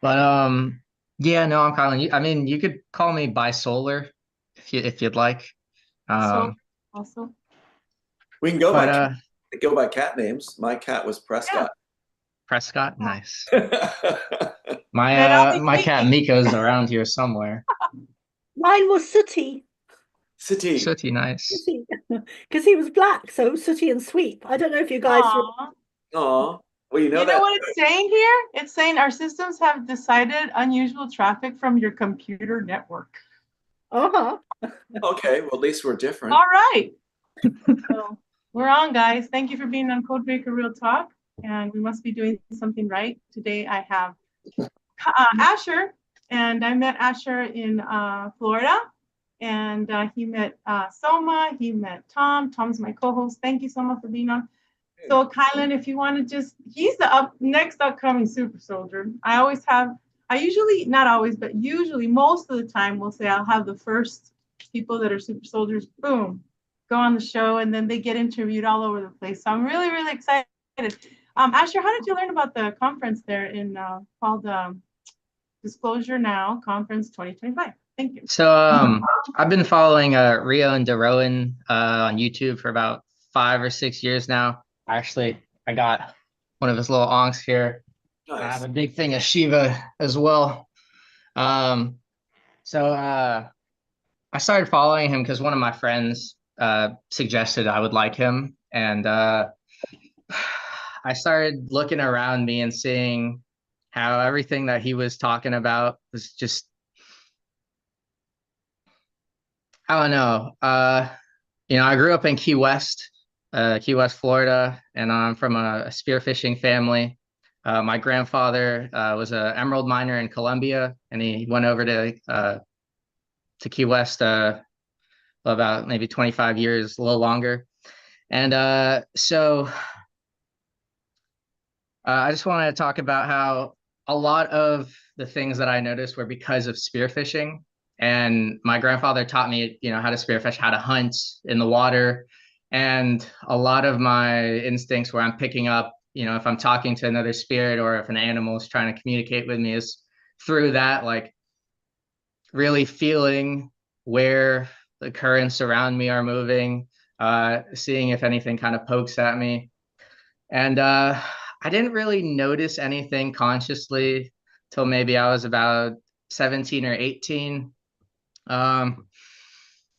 But yeah, no, I'm Kylan. I mean, you could call me bisolar if you'd like. So Um, also, We can go but by go by cat names. My cat was yeah. Prescott. Prescott, nice. Then I'll be My cat Caitlin. Miko's around here somewhere. Mine was Sooty. City. Sooty, nice. Because he was black, so Sooty and Sweep. I don't know if you guys. Aw. Aw. Well, you know You know that. what it's saying here? It's saying our systems have decided unusual traffic from your computer network. Uh-huh. Okay, well, at least we're different. All right. So we're on, guys. Thank you for being on Codebreaker Real Talk. And we must be doing something right. Today I have Asher, and I met Asher in Florida. And he met Soma, he met Tom. Tom's my co-host. Thank you, Soma, for being on. So Kylan, if you want to he's the next upcoming super soldier. I usually, not always, but usually most of the time we'll say I'll have the first people that are super soldiers, boom, go on the show, and then they get interviewed all over the place. So I'm really, really excited. Asher, how did you learn about the conference there in called Disclosure Now Conference 2025? Thank you. So I've been following Rio and DeRowan on YouTube for about 5 or 6 years now. Actually, I got one of his little onks here. I have Nice. a big thing of Shiva as well. Um, so I started following him because one of my friends suggested I would like him, and I started looking around me and seeing how everything that he was talking about was just, I don't know. I grew up in Key West, Florida, and I'm from a spearfishing family. My grandfather was an emerald miner in Colombia, and he went over to Key West about maybe 25 years, a little longer. And I just wanted to talk about how a lot of the things that I noticed were because of spearfishing. And my grandfather taught me, how to spearfish, how to hunt in the water. And a lot of my instincts where I'm picking up, if I'm talking to another spirit or if an animal is trying to communicate with me is through that, like really feeling where the currents around me are moving, seeing if anything kind of pokes at me. And I didn't really notice anything consciously till maybe I was about 17 or 18. Um,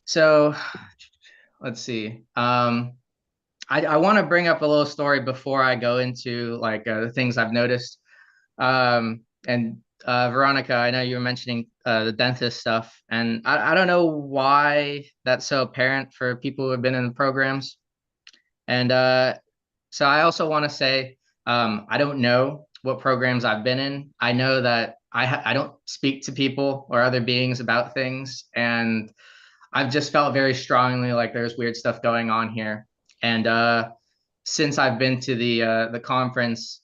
so let's see. I want to bring up a little story before I go into like the things I've noticed. And Veronica, I know you were mentioning the dentist stuff, and I don't know why that's so apparent for people who have been in the programs. And so I also want to say I don't know what programs I've been in. I know that I don't speak to people or other beings about things, and I've just felt very strongly like there's weird stuff going on here. And since I've been to the conference,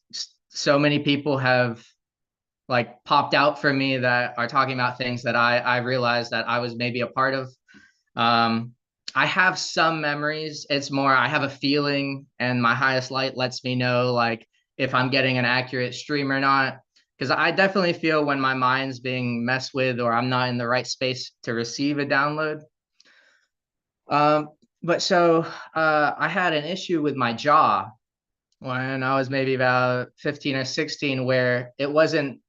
so many people have like popped out for me that are talking about things that I realized that I was maybe a part of. Um, I have some memories. It's more I have a feeling, and my highest light lets me know like if I'm getting an accurate stream or not. Because I definitely feel when my mind's being messed with or I'm not in the right space to receive a download. Um, but so I had an issue with my jaw when I was maybe about 15 or 16, where it wasn't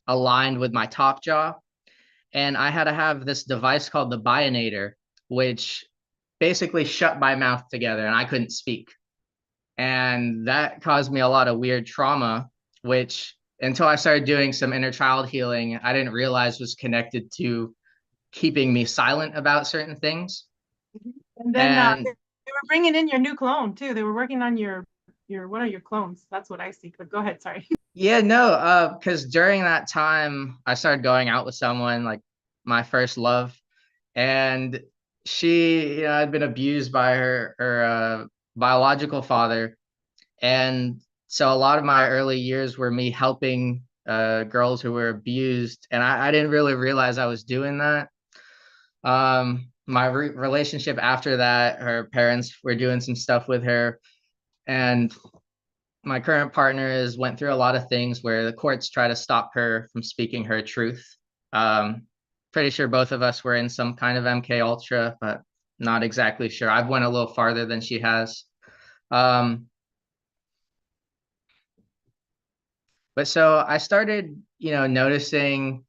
aligned with my top jaw. And I had to have this device called the bionator, which basically shut my mouth together and I couldn't speak. And that caused me a lot of weird trauma, which until I started doing some inner child healing, I didn't realize was connected to keeping me silent about certain things. And then they And were bringing in your new clone too. They were working on your what are your clones? That's what I see. But go ahead, sorry. yeah, no, because during that time, I started going out with someone like my first love, and she, had been abused by her biological father, and so a lot of my early years were me helping girls who were abused, and I didn't really realize I was doing that. My relationship after that, her parents were doing some stuff with her, and my current partner has went through a lot of things where the courts try to stop her from speaking her truth. Um, Pretty sure both of us were in some kind of MK Ultra, but not exactly sure. I've went a little farther than she has. Um, but so I started, noticing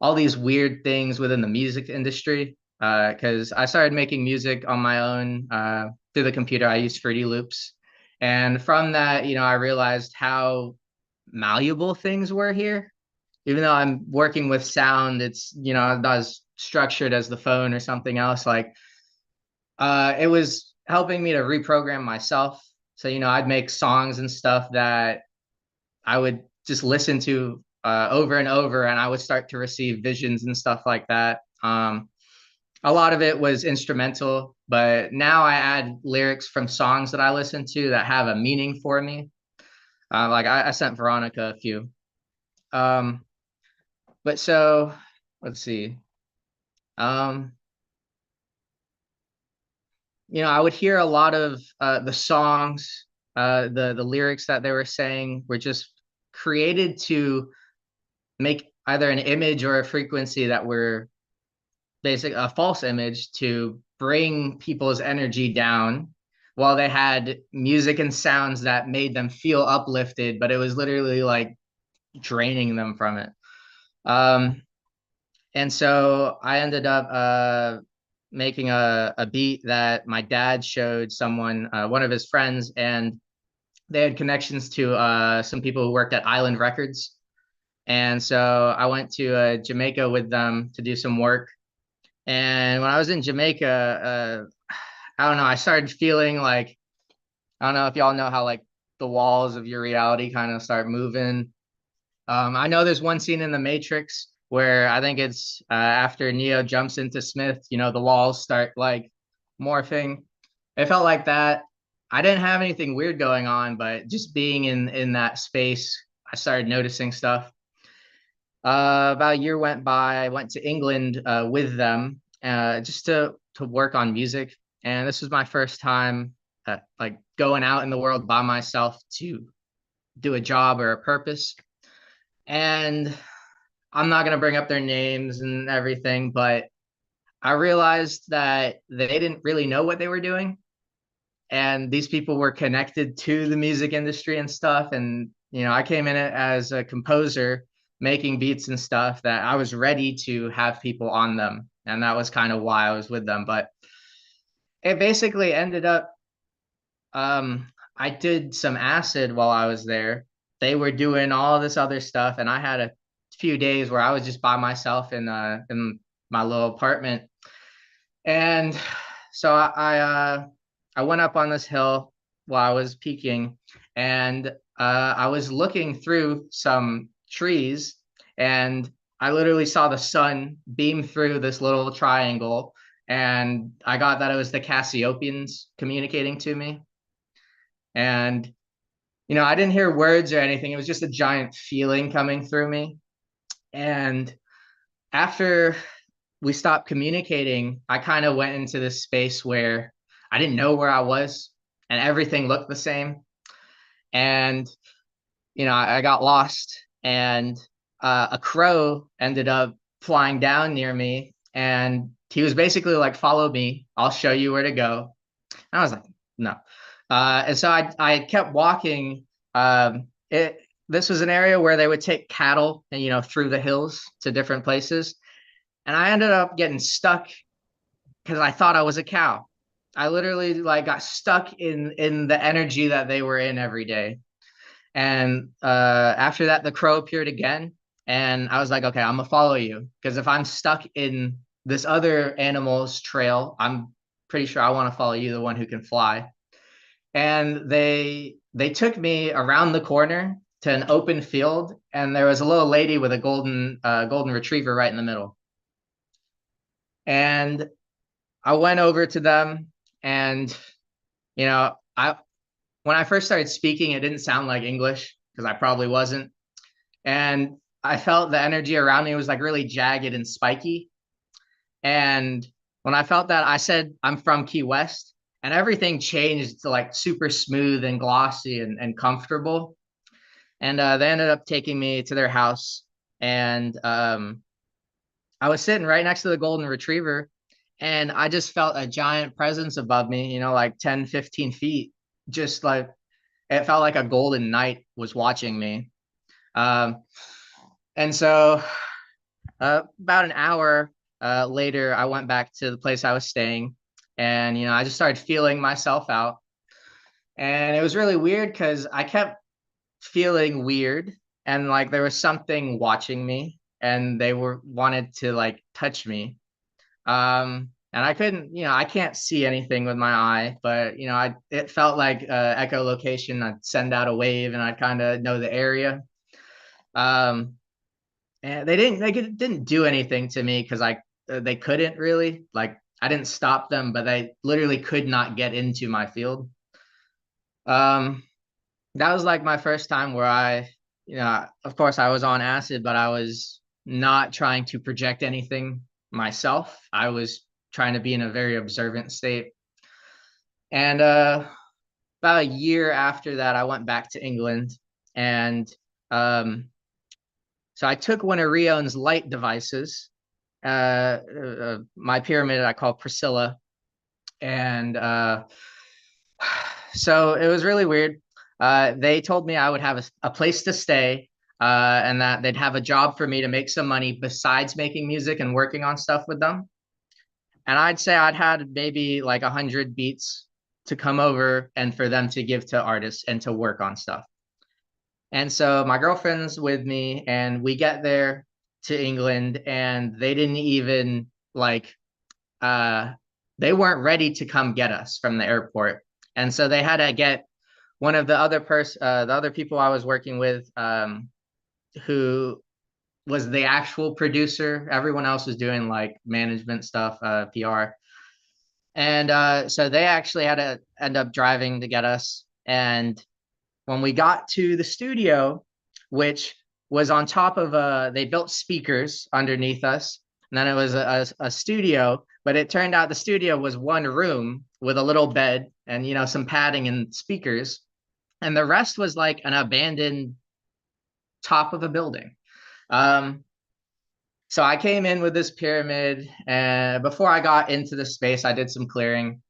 all these weird things within the music industry because I started making music on my own through the computer. I used Fruity Loops. And from that, I realized how malleable things were here. Even though I'm working with sound, it's, not as structured as the phone or something else. Like it was helping me to reprogram myself. So, I'd make songs and stuff that I would just listen to over and over, and I would start to receive visions and stuff like that. A lot of it was instrumental, but now I add lyrics from songs that I listen to that have a meaning for me. Like I sent Veronica a few. Um, but so let's see. Um, I would hear a lot of the songs, the lyrics that they were saying were just created to make either an image or a frequency that were a false image to bring people's energy down while they had music and sounds that made them feel uplifted, but it was literally like draining them from it. And so I ended up making a beat that my dad showed someone, one of his friends, and they had connections to some people who worked at Island Records. And so I went to Jamaica with them to do some work. And when I was in Jamaica, I don't know, I started feeling like, I don't know if y'all know how like the walls of your reality kind of start moving. I know there's one scene in The Matrix where I think it's after Neo jumps into Smith, the walls start like morphing. It felt like that. I didn't have anything weird going on, but just being in that space, I started noticing stuff. About a year went by. I went to England with them just to work on music, and this was my first time like going out in the world by myself to do a job or a purpose. And I'm not gonna bring up their names and everything, but I realized that they didn't really know what they were doing, and these people were connected to the music industry and stuff. And I came in it as a composer making beats and stuff that I was ready to have people on them, and that was kind of why I was with them. But it basically ended up I did some acid while I was there. They were doing all this other stuff, and I had a few days where I was just by myself in my little apartment. And so I went up on this hill while I was peaking, and I was looking through some trees, and I literally saw the sun beam through this little triangle, and I got that it was the Cassiopeians communicating to me. And I didn't hear words or anything. It was just a giant feeling coming through me. And after we stopped communicating, I kind of went into this space where I didn't know where I was, and everything looked the same. And I got lost, and a crow ended up flying down near me, and he was basically like, "Follow me, I'll show you where to go." And I was like, "No." And so I kept walking. This was an area where they would take cattle and through the hills to different places, and I ended up getting stuck because I thought I was a cow. I literally like got stuck in the energy that they were in every day. And after that, the crow appeared again, and I was like, okay, I'm gonna follow you, because if I'm stuck in this other animal's trail, I'm pretty sure I want to follow you, the one who can fly. And they took me around the corner to an open field, and there was a little lady with a golden retriever right in the middle. And I went over to them, and I when I first started speaking, it didn't sound like English because I probably wasn't. And I felt the energy around me was like really jagged and spiky. And when I felt that, I said, "I'm from Key West." and everything changed to like super smooth and glossy and comfortable. And they ended up taking me to their house, and I was sitting right next to the golden retriever, and I just felt a giant presence above me, like 10, 15 feet, just like it felt like a golden knight was watching me. And so about an hour later, I went back to the place I was staying, and I just started feeling myself out. And it was really weird because I kept feeling weird, and like there was something watching me, and they wanted to like touch me. And I couldn't, I can't see anything with my eye, but it felt like echolocation. I'd send out a wave and I'd kind of know the area. And they didn't do anything to me because they couldn't really, like, I didn't stop them, but they literally could not get into my field. That was like my first time where of course I was on acid, but I was not trying to project anything myself. I was trying to be in a very observant state. And about a year after that, I went back to England. And so I took one of Rion's light devices, my pyramid I call Priscilla. And so it was really weird. They told me I would have a place to stay, and that they'd have a job for me to make some money besides making music and working on stuff with them. And I'd say I'd had maybe like 100 beats to come over and for them to give to artists and to work on stuff. And so my girlfriend's with me, and we get there to England, and they didn't even like, they weren't ready to come get us from the airport. And so they had to get one of the other people I was working with, who was the actual producer. Everyone else was doing like management stuff, PR. And so they actually had to end up driving to get us. And when we got to the studio, which was on top of they built speakers underneath us, and then it was a studio, but it turned out the studio was one room with a little bed and some padding and speakers, and the rest was like an abandoned top of a building. So I came in with this pyramid, and before I got into the space, I did some clearing.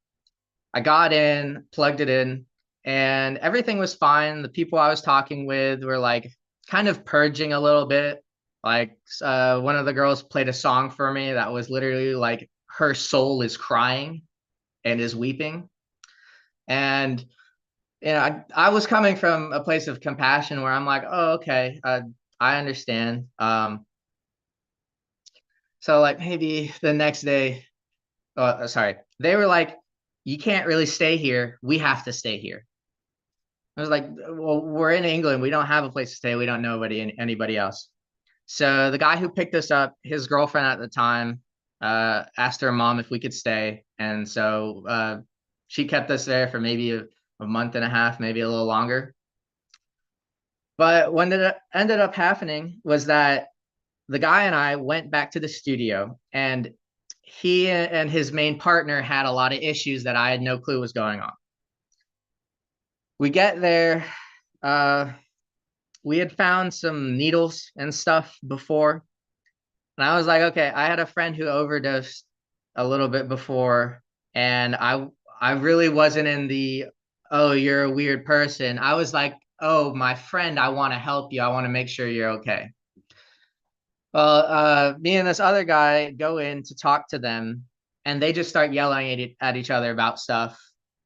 I got in, plugged it in, and everything was fine. The people I was talking with were like kind of purging a little bit. Like one of the girls played a song for me that was literally like her soul is crying and is weeping. And I was coming from a place of compassion where I'm like, oh, okay, I understand. So like maybe the next day, sorry, they were like, you can't really stay here. We have to stay here. I was like, well, we're in England. We don't have a place to stay. We don't know anybody else. So the guy who picked us up, his girlfriend at the time, asked her mom if we could stay. And so she kept us there for maybe a month and a half, maybe a little longer. But what ended up happening was that the guy and I went back to the studio, and he and his main partner had a lot of issues that I had no clue was going on. We get there, we had found some needles and stuff before. And I was like, okay, I had a friend who overdosed a little bit before, and I really wasn't in the, oh, you're a weird person. I was like, oh, my friend, I want to help you. I want to make sure you're okay. Well, me and this other guy go in to talk to them, and they just start yelling at each other about stuff.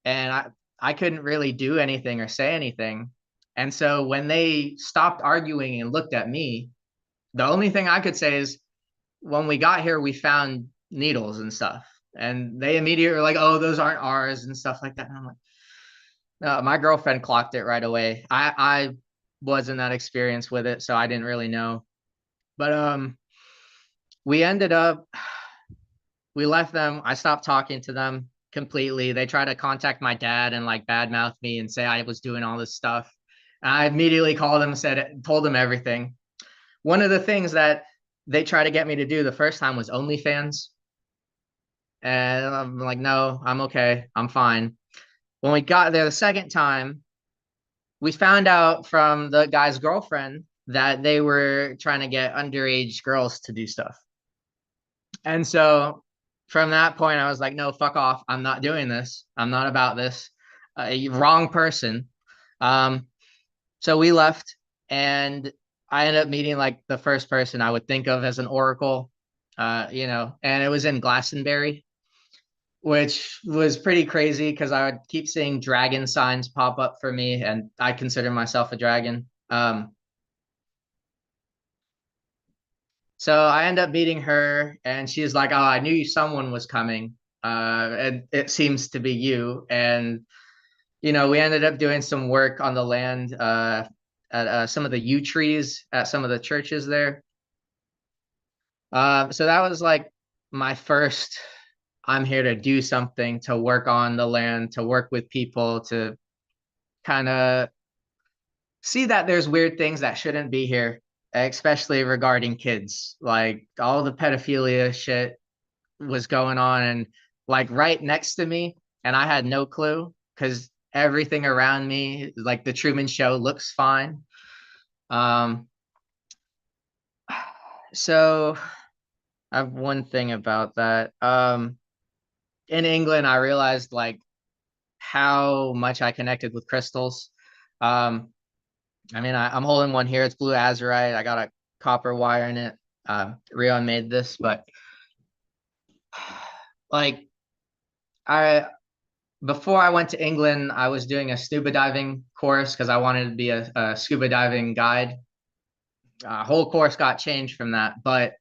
And I couldn't really do anything or say anything. And so when they stopped arguing and looked at me, the only thing I could say is, when we got here, we found needles and stuff. And they immediately were like, oh, those aren't ours and stuff like that. And I'm like, no, my girlfriend clocked it right away. I wasn't that experienced with it, so I didn't really know. But we left them. I stopped talking to them completely. They tried to contact my dad and like badmouth me and say I was doing all this stuff. I immediately called them, told them everything. One of the things that they tried to get me to do the first time was OnlyFans. And I'm like, no, I'm okay. I'm fine. When we got there the second time, we found out from the guy's girlfriend that they were trying to get underage girls to do stuff. And so from that point, I was like, no, fuck off. I'm not doing this. I'm not about this. Wrong person. Um, so we left, and I ended up meeting like the first person I would think of as an oracle, and it was in Glastonbury, which was pretty crazy because I would keep seeing dragon signs pop up for me, and I consider myself a dragon. So I end up meeting her, and she's like, "Oh, I knew someone was coming, and it seems to be you." And we ended up doing some work on the land at some of the yew trees at some of the churches there. So that was like my first. I'm here to do something, to work on the land, to work with people, to kind of see that there's weird things that shouldn't be here, especially regarding kids. Like all the pedophilia shit was going on, and like right next to me, and I had no clue because everything around me, like the Truman Show, looks fine. So I have one thing about that. In England, I realized like how much I connected with crystals. Um, I'm holding one here. It's blue azurite. I got a copper wire in it. Rion made this, but like I before I went to England, I was doing a scuba diving course because I wanted to be a scuba diving guide. Whole course got changed from that, but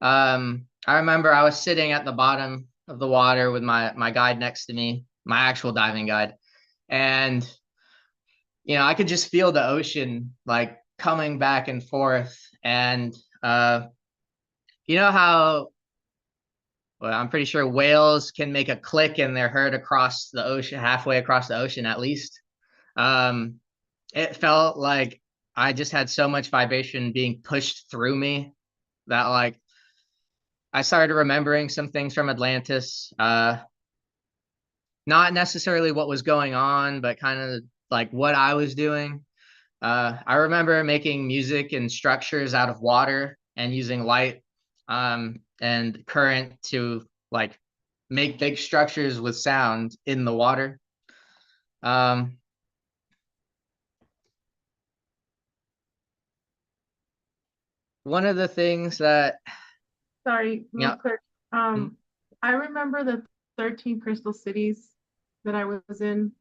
I remember I was sitting at the bottom of the water with my guide next to me, my actual diving guide, and I could just feel the ocean like coming back and forth, and how well, I'm pretty sure whales can make a click and they're heard across the ocean, halfway across the ocean at least. Um, it felt like I just had so much vibration being pushed through me that like I started remembering some things from Atlantis. Not necessarily what was going on, but kind of like what I was doing. I remember making music and structures out of water and using light and current to like make big structures with sound in the water. One of the things that Sorry, real yeah. quick. I remember the 13 crystal cities that I was in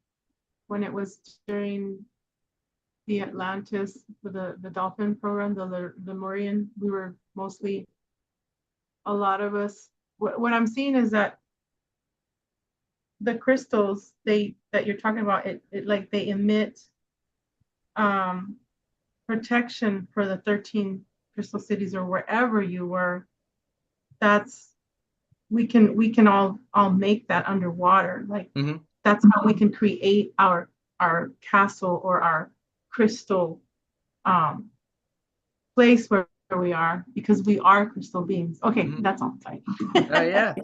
when it was during the Atlantis for the dolphin program, the Lemurian. We were mostly, a lot of us. What I'm seeing is that the crystals that you're talking about, it like they emit protection for the 13 crystal cities or wherever you were. That's we can all make that underwater. Like that's how we can create our castle or our crystal place where we are, because we are crystal beings. Okay, that's all. Sorry. Yeah.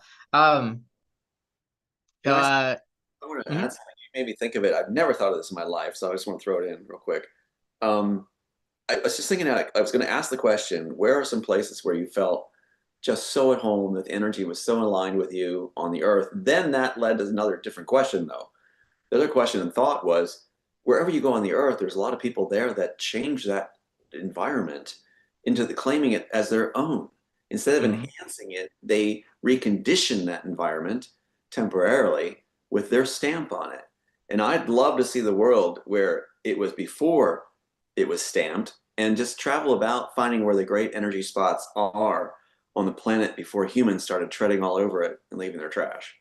I want to add something. You made me think of it. I've never thought of this in my life, so I just want to throw it in real quick. I was just thinking, I was going to ask the question, where are some places where you felt just so at home that the energy was so aligned with you on the earth? Then that led to another different question, though. The other question and thought was, wherever you go on the earth, there's a lot of people there that change that environment into claiming it as their own. Instead of enhancing it, they recondition that environment temporarily with their stamp on it. And I'd love to see the world where it was before it was stamped, and just travel about finding where the great energy spots are on the planet before humans started treading all over it and leaving their trash.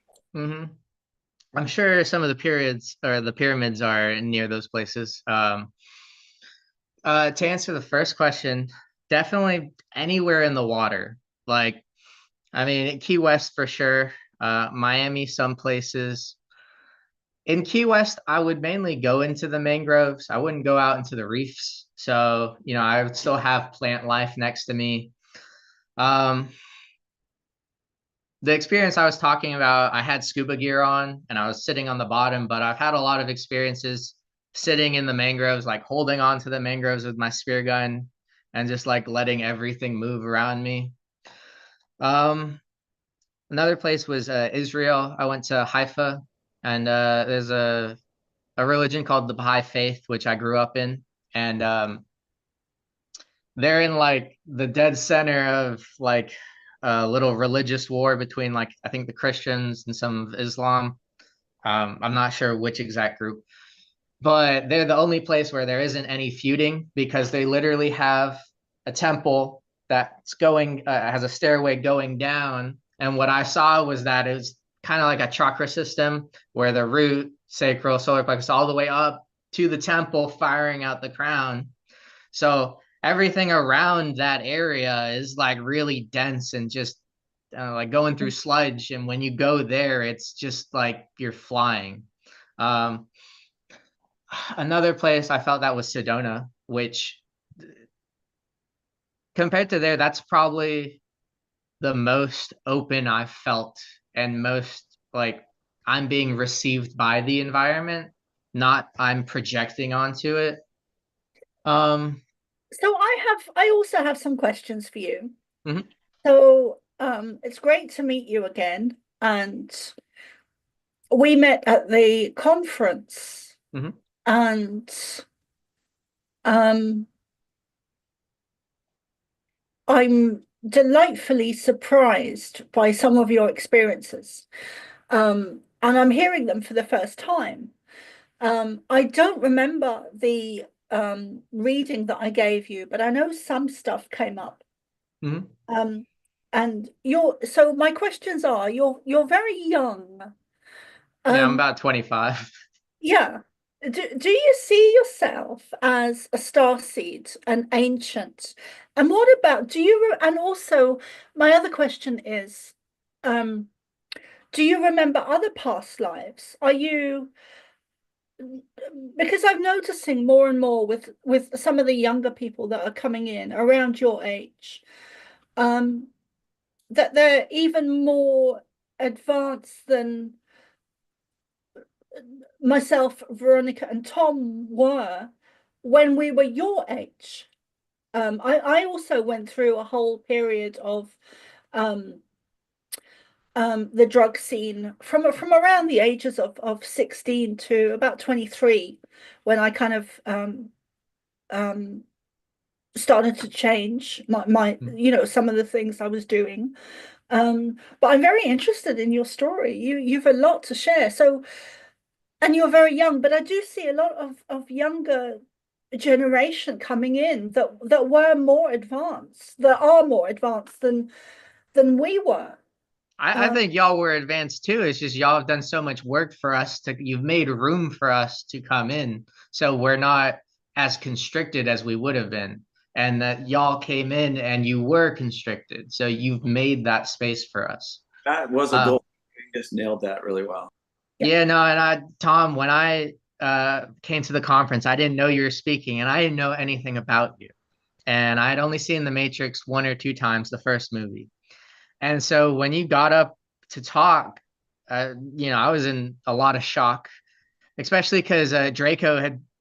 I'm sure some of the pyramids are near those places. To answer the first question, definitely anywhere in the water. Like, Key West for sure. Miami, some places. In Key West, I would mainly go into the mangroves. I wouldn't go out into the reefs. So, I would still have plant life next to me. the experience I was talking about, I had scuba gear on and I was sitting on the bottom, but I've had a lot of experiences sitting in the mangroves, like holding on to the mangroves with my spear gun and just like letting everything move around me. Um, Another place was Israel. I went to Haifa, and there's a religion called the Baha'i Faith, which I grew up in, and they're in like the dead center of like a little religious war between like I think the Christians and some of Islam. I'm not sure which exact group, but they're the only place where there isn't any feuding because they literally have a temple that's going has a stairway going down. And what I saw was that it was kind of like a chakra system where the root, sacral, solar plexus, all the way up to the temple, firing out the crown. So everything around that area is like really dense and just like going through sludge. And when you go there, it's just like you're flying. Um, Another place I felt that was Sedona, which compared to there, that's probably the most open I've felt and most like I'm being received by the environment, not I'm projecting onto it. Um, So I also have some questions for you. mhm, So it's great to meet you again. And we met at the conference, mhm. and um I'm delightfully surprised by some of your experiences. And I'm hearing them for the first time. I don't remember the reading that I gave you, but I know some stuff came up. Mhm. Um, and so my questions are, you're very young. Yeah, I'm Um, about 25. yeah. Do you see yourself as a starseed, an ancient? And what about, and also my other question is, um, do you remember other past lives? Because I'm noticing more and more with some of the younger people that are coming in around your age, um, that they're even more advanced than myself, Veronica, and Tom were when we were your age. I also went through a whole period of um, the drug scene from around the ages of 16 to about 23, when I kind of um, started to change my some of the things I was doing. But I'm very interested in your story. You've a lot to share. So, and you're very young, but I do see a lot of younger generation coming in that were more advanced, that are more advanced than we were. I Um, think y'all were advanced too. It's just y'all have done so much work for us you've made room for us to come in. So we're not as constricted as we would have been. And that y'all came in and you were constricted. So you've made that space for us. That was a Uh, goal. You just nailed that really well. yeah. yeah, no, and Tom, when I came to the conference, I didn't know you were speaking and I didn't know anything about you. And I had only seen The Matrix one or two times, the first movie. And so when you got up to talk, I was in a lot of shock, especially because Draco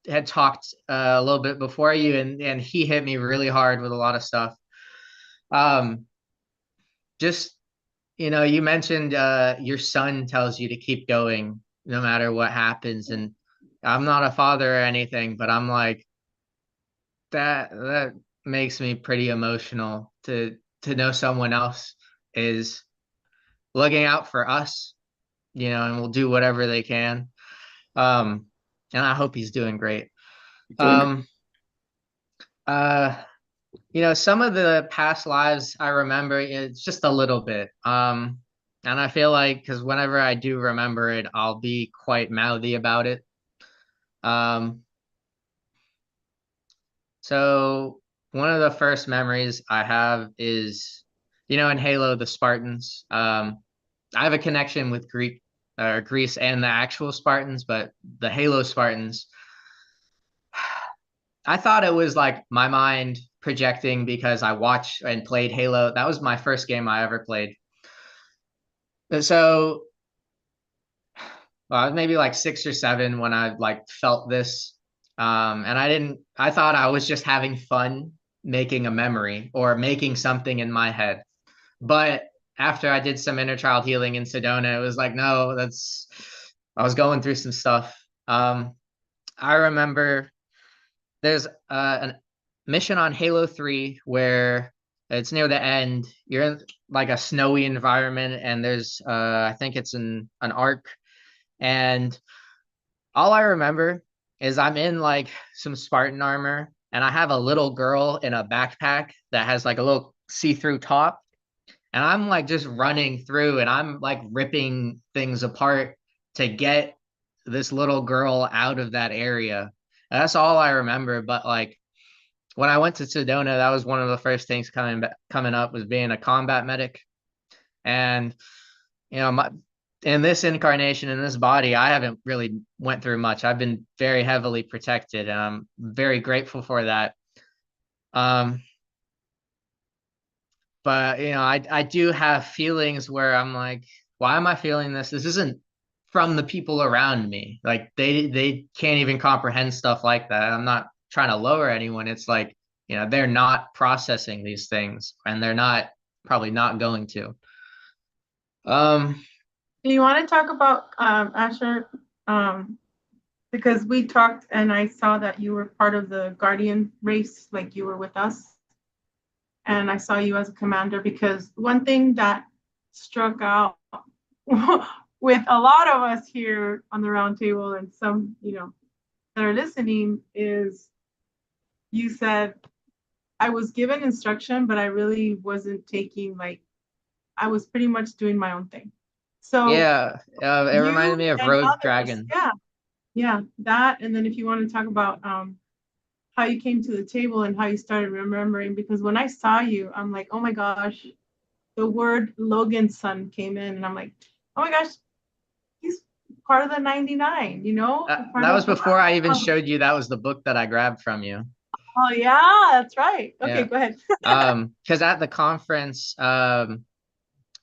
had talked a little bit before you, and he hit me really hard with a lot of stuff. Um, just you mentioned your son tells you to keep going no matter what happens, and I'm not a father or anything, but I'm like that makes me pretty emotional to know someone else is looking out for us, and will do whatever they can. Um, and I hope he's doing great. Doing Um, uh, some of the past lives I remember, it's just a little bit. And I feel like because whenever I do remember it, I'll be quite mouthy about it. Um, so one of the first memories I have is, in Halo, the Spartans. I have a connection with Greece and the actual Spartans, but the Halo Spartans, I thought it was like my mind projecting because I watched and played Halo. That was my first game I ever played. So, well, I was maybe like 6 or 7 when I like felt this. And I thought I was just having fun making a memory or making something in my head. But after I did some inner child healing in Sedona, it was like, no, I was going through some stuff. I remember there's a mission on Halo 3 where it's near the end. You're in like a snowy environment, and there's I think it's an arc, and all I remember is I'm in like some Spartan armor, and I have a little girl in a backpack that has like a little see-through top, and I'm like just running through, and I'm like ripping things apart to get this little girl out of that area. And that's all I remember. But like when I went to Sedona, that was one of the first things coming up was being a combat medic. And my in this incarnation, in this body, I haven't really went through much. I've been very heavily protected, and I'm very grateful for that. Um, but I do have feelings where I'm like, why am I feeling this? This isn't from the people around me. Like they can't even comprehend stuff like that. I'm not trying to lower anyone. It's like, they're not processing these things, and they're not probably not going to. Do you want to talk about Asher? Because we talked and I saw that you were part of the Giardian race, like you were with us. And I saw you as a commander, because one thing that struck out with a lot of us here on the round table and some, that are listening is you said, I was given instruction, but I really wasn't taking, like, I was pretty much doing my own thing. So yeah, it reminded me of Rogue others, Dragon. Yeah, that. And then if you want to talk about how you came to the table and how you started remembering, because when I saw you, I'm like, oh my gosh, the word Logan's son came in, and I'm like, oh my gosh, he's part of the 99, That was before I even showed you that was the book that I grabbed from you. Oh yeah, that's right. Okay, Yeah. go ahead. Because at the conference,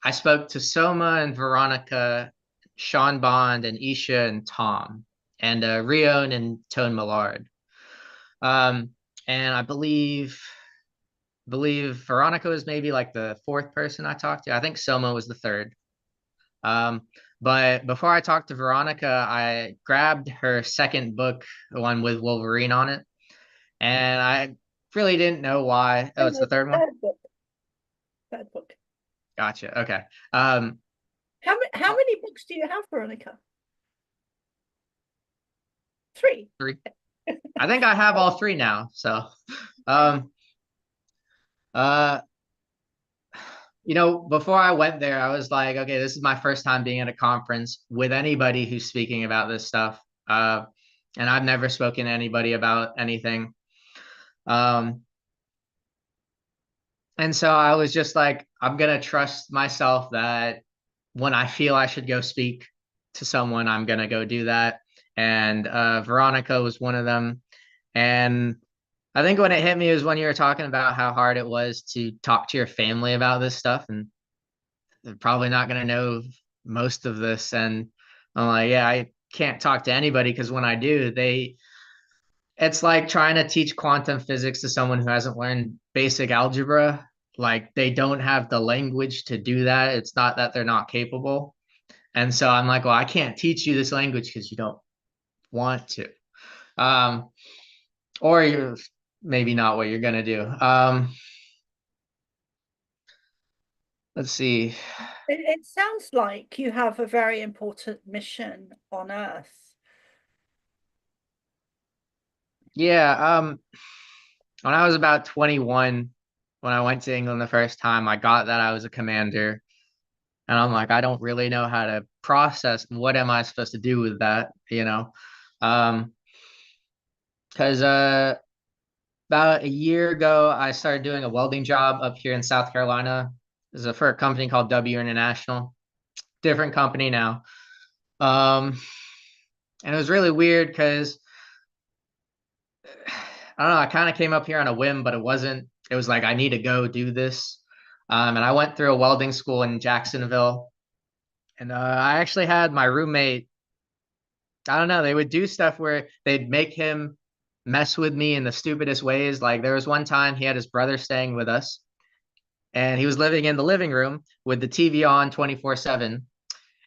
I spoke to Somah and Veronica, Sean Bond and Isha and Tom, and Rion and Tone Millard. And I believe Veronica was maybe like the 4th person I talked to. I think Somah was the 3rd. But before I talked to Veronica, I grabbed her 2nd book, the one with Wolverine on it, and I really didn't know why. Oh, it's the 3rd one? Third book. Gotcha. Okay. How many books do you have, Veronica? 3. 3. I think I have all 3 now. So, before I went there, I was like, okay, this is my first time being at a conference with anybody who's speaking about this stuff. And I've never spoken to anybody about anything. And so I was just like, I'm going to trust myself that when I feel I should go speak to someone, I'm going to go do that. And Veronica was one of them. And I think when it hit me was when you were talking about how hard it was to talk to your family about this stuff. And they're probably not going to know most of this. And I'm like, yeah, I can't talk to anybody, because when I do, it's like trying to teach quantum physics to someone who hasn't learned basic algebra. Like they don't have the language to do that. It's not that they're not capable. And so I'm like, well, I can't teach you this language because you don't want to. Or you're maybe not what you're going to do. Let's see. It sounds like you have a very important mission on Earth. Yeah. When I was about 21, when I went to England the first time, I got that I was a commander. And I'm like, I don't really know how to process what am I supposed to do with that, Because about a year ago, I started doing a welding job up here in South Carolina. This is for a company called W International. Different company now. And it was really weird because I don't know, I kind of came up here on a whim, but it wasn't. It was like, I need to go do this. And I went through a welding school in Jacksonville. And I actually had my roommate, I don't know, they would do stuff where they'd make him mess with me in the stupidest ways. Like there was one time he had his brother staying with us, and he was living in the living room with the TV on 24/7.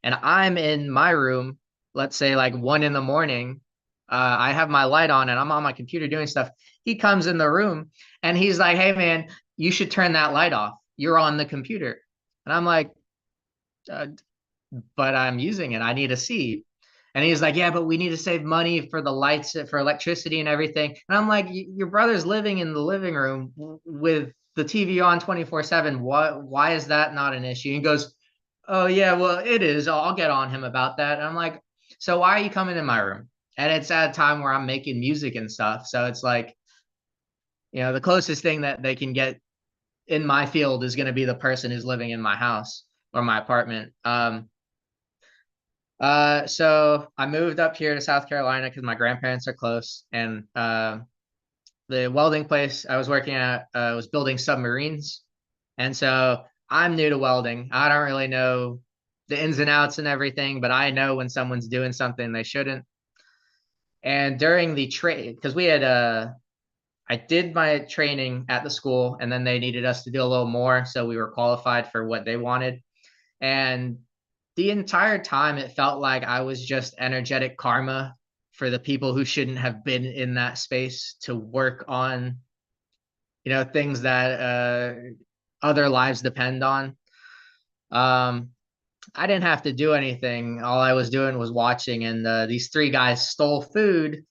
And I'm in my room, let's say like 1 in the morning. I have my light on and I'm on my computer doing stuff. He comes in the room and he's like, "Hey man, you should turn that light off. You're on the computer." And I'm like, uh, "But I'm using it. I need to see." And he's like, "Yeah, but we need to save money for the lights, for electricity and everything." And I'm like, "Your brother's living in the living room with the TV on 24/7. Why is that not an issue?" And he goes, "Oh yeah, well it is. I'll get on him about that." And I'm like, "So why are you coming in my room?" And it's at a time where I'm making music and stuff. So it's like, the closest thing that they can get in my field is going to be the person who's living in my house or my apartment. So I moved up here to South Carolina because my grandparents are close, and the welding place I was working at was building submarines, and so I'm new to welding. I don't really know the ins and outs and everything, but I know when someone's doing something they shouldn't. And during the trade, because we had I did my training at the school, and then they needed us to do a little more, so we were qualified for what they wanted. And the entire time, it felt like I was just energetic karma for the people who shouldn't have been in that space to work on, things that other lives depend on. Um, I didn't have to do anything. All I was doing was watching, and these three guys stole food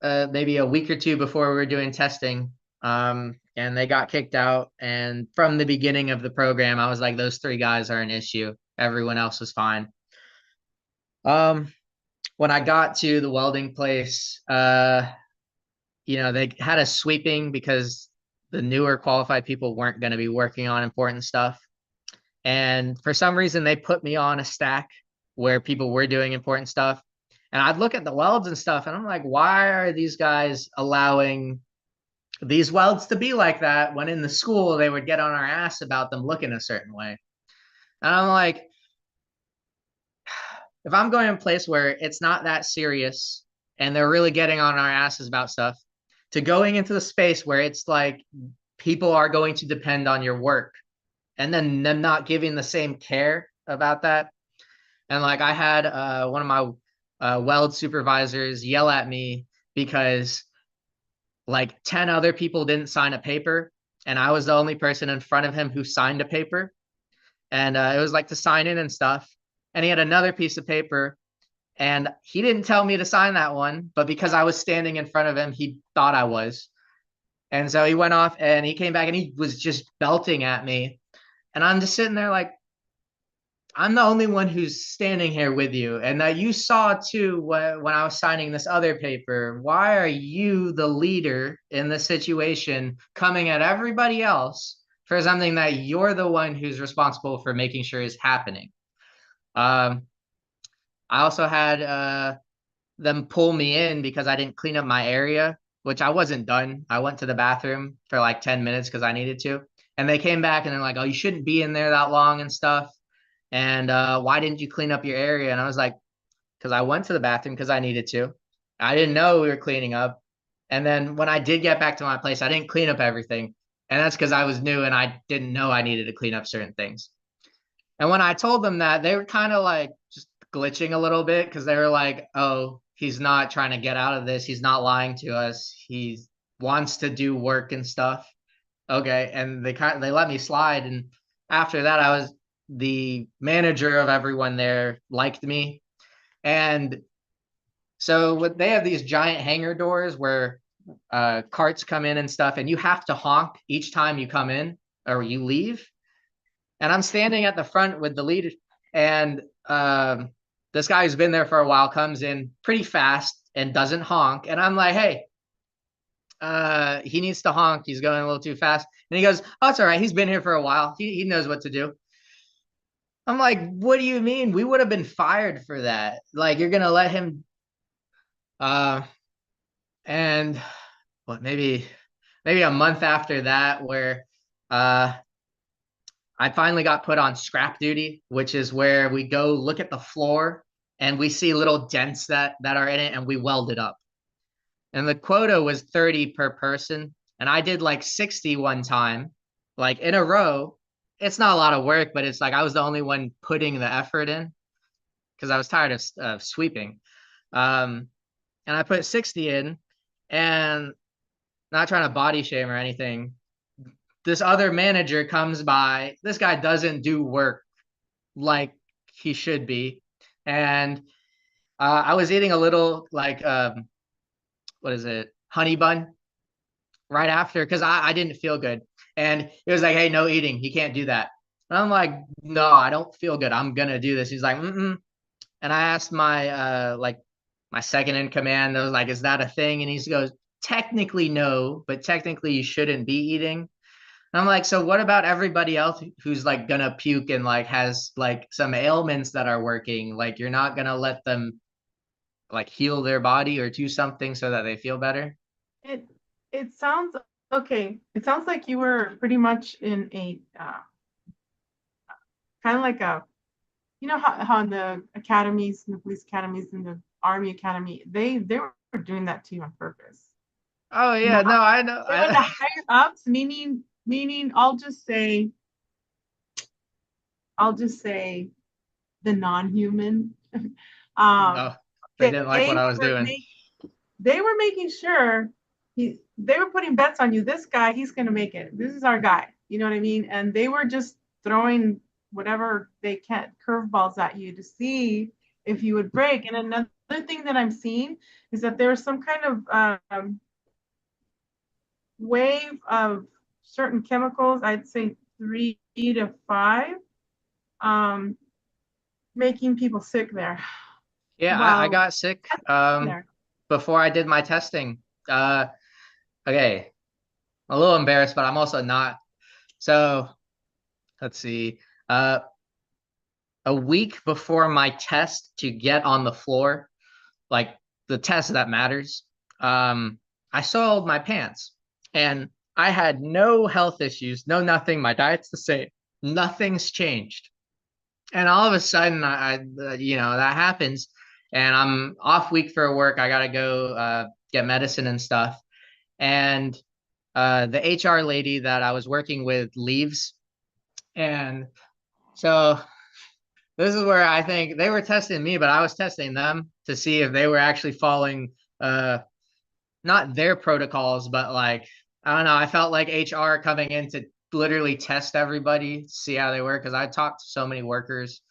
maybe a week or two before we were doing testing. And they got kicked out. And from the beginning of the program, I was like, those three guys are an issue. Everyone else was fine. Um, when I got to the welding place, they had us sweeping because the newer qualified people weren't going to be working on important stuff. And for some reason, they put me on a stack where people were doing important stuff. And I'd look at the welds and stuff, and I'm like, why are these guys allowing these welds to be like that when in the school they would get on our ass about them looking a certain way? And I'm like, if I'm going to a place where it's not that serious and they're really getting on our asses about stuff, to going into the space where it's like people are going to depend on your work and then them not giving the same care about that. And like I had one of my weld supervisors yell at me because like 10 other people didn't sign a paper, and I was the only person in front of him who signed a paper. And it was like to sign in and stuff. And he had another piece of paper, and he didn't tell me to sign that one, but because I was standing in front of him, he thought I was. And so he went off and he came back and he was just belting at me. And I'm just sitting there like, I'm the only one who's standing here with you. And that you saw too when I was signing this other paper. Why are you the leader in this situation coming at everybody else for something that you're the one who's responsible for making sure is happening? I also had them pull me in because I didn't clean up my area, which I wasn't done. I went to the bathroom for like 10 minutes because I needed to. And they came back and they're like, "Oh, you shouldn't be in there that long and stuff. And why didn't you clean up your area?" And I was like, "Because I went to the bathroom because I needed to. I didn't know we were cleaning up. And then when I did get back to my place, I didn't clean up everything. And that's because I was new and I didn't know I needed to clean up certain things." And when I told them that, they were kind of like just glitching a little bit because they were like, "Oh, he's not trying to get out of this. He's not lying to us. He wants to do work and stuff." Okay. And they let me slide. And after that, I was the manager of everyone there liked me. And so they have these giant hangar doors where carts come in and stuff, and you have to honk each time you come in or you leave. And I'm standing at the front with the leader, and this guy who's been there for a while comes in pretty fast and doesn't honk. And I'm like, "Hey, he needs to honk. He's going a little too fast." And he goes, "Oh, it's all right. He's been here for a while. He knows what to do." I'm like, "What do you mean? We would have been fired for that. Like, you're gonna let him?" Uh, and what? Maybe a month after that, where uh, I finally got put on scrap duty, which is where we go look at the floor and we see little dents that are in it and we weld it up. And the quota was 30 per person. And I did like 60 one time, like in a row. It's not a lot of work, but it's like I was the only one putting the effort in because I was tired of sweeping. And I put 60 in, and not trying to body shame or anything. This other manager comes by. This guy doesn't do work like he should be. And I was eating a little like, what is it? Honey bun right after because I didn't feel good. And he was like, hey, no eating. You can't do that. And I'm like, no, I don't feel good. I'm going to do this. He's like, mm-mm. And I asked my like my second in command, I was like, is that a thing? And he goes, technically no, but technically you shouldn't be eating. And I'm like, so what about everybody else who's like gonna puke and like has like some ailments that are working? Like you're not gonna let them like heal their body or do something so that they feel better? It sounds okay. It sounds like you were pretty much in a kind of like a, you know how in the academies, in the police academies, in the army academy, they were doing that to you on purpose. Oh yeah, no, I know. They were the higher ups, meaning I'll just say the non-human. No, they didn't like what I was doing. They were making sure they were putting bets on you. This guy, he's going to make it. This is our guy. You know what I mean? And they were just throwing whatever they can, curveballs at you to see if you would break. And another thing that I'm seeing is that there's some kind of wave of certain chemicals, I'd say 3 to 5, making people sick there. Yeah, I got sick before I did my testing. Okay, a little embarrassed, but I'm also not. So let's see. A week before my test to get on the floor, like the test that matters, I soiled my pants, and I had no health issues, no nothing. My diet's the same. Nothing's changed. And all of a sudden, you know, that happens, and I'm off week for work. I gotta go get medicine and stuff. And the HR lady that I was working with leaves, and so this is where I think they were testing me, but I was testing them to see if they were actually following not their protocols, but like, I don't know, I felt like HR coming in to literally test everybody, see how they were, because I talked to so many workers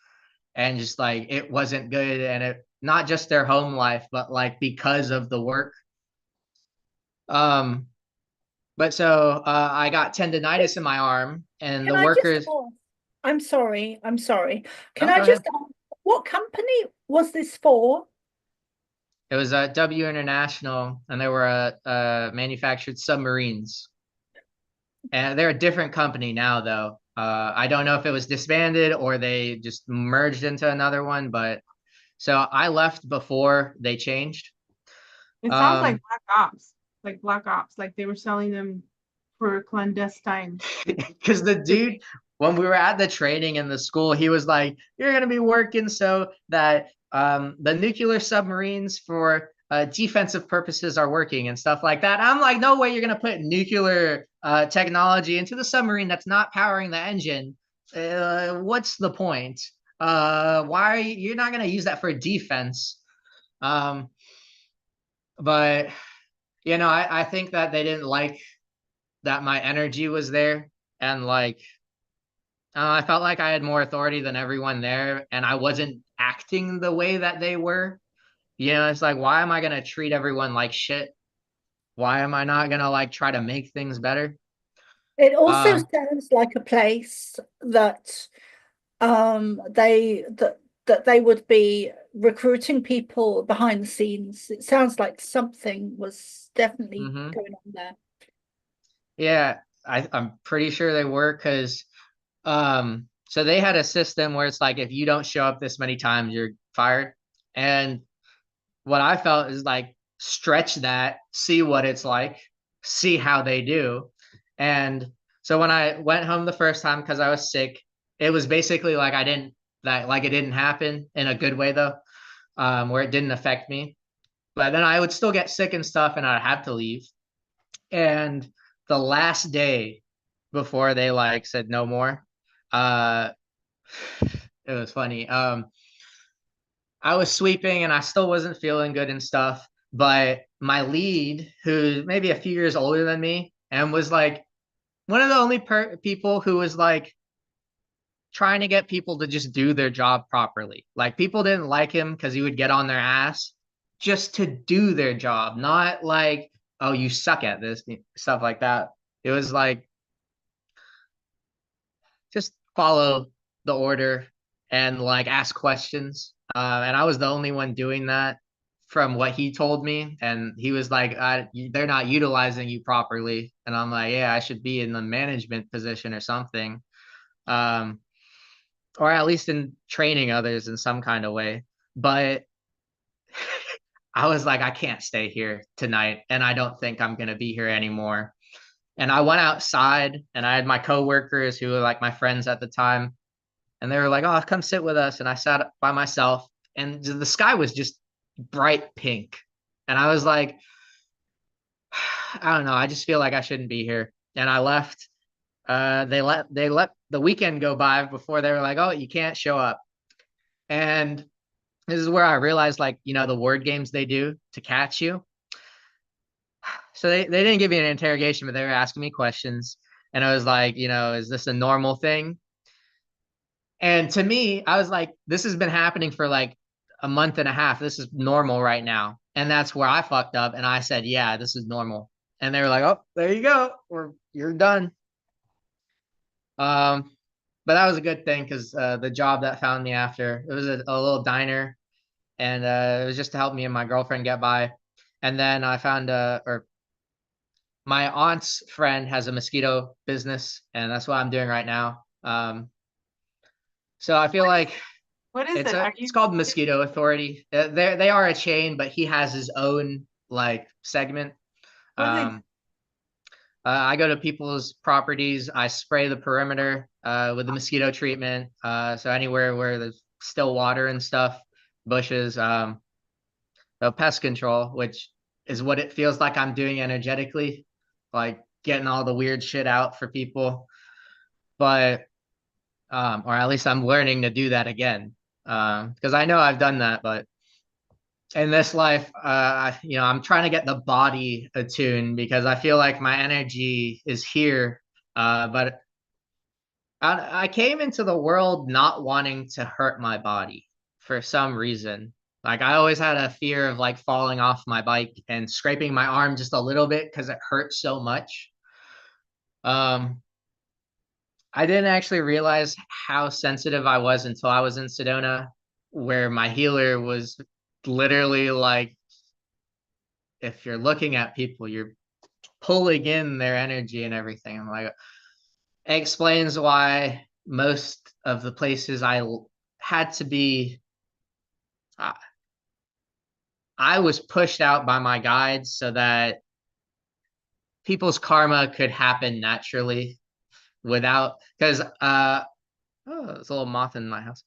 and just like it wasn't good, and it not just their home life, but like because of the work. But so I got tendonitis in my arm, and Can the I workers. just ask, I'm sorry. Can No, I go just ahead. ask, what company was this for? It was W International, and they were manufactured submarines. And they're a different company now, though. I don't know if it was disbanded or they just merged into another one, but so I left before they changed. It sounds like Black Ops, like they were selling them for clandestine. Because the dude, when we were at the training in the school, he was like, "You're gonna be working so that the nuclear submarines for defensive purposes are working and stuff like that." I'm like, "No way, you're gonna put nuclear technology into the submarine that's not powering the engine. What's the point? Why are you're not gonna use that for defense?" But you know, I think that they didn't like that my energy was there, and like I felt like I had more authority than everyone there, and I wasn't acting the way that they were. You know, it's like, why am I gonna treat everyone like shit? Why am I not gonna like try to make things better? It also Uh, sounds like a place that that they would be recruiting people behind the scenes. It sounds like something was definitely mhm. going on there. Yeah, I'm pretty sure they were, because so they had a system where it's like if you don't show up this many times, you're fired. And what I felt is like stretch that, see what it's like, see how they do. And So when I went home the first time because I was sick, it was basically like like it didn't happen in a good way though, where it didn't affect me. But then I would still get sick and stuff, and I'd have to leave. And the last day before they like said no more, uh, it was funny. I was sweeping and I still wasn't feeling good and stuff. But my lead, who's maybe a few years older than me, and was like one of the only people who was like trying to get people to just do their job properly. Like people didn't like him because he would get on their ass just to do their job, not like, oh, you suck at this, stuff like that. It was like just follow the order and like ask questions. And I was the only one doing that from what he told me. And he was like, they're not utilizing you properly. And I'm like, yeah, I should be in the management position or something. Um, or at least in training others in some kind of way. But I was like, I can't stay here tonight. And I don't think I'm going to be here anymore. And I went outside and I had my coworkers who were like my friends at the time. And they were like, oh, come sit with us. And I sat by myself and the sky was just bright pink. And I was like, I don't know. I just feel like I shouldn't be here. And I left. They let the weekend go by before they were like, oh, you can't show up. And this is where I realized, like, the word games they do to catch you. So they didn't give me an interrogation, but they were asking me questions. And I was like, is this a normal thing? And to me, I was like, this has been happening for like a month and a half. This is normal right now. And that's where I fucked up. And I said, yeah, this is normal. And they were like, oh, there you go. You're done. But that was a good thing because the job that found me after, it was a little diner. And it was just to help me and my girlfriend get by. And then I found or my aunt's friend has a mosquito business, and that's what I'm doing right now. So I feel like What is it? it's called Mosquito Authority. They are a chain, but he has his own like segment. I go to people's properties. I spray the perimeter with the mosquito treatment. So anywhere where there's still water and stuff, bushes, pest control, which is what it feels like I'm doing energetically, like getting all the weird shit out for people. But or at least I'm learning to do that again. Because I know I've done that, but in this life, I'm trying to get the body attuned because I feel like my energy is here. But I came into the world not wanting to hurt my body for some reason. Like I always had a fear of like falling off my bike and scraping my arm just a little bit because it hurts so much. I didn't actually realize how sensitive I was until I was in Sedona, where my healer was literally like, if you're looking at people, you're pulling in their energy and everything. I'm like, it explains why most of the places I had to be, I was pushed out by my guides so that people's karma could happen naturally without, because oh, there's a little moth in my house.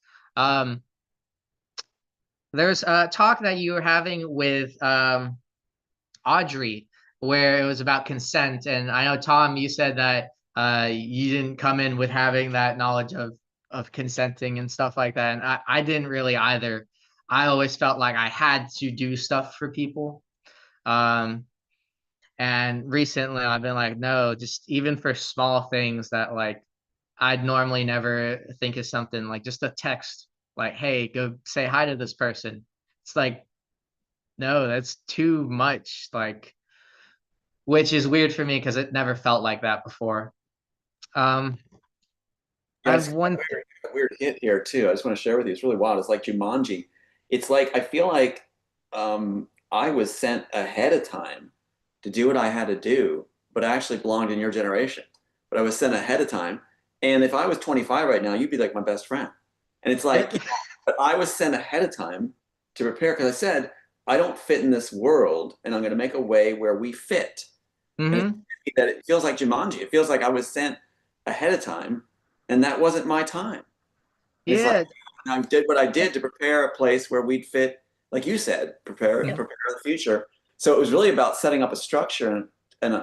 There's a talk that you were having with Audrey where it was about consent, and I know Tom, you said that you didn't come in with having that knowledge of consenting and stuff like that, and I didn't really either. I always felt like I had to do stuff for people. And recently I've been like, no, just even for small things that like I'd normally never think of something like just a text, like, hey, go say hi to this person. It's like, no, that's too much. Like, which is weird for me because it never felt like that before. I have one weird hit here too. I just want to share with you. It's really wild. It's like Jumanji. It's like I feel like I was sent ahead of time to do what I had to do, but I actually belonged in your generation. But I was sent ahead of time. And if I was 25 right now, you'd be like my best friend. And it's like, but I was sent ahead of time to prepare because I said, I don't fit in this world and I'm going to make a way where we fit. Mm-hmm. And that it feels like Jumanji. It feels like I was sent ahead of time, and that wasn't my time. It's like Yeah. I did what I did to prepare a place where we'd fit, like you said, prepare Yeah. the future. So it was really about setting up a structure and an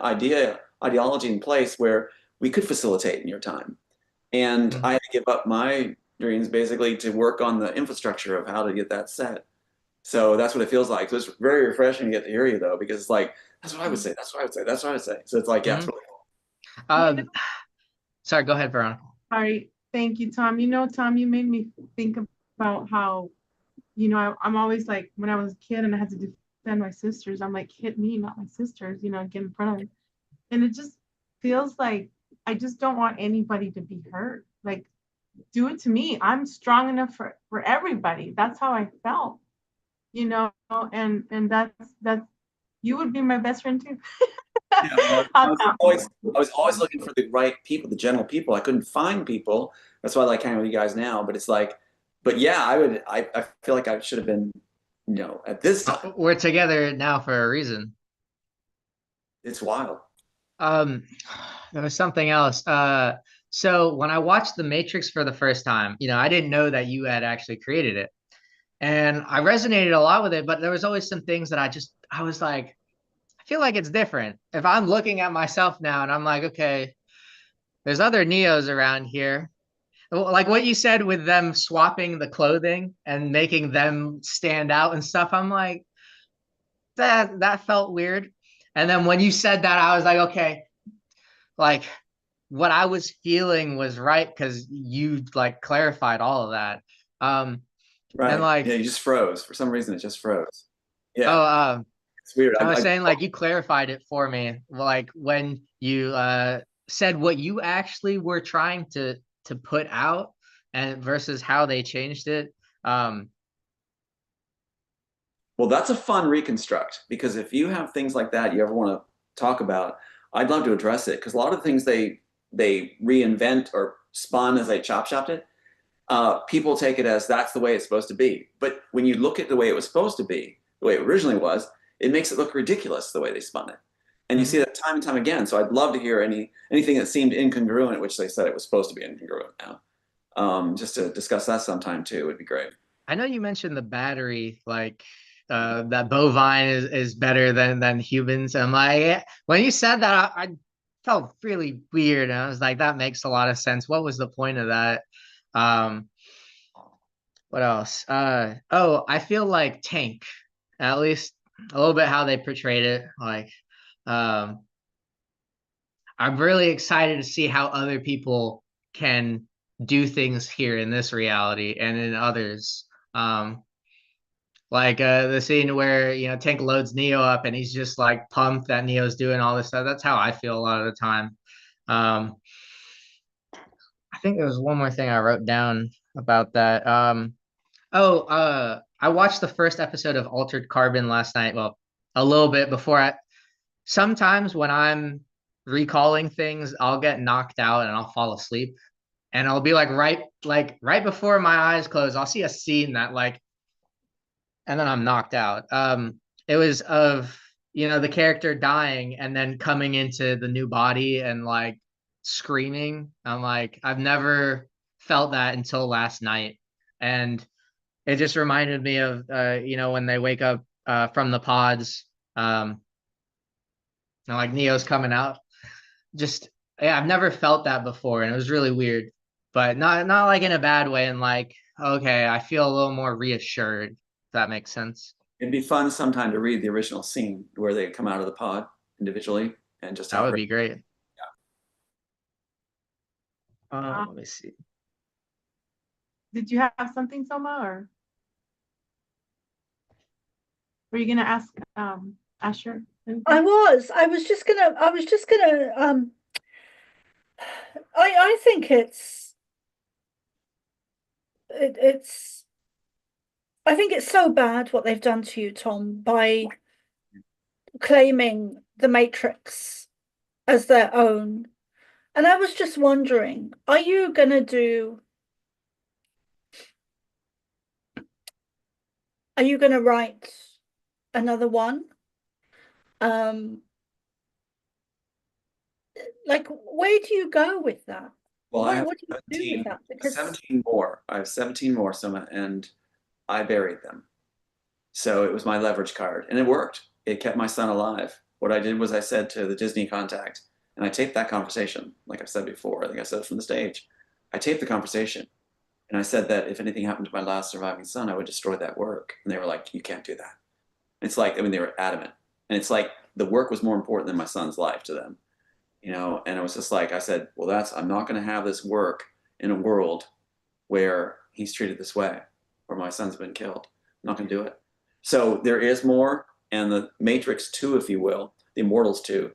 ideology in place where we could facilitate in your time. And I had to give up my dreams basically to work on the infrastructure of how to get that set. So that's what it feels like. So it's very refreshing to get to hear you though, because it's like, that's what I would say. That's what I would say. That's what I would say. So it's like, yeah, it's really cool. Sorry, go ahead, Veronica. Sorry. Thank you, Tom. You know, Tom, you made me think about how, you know, I'm always like, when I was a kid and I had to defend my sisters, I'm like, hit me, not my sisters, you know, get in front of them. And it just feels like I just don't want anybody to be hurt. Like, do it to me. I'm strong enough for everybody. That's how I felt, you know, and that's you would be my best friend too. Yeah, well, I was always looking for the right people, the general people. I couldn't find people. That's why I like hanging with you guys now. But it's like, but yeah, I feel like I should have been, you know, at this time. We're together now for a reason. It's wild. Um, there was something else. So when I watched The Matrix for the first time, you know, I didn't know that you had actually created it. And I resonated a lot with it, but there was always some things that I was like, I feel like it's different. If I'm looking at myself now and I'm like, okay, there's other Neos around here. Like what you said with them swapping the clothing and making them stand out and stuff, I'm like, that felt weird. And then when you said that, I was like, okay, like what I was feeling was right because you like clarified all of that. And Right. like, Yeah, you just froze. For some reason, it just froze. oh, Yeah, it's weird. I was saying like you clarified it for me, like when you said what you actually were trying to put out and versus how they changed it. Well, that's a fun reconstruct because if you have things like that you ever want to talk about, I'd love to address it because a lot of things they reinvent or spun as they chop chopped it. People take it as that's the way it's supposed to be. But when you look at the way it was supposed to be, the way it originally was, it makes it look ridiculous the way they spun it. And you see that time and time again. So I'd love to hear anything that seemed incongruent, which they said it was supposed to be incongruent now. Just to discuss that sometime too would be great. I know you mentioned the battery, like that bovine is better than humans. I'm like, when you said that, I felt really weird, and I was like, that makes a lot of sense. What was the point of that? Um, what else? Oh, I feel like Tank, at least a little bit how they portrayed it. Like, um, I'm really excited to see how other people can do things here in this reality and in others. Like the scene where you know Tank loads Neo up and he's just like pumped that Neo's doing all this stuff. That's how I feel a lot of the time. Um, I think there was one more thing I wrote down about that. I watched the first episode of Altered Carbon last night. Well, a little bit before I. Sometimes when I'm recalling things, I'll get knocked out and I'll fall asleep, and I'll be like right before my eyes close, I'll see a scene that like and then I'm knocked out. It was of you know the character dying and then coming into the new body and like screaming. I'm like I've never felt that until last night, and it just reminded me of you know when they wake up from the pods, and like Neo's coming out. Just yeah, I've never felt that before, and it was really weird, but not like in a bad way. And like okay, I feel a little more reassured. If that makes sense. It'd be fun sometime to read the original scene where they come out of the pod individually and just That how would great. be great. Uh, Let me see. did you have something, Somah, or were you gonna ask Asher? I was just gonna I think it's I think it's so bad what they've done to you, Tom, by claiming the Matrix as their own. And I was just wondering, are you gonna write another one? like, where do you go with that? Well, I have What do you do with that? Because 17 more. I have 17 more, Soma, and I buried them. So it was my leverage card, and it worked. It kept my son alive. What I did was I said to the Disney contact, and I taped that conversation, like I've said before. I think I said it from the stage. I taped the conversation, and I said that if anything happened to my last surviving son, I would destroy that work. And they were like, "You can't do that." It's like, I mean, they were adamant, and it's like the work was more important than my son's life to them, you know. And it was just like I said, well, I'm not going to have this work in a world where he's treated this way, where my son's been killed. I'm not going to do it. So there is more, and the Matrix 2, if you will, the Immortals 2,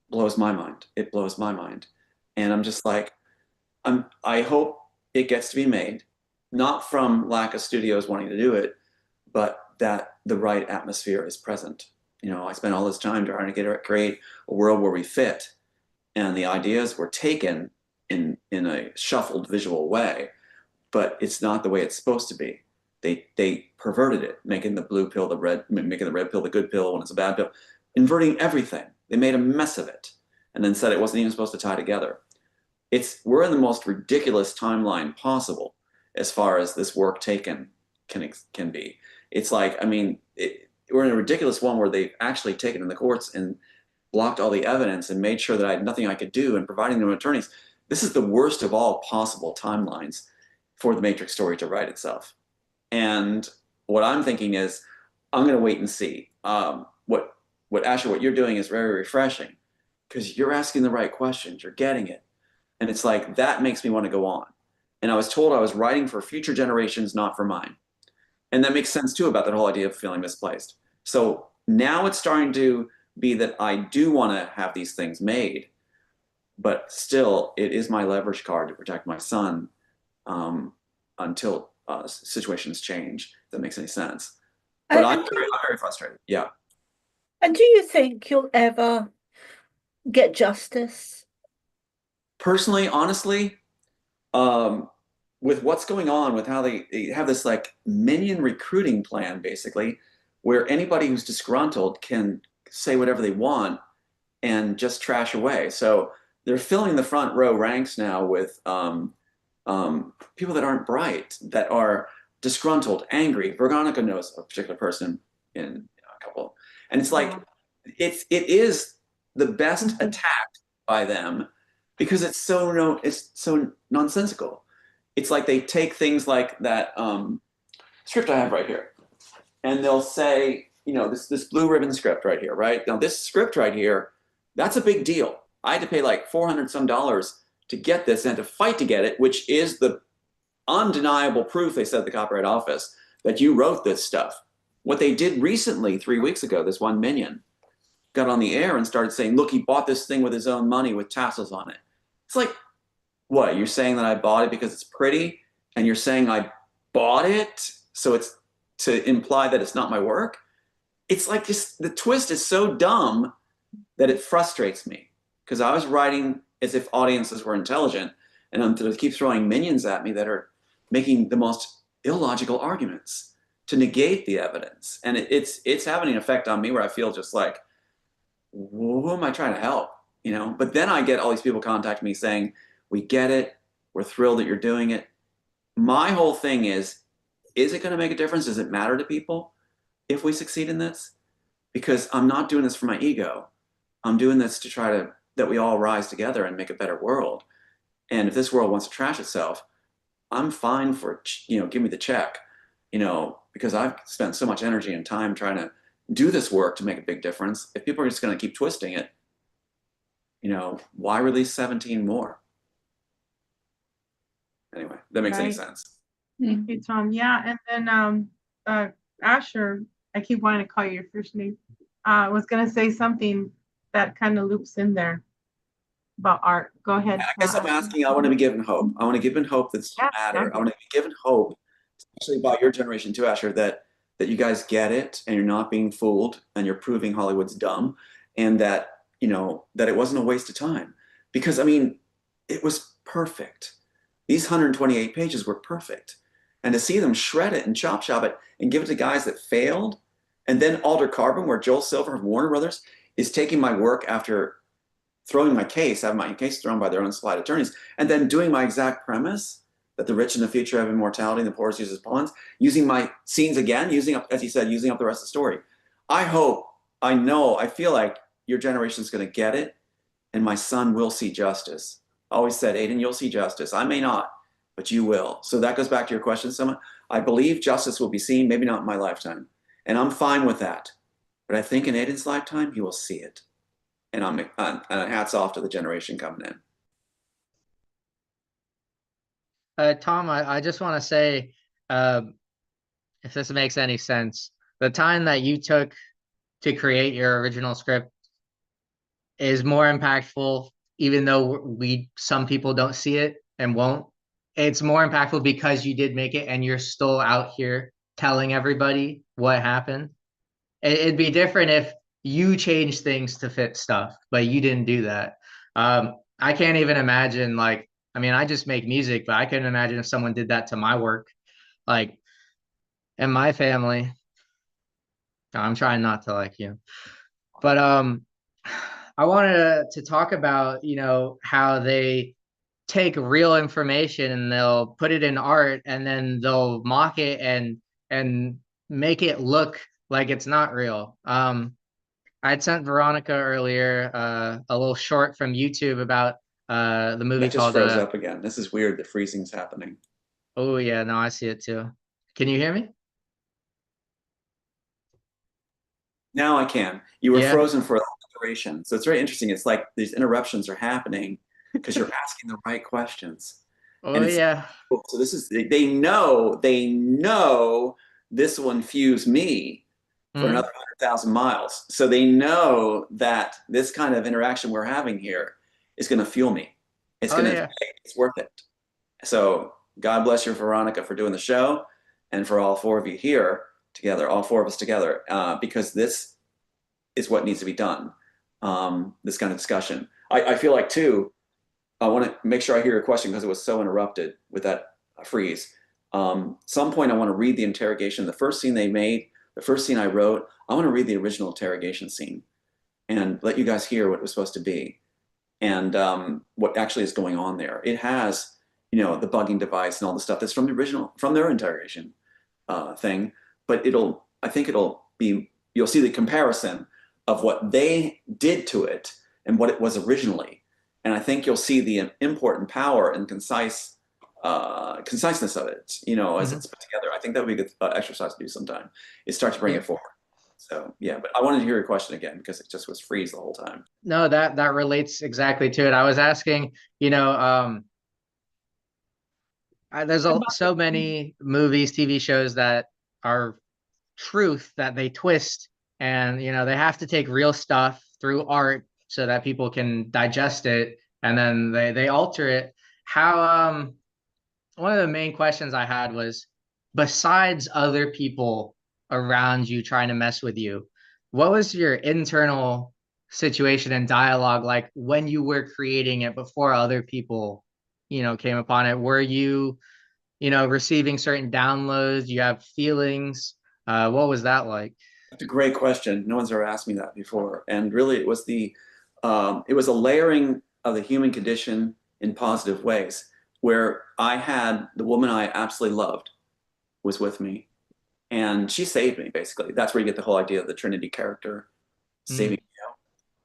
blows my mind. It blows my mind. And I'm just like, I hope it gets to be made, not from lack of studios wanting to do it, but that the right atmosphere is present. You know, I spent all this time trying to create a world where we fit, and the ideas were taken in a shuffled visual way, but it's not the way it's supposed to be. They perverted it, making the blue pill making the red pill the good pill when it's a bad pill, inverting everything. They made a mess of it, and then said it wasn't even supposed to tie together. We're in the most ridiculous timeline possible as far as this work taken can be. It's like, I mean, we're in a ridiculous one where they've actually taken in the courts and blocked all the evidence and made sure that I had nothing I could do, and providing them attorneys. This is the worst of all possible timelines for the Matrix story to write itself. And what I'm thinking is, I'm going to wait and see. What Asher, what you're doing is very refreshing, because you're asking the right questions, you're getting it. And it's like, that makes me want to go on. And I was told I was writing for future generations, not for mine. And that makes sense too about that whole idea of feeling misplaced. So now it's starting to be that I do want to have these things made, but still it is my leverage card to protect my son until situations change, if that makes any sense. But I'm very frustrated. Yeah. And do you think you'll ever get justice? Personally, honestly, with what's going on, with how they have this like minion recruiting plan, basically, where anybody who's disgruntled can say whatever they want and just trash away. So they're filling the front row ranks now with people that aren't bright, that are disgruntled, angry. Veronica knows a particular person in a couple, and it's like it is the best attack by them, because it's so nonsensical. It's like they take things like that script I have right here, and they'll say, you know, this blue ribbon script right here, right? Now this script right here, that's a big deal. I had to pay like $400 some to get this and to fight to get it, which is the undeniable proof, they said at the Copyright Office, that you wrote this stuff. What they did recently, 3 weeks ago, this one minion got on the air and started saying, look, he bought this thing with his own money with tassels on it. It's like, what, you're saying that I bought it because it's pretty, and you're saying I bought it so it's to imply that it's not my work? It's like just, the twist is so dumb that it frustrates me, because I was writing as if audiences were intelligent, and to keep throwing minions at me that are making the most illogical arguments to negate the evidence. And it's having an effect on me where I feel just like, who am I trying to help? You know? But then I get all these people contacting me saying, we get it, we're thrilled that you're doing it. My whole thing is it going to make a difference? Does it matter to people if we succeed in this? Because I'm not doing this for my ego. I'm doing this to try to, that we all rise together and make a better world. And if this world wants to trash itself, I'm fine for, you know, give me the check, you know, because I've spent so much energy and time trying to do this work to make a big difference. If people are just going to keep twisting it, you know, why release 17 more? Anyway, that makes any sense. Okay, Tom. Yeah, and then Asher, I keep wanting to call you your first name, was going to say something that kind of loops in there about art. Go ahead. I guess I'm asking, I want to be given hope. I want to give given hope that's matter. I want to be given hope, especially about your generation too, Asher, that you guys get it and you're not being fooled and you're proving Hollywood's dumb, and that, you know, that it wasn't a waste of time. Because, I mean, it was perfect. These 128 pages were perfect. And to see them shred it and chop it and give it to guys that failed, and then Alter Carbon, where Joel Silver of Warner Brothers is taking my work after throwing my case, having my case thrown by their own supplied attorneys, and then doing my exact premise that the rich in the future have immortality and the poor is used as pawns, using my scenes again, using up, as you said, using up the rest of the story. I hope, I know, I feel like your generation is going to get it, and my son will see justice. I always said, Aiden, you'll see justice. I may not, but you will. So that goes back to your question, Somah. I believe justice will be seen, maybe not in my lifetime, and I'm fine with that. But I think in Aiden's lifetime, he will see it. And hats off to the generation coming in. Tom, I just want to say, if this makes any sense, the time that you took to create your original script is more impactful, even though some people don't see it and won't. It's more impactful because you did make it and you're still out here telling everybody what happened. It'd be different if you changed things to fit stuff, but you didn't do that. I can't even imagine, like, I mean, I just make music, but I couldn't imagine if someone did that to my work, like, in my family. I'm trying not to, like, but I wanted to talk about, how they take real information and they'll put it in art and then they'll mock it and make it look like it's not real. I'd sent Veronica earlier a little short from YouTube about the movie That just called froze up again. This is weird. The freezing's happening. Oh yeah, no, I see it too. Can you hear me? Now I can. You were Yeah. frozen for a duration. So it's very interesting. It's like these interruptions are happening because you're asking the right questions. Oh yeah. So this is, they know this will infuse me for another 100,000 miles. So they know that this kind of interaction we're having here is going to fuel me. It's it's worth it. So God bless you, Veronica, for doing the show, and for all four of you here together, all four of us together, because this is what needs to be done. This kind of discussion. I feel like too, I want to make sure I hear your question because it was so interrupted with that freeze. Some point I want to read the interrogation. The first scene they made, the first scene I wrote, I want to read the original interrogation scene and let you guys hear what it was supposed to be and what actually is going on there. It has, the bugging device and all the stuff that's from the original, from their interrogation thing, but I think it'll be, you'll see the comparison of what they did to it and what it was originally. And I think you'll see the import and power and conciseness of it, as it's put together. I think that would be a good exercise to do sometime, is start to bring it forward. So, yeah, but I wanted to hear your question again because it just was freeze the whole time. No, that relates exactly to it. I was asking, there's so many movies, TV shows that are truth that they twist, and they have to take real stuff through art so that people can digest it, and then they alter it. How one of the main questions I had was, besides other people around you trying to mess with you, what was your internal situation and dialogue like when you were creating it before other people came upon it? Were you receiving certain downloads? You have feelings? What was that like? That's a great question. No one's ever asked me that before. And really, it was a layering of the human condition in positive ways, where I had the woman I absolutely loved was with me, and she saved me, basically. That's where you get the whole idea of the Trinity character saving me.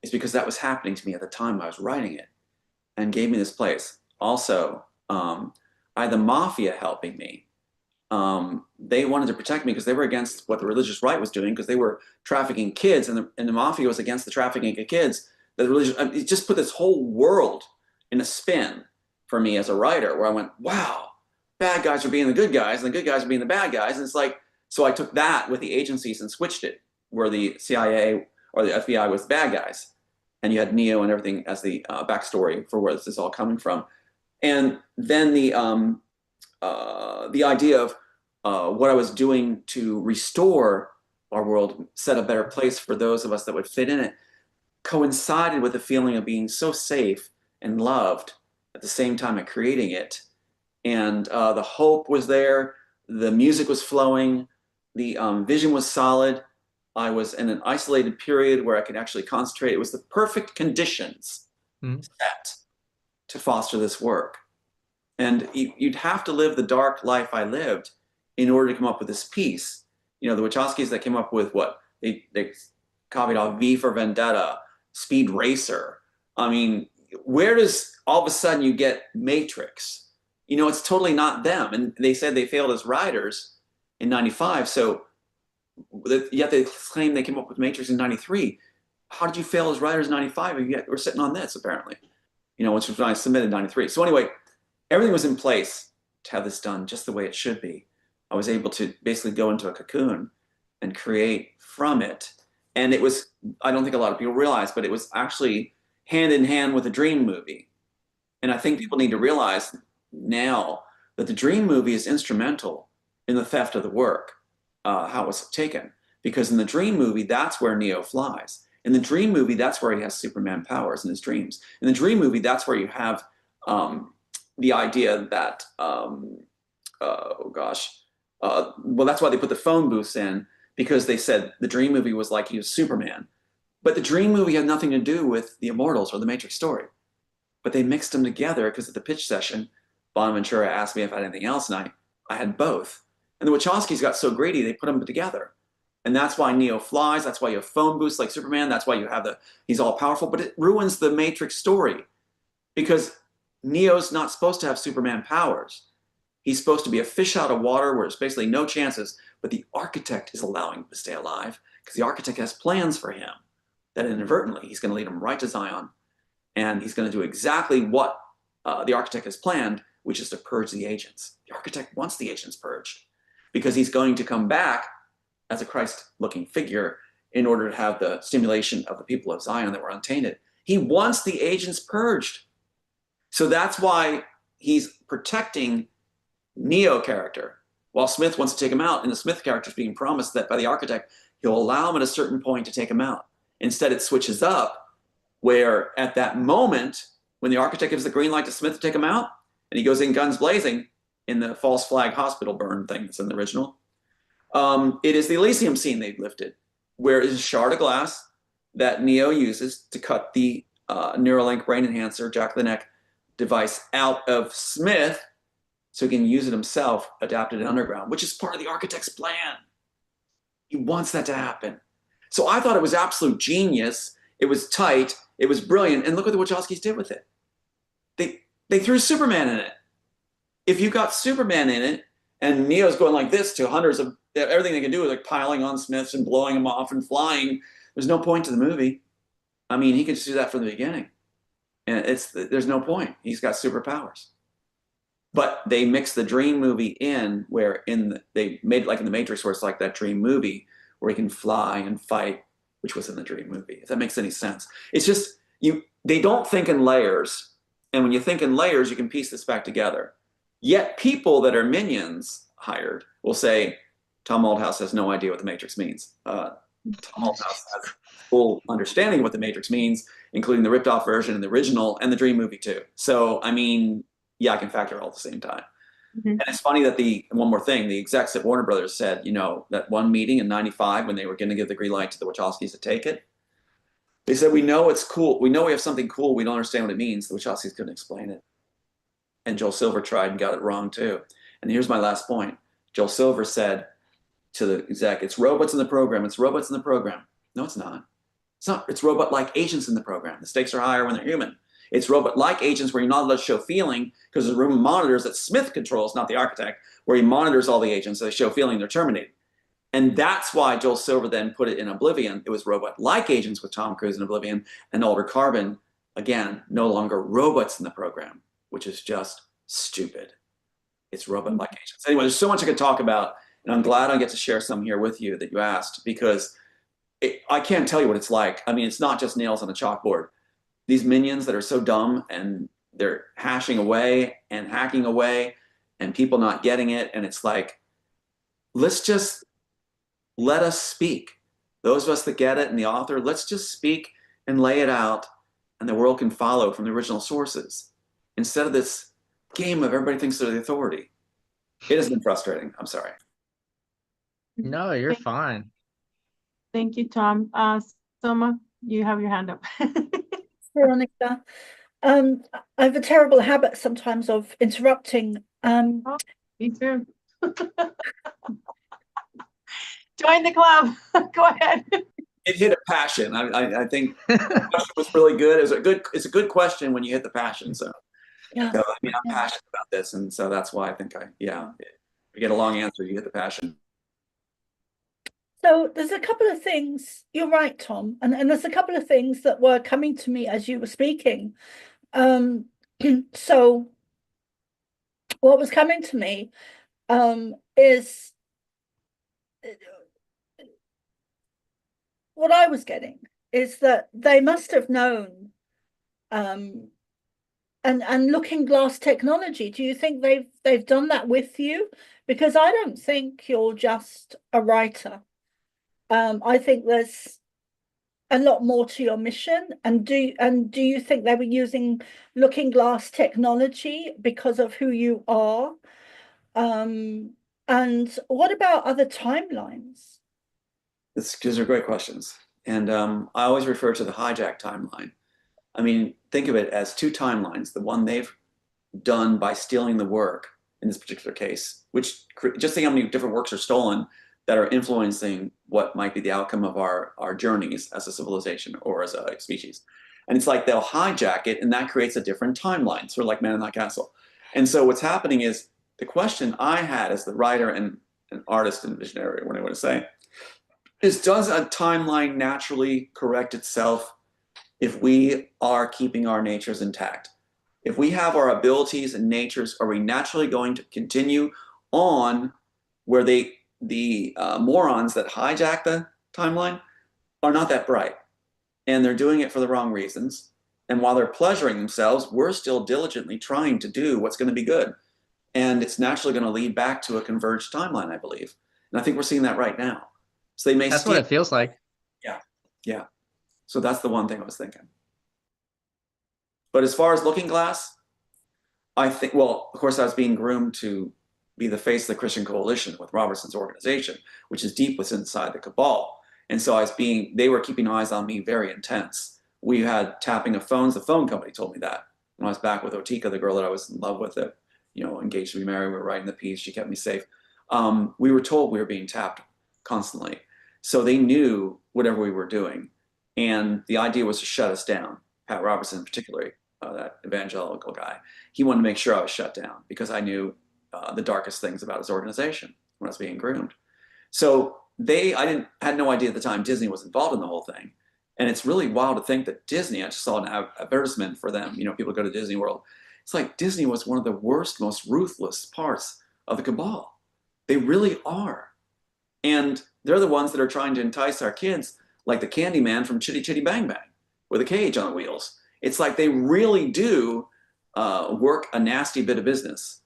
It's because that was happening to me at the time I was writing it and gave me this place. Also, I had the mafia helping me. They wanted to protect me because they were against what the religious right was doing, because they were trafficking kids, and the mafia was against the trafficking of kids. It just put this whole world in a spin for me as a writer, where I went, wow, bad guys are being the good guys and the good guys are being the bad guys. And it's like, so I took that with the agencies and switched it, where the CIA or the FBI was the bad guys, and you had Neo and everything as the backstory for where this is all coming from. And then the idea of what I was doing to restore our world, set a better place for those of us that would fit in it, coincided with the feeling of being so safe and loved at the same time of creating it. And the hope was there, the music was flowing, the vision was solid. I was in an isolated period where I could actually concentrate. It was the perfect conditions set to foster this work. And you'd have to live the dark life I lived in order to come up with this piece. You know, the Wachowskis that came up with what? They copied off V for Vendetta, Speed Racer. I mean, where does all of a sudden you get Matrix? You know, it's totally not them. And they said they failed as writers in 95. So yet they claim they came up with Matrix in 93. How did you fail as writers in 95 if yet we're sitting on this, apparently? You know, which was when I submitted in 93. So anyway, everything was in place to have this done just the way it should be. I was able to basically go into a cocoon and create from it. And it was, I don't think a lot of people realize, but it was actually hand in hand with a dream movie. And I think people need to realize now that the dream movie is instrumental in the theft of the work, how it was taken. Because in the dream movie, that's where Neo flies. In the dream movie, that's where he has Superman powers in his dreams. In the dream movie, that's where you have the idea that, well, that's why they put the phone booths in, because they said the dream movie was like he was Superman. But the dream movie had nothing to do with the Immortals or the Matrix story. But they mixed them together because at the pitch session, Bonaventura asked me if I had anything else, and I had both. And the Wachowskis got so greedy, they put them together. And that's why Neo flies. That's why you have phone booths like Superman. That's why you have he's all powerful. But it ruins the Matrix story because Neo's not supposed to have Superman powers. He's supposed to be a fish out of water where there's basically no chances. But the architect is allowing him to stay alive because the architect has plans for him that inadvertently he's going to lead him right to Zion. And he's going to do exactly what the architect has planned, which is to purge the agents. The architect wants the agents purged because he's going to come back as a Christ-looking figure in order to have the stimulation of the people of Zion that were untainted. He wants the agents purged. So that's why he's protecting Neo character, while Smith wants to take him out, and the Smith character is being promised that by the architect, he'll allow him at a certain point to take him out. Instead, it switches up, where at that moment, when the architect gives the green light to Smith to take him out, and he goes in guns blazing in the false flag hospital burn thing that's in the original, it is the Elysium scene they've lifted, where it is a shard of glass that Neo uses to cut the Neuralink brain enhancer, Jack the Neck device out of Smith so he can use it himself, adapted in Underground, which is part of the architect's plan. He wants that to happen. So I thought it was absolute genius. It was tight. It was brilliant. And look what the Wachowskis did with it. They threw Superman in it. If you got Superman in it, and Neo's going like this to hundreds of, everything they can do is like piling on Smiths and blowing them off and flying. There's no point to the movie. I mean, he could just do that from the beginning. And there's no point. He's got superpowers. But they mixed the dream movie in where they made it like in the Matrix where it's like that dream movie where he can fly and fight, which was in the dream movie, if that makes any sense. It's just, they don't think in layers. And when you think in layers, you can piece this back together. Yet people that are minions hired will say, Tom Althouse has no idea what the Matrix means. Tom Althouse has full understanding of what the Matrix means, including the ripped off version and the original and the dream movie too. So, I mean, yeah, I can factor all at the same time. Mm-hmm. And it's funny that one more thing, the execs at Warner Brothers said, you know, that one meeting in 95 when they were going to give the green light to the Wachowskis to take it, they said, we know it's cool. We know we have something cool. We don't understand what it means. The Wachowskis couldn't explain it. And Joel Silver tried and got it wrong too. And here's my last point. Joel Silver said to the exec, it's robots in the program. It's robots in the program. No, it's not. It's not. It's robot-like agents in the program. The stakes are higher when they're human. It's robot-like agents where you're not allowed to show feeling because there's a room of monitors that Smith controls, not the architect, where he monitors all the agents. So they show feeling, they're terminated. And that's why Joel Silver then put it in Oblivion. It was robot-like agents with Tom Cruise in Oblivion, and Alder Carbon, again, no longer robots in the program, which is just stupid. It's robot-like agents. Anyway, there's so much I could talk about, and I'm glad I get to share some here with you that you asked, because I can't tell you what it's like. I mean, it's not just nails on a chalkboard. These minions that are so dumb, and they're hashing away and hacking away, and people not getting it, and it's like, let's just let us speak. Those of us that get it and the author, let's just speak and lay it out, and the world can follow from the original sources instead of this game of everybody thinks they're the authority. It has been frustrating. I'm sorry. No, you're fine. Thank you, Tom. Soma, you have your hand up. Veronica. I have a terrible habit sometimes of interrupting. Oh, me too. Join the club. Go ahead. It hit a passion. I think the question was really good. It's a good question when you hit the passion. So, Yeah. so I mean, I'm passionate about this, and so that's why I think if you get a long answer, you get the passion. So there's a couple of things, you're right, Tom, and there's a couple of things that were coming to me as you were speaking. So what was coming to me is what I was getting is that they must have known and looking glass technology, do you think they've done that with you? Because I don't think you're just a writer. I think there's a lot more to your mission. And do you think they were using looking glass technology because of who you are? And what about other timelines? These are great questions. And I always refer to the hijack timeline. I mean, think of it as two timelines. The one they've done by stealing the work in this particular case, which just think how many different works are stolen that are influencing what might be the outcome of our journeys as a civilization or as a species. And it's like they'll hijack it, and that creates a different timeline, sort of like Man in the High Castle. And so what's happening is the question I had as the writer and an artist and visionary, what I want to say, is does a timeline naturally correct itself if we are keeping our natures intact? If we have our abilities and natures, are we naturally going to continue on where the morons that hijack the timeline are not that bright, and they're doing it for the wrong reasons? And while they're pleasuring themselves, we're still diligently trying to do what's going to be good. And it's naturally going to lead back to a converged timeline, I believe. And I think we're seeing that right now. So they may That's what it feels like. Yeah, yeah. So that's the one thing I was thinking. But as far as Looking Glass, I think, well, of course, I was being groomed to be the face of the Christian Coalition with Robertson's organization, which is deep within inside the cabal. And so they were keeping eyes on me very intense. We had tapping of phones. The phone company told me that when I was back with Otika, the girl that I was in love with, that, engaged to be married. We were writing the piece. She kept me safe. We were told we were being tapped constantly. So they knew whatever we were doing. And the idea was to shut us down. Pat Robertson, particularly, that evangelical guy, he wanted to make sure I was shut down because I knew the darkest things about his organization when I was being groomed. So I had no idea at the time Disney was involved in the whole thing. And it's really wild to think that Disney, I just saw an advertisement for them, people go to Disney World. It's like Disney was one of the worst, most ruthless parts of the cabal. They really are. And they're the ones that are trying to entice our kids, like the candy man from Chitty Chitty Bang Bang with a cage on the wheels. It's like they really do work a nasty bit of business.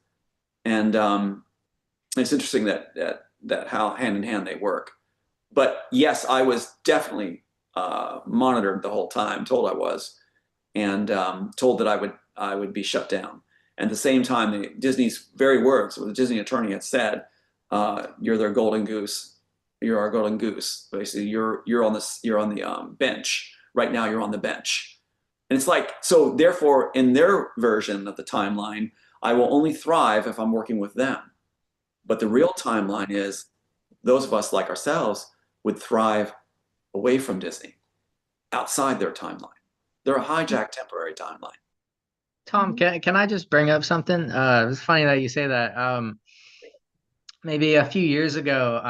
And it's interesting that how hand in hand they work. But yes, I was definitely monitored the whole time, told I was, and told that I would be shut down. And at the same time, Disney's very words, what the Disney attorney had said, "You're their golden goose. You're our golden goose. Basically, you're on the bench right now. You're on the bench." And it's like, so therefore, in their version of the timeline, I will only thrive if I'm working with them. But the real timeline is those of us like ourselves would thrive away from Disney, outside their timeline. They're a hijacked temporary timeline. Tom, can I just bring up something? It's funny that you say that. Maybe a few years ago,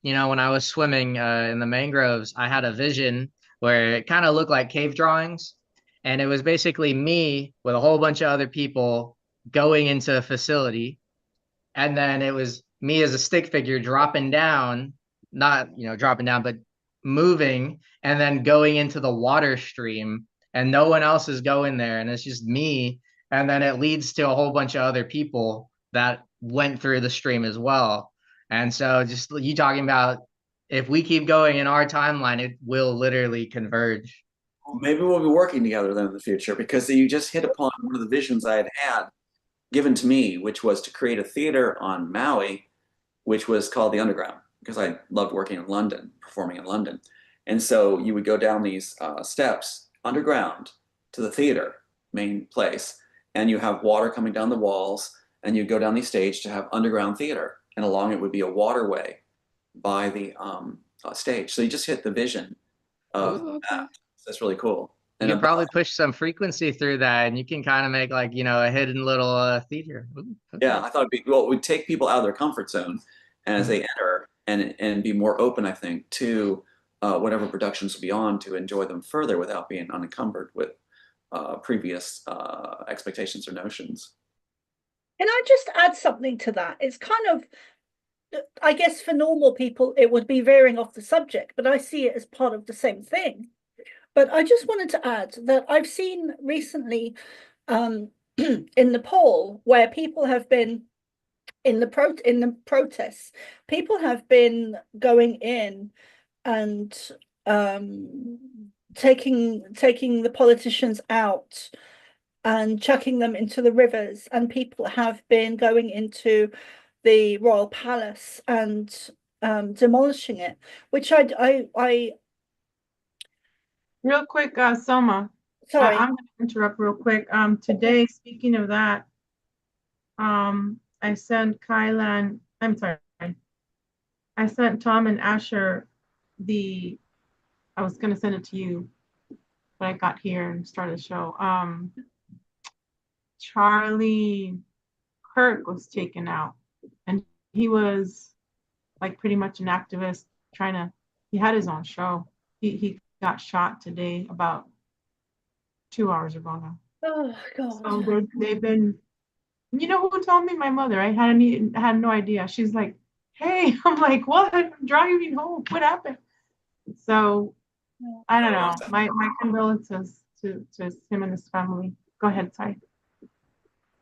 when I was swimming in the mangroves, I had a vision where it kind of looked like cave drawings. And it was basically me with a whole bunch of other people going into a facility. And then it was me as a stick figure dropping down, not, dropping down, but moving and then going into the water stream. And no one else is going there. And it's just me. And then it leads to a whole bunch of other people that went through the stream as well. And so just you talking about if we keep going in our timeline, it will literally converge. Maybe we'll be working together then in the future, because you just hit upon one of the visions I had given to me, which was to create a theater on Maui, which was called the Underground, because I loved working in London, performing in London. And so you would go down these steps underground to the theater main place, and you have water coming down the walls, and you go down the stage to have underground theater, and along it would be a waterway by the stage. So you just hit the vision of Ooh, okay. that. So that's really cool. You could probably push some frequency through that, and you can kind of make like, a hidden little theater. Ooh, okay. Yeah, I thought it would take people out of their comfort zone as they enter, and be more open, I think, to whatever productions will be on, to enjoy them further without being unencumbered with previous expectations or notions. Can I just add something to that? It's kind of, I guess for normal people, it would be veering off the subject, but I see it as part of the same thing. But I just wanted to add that I've seen recently in Nepal, where people have been in the protests, people have been going in and taking the politicians out and chucking them into the rivers, and people have been going into the royal palace and demolishing it, which I Real quick, Soma, sorry. I'm going to interrupt real quick. Today, speaking of that, I sent Kylan, I'm sorry, I sent Tom and Asher I was going to send it to you, but I got here and started the show. Charlie Kirk was taken out, and he was like pretty much an activist he had his own show. He got shot today about 2 hours ago now. Oh God. So they've been, you know who told me? My mother. I had no idea. She's like, hey, I'm like, what? I'm driving home. What happened? So I don't know. My condolences to him and his family. Go ahead, sorry.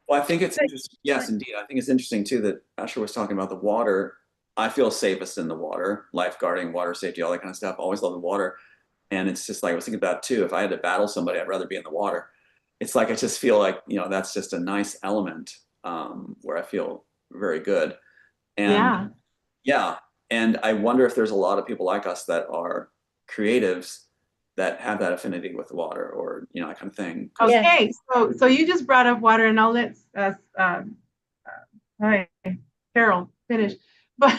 Well, I think it's interesting. Yes, indeed. I think it's interesting too that Asher was talking about the water. I feel safest in the water, lifeguarding, water safety, all that kind of stuff. Always love the water. And it's just like, I was thinking about too, if I had to battle somebody, I'd rather be in the water. It's like, I just feel like, that's just a nice element where I feel very good. And yeah. And I wonder if there's a lot of people like us that are creatives that have that affinity with water, or, that kind of thing. Okay. So you just brought up water, and I'll let Carol finish. But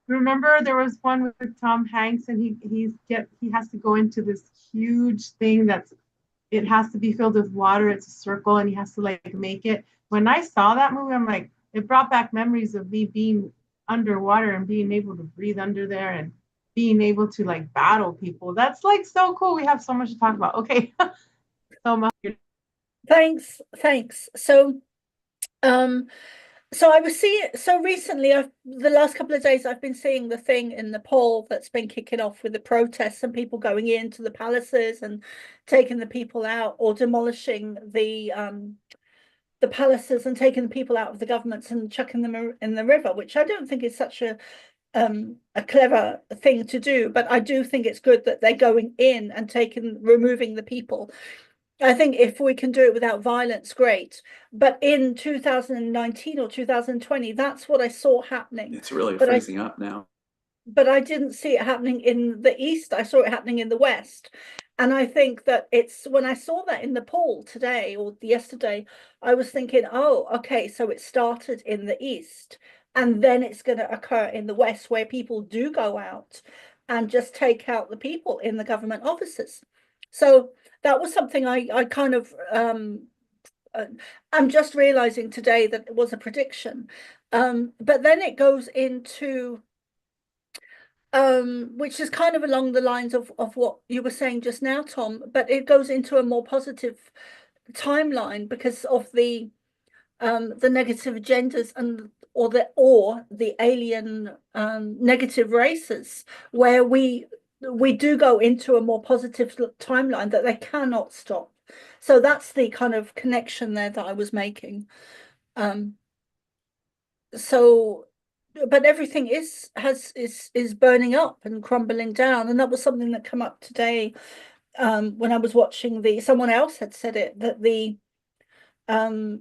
remember, there was one with Tom Hanks, and he has to go into this huge thing it has to be filled with water. It's a circle, and he has to like make it. When I saw that movie, I'm like, it brought back memories of me being underwater and being able to breathe under there and being able to like battle people. That's like so cool. We have so much to talk about. Okay. So Thanks. So I was seeing, so recently, the last couple of days, I've been seeing the thing in Nepal that's been kicking off with the protests and people going into the palaces and taking the people out, or demolishing the palaces and taking the people out of the governments and chucking them in the river, which I don't think is such a clever thing to do, but I do think it's good that they're going in and removing the people. I think if we can do it without violence, great. But in 2019 or 2020, that's what I saw happening. It's really freezing up now. But I didn't see it happening in the East. I saw it happening in the West. And I think that when I saw that in Nepal today or yesterday, I was thinking, oh, okay, so it started in the East. And then it's going to occur in the West, where people do go out and just take out the people in the government offices. So that was something I kind of, I'm just realizing today that it was a prediction. But then it goes into, which is kind of along the lines of what you were saying just now, Tom, but it goes into a more positive timeline because of the negative agendas or the alien negative races, where we do go into a more positive timeline that they cannot stop. So that's the kind of connection there that I was making. But everything is burning up and crumbling down, and that was something that came up today when I was watching someone else had said it, that the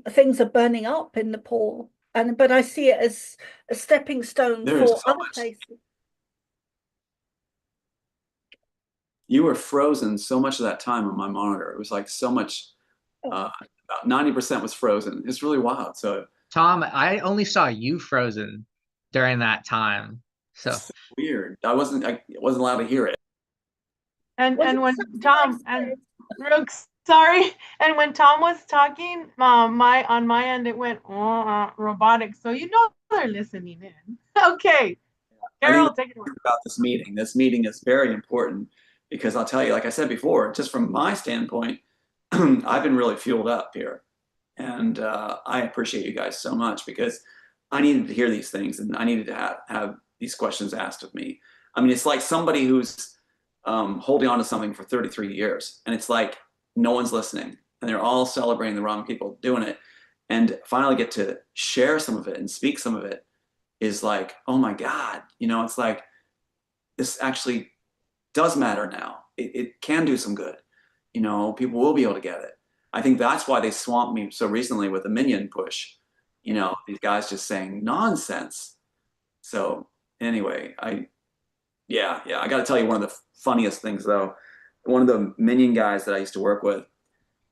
things are burning up in Nepal, but I see it as a stepping stone for other places. You were frozen so much of that time on my monitor. It was like so much, about 90% was frozen. It's really wild. So Tom, I only saw you frozen during that time. So it's so weird. I wasn't allowed to hear it. And Was and it when something Tom I and said? Rook, sorry, and when Tom was talking, my on my end it went robotic, so you know they're listening in. Okay, I think Carol, take it away. about this meeting. This meeting is very important because I'll tell you, like I said before, just from my standpoint, I've been really fueled up here. And I appreciate you guys so much because I needed to hear these things and I needed to have these questions asked of me. I mean, it's like somebody who's holding on to something for 33 years and it's like no one's listening and they're all celebrating the wrong people doing it. And finally get to share some of it and speak some of it is like, oh my God, it's like this actually does matter now. It can do some good. People will be able to get it. I think that's why they swamped me so recently with the minion push. These guys just saying nonsense. So anyway, I got to tell you one of the funniest things though. One of the minion guys that I used to work with,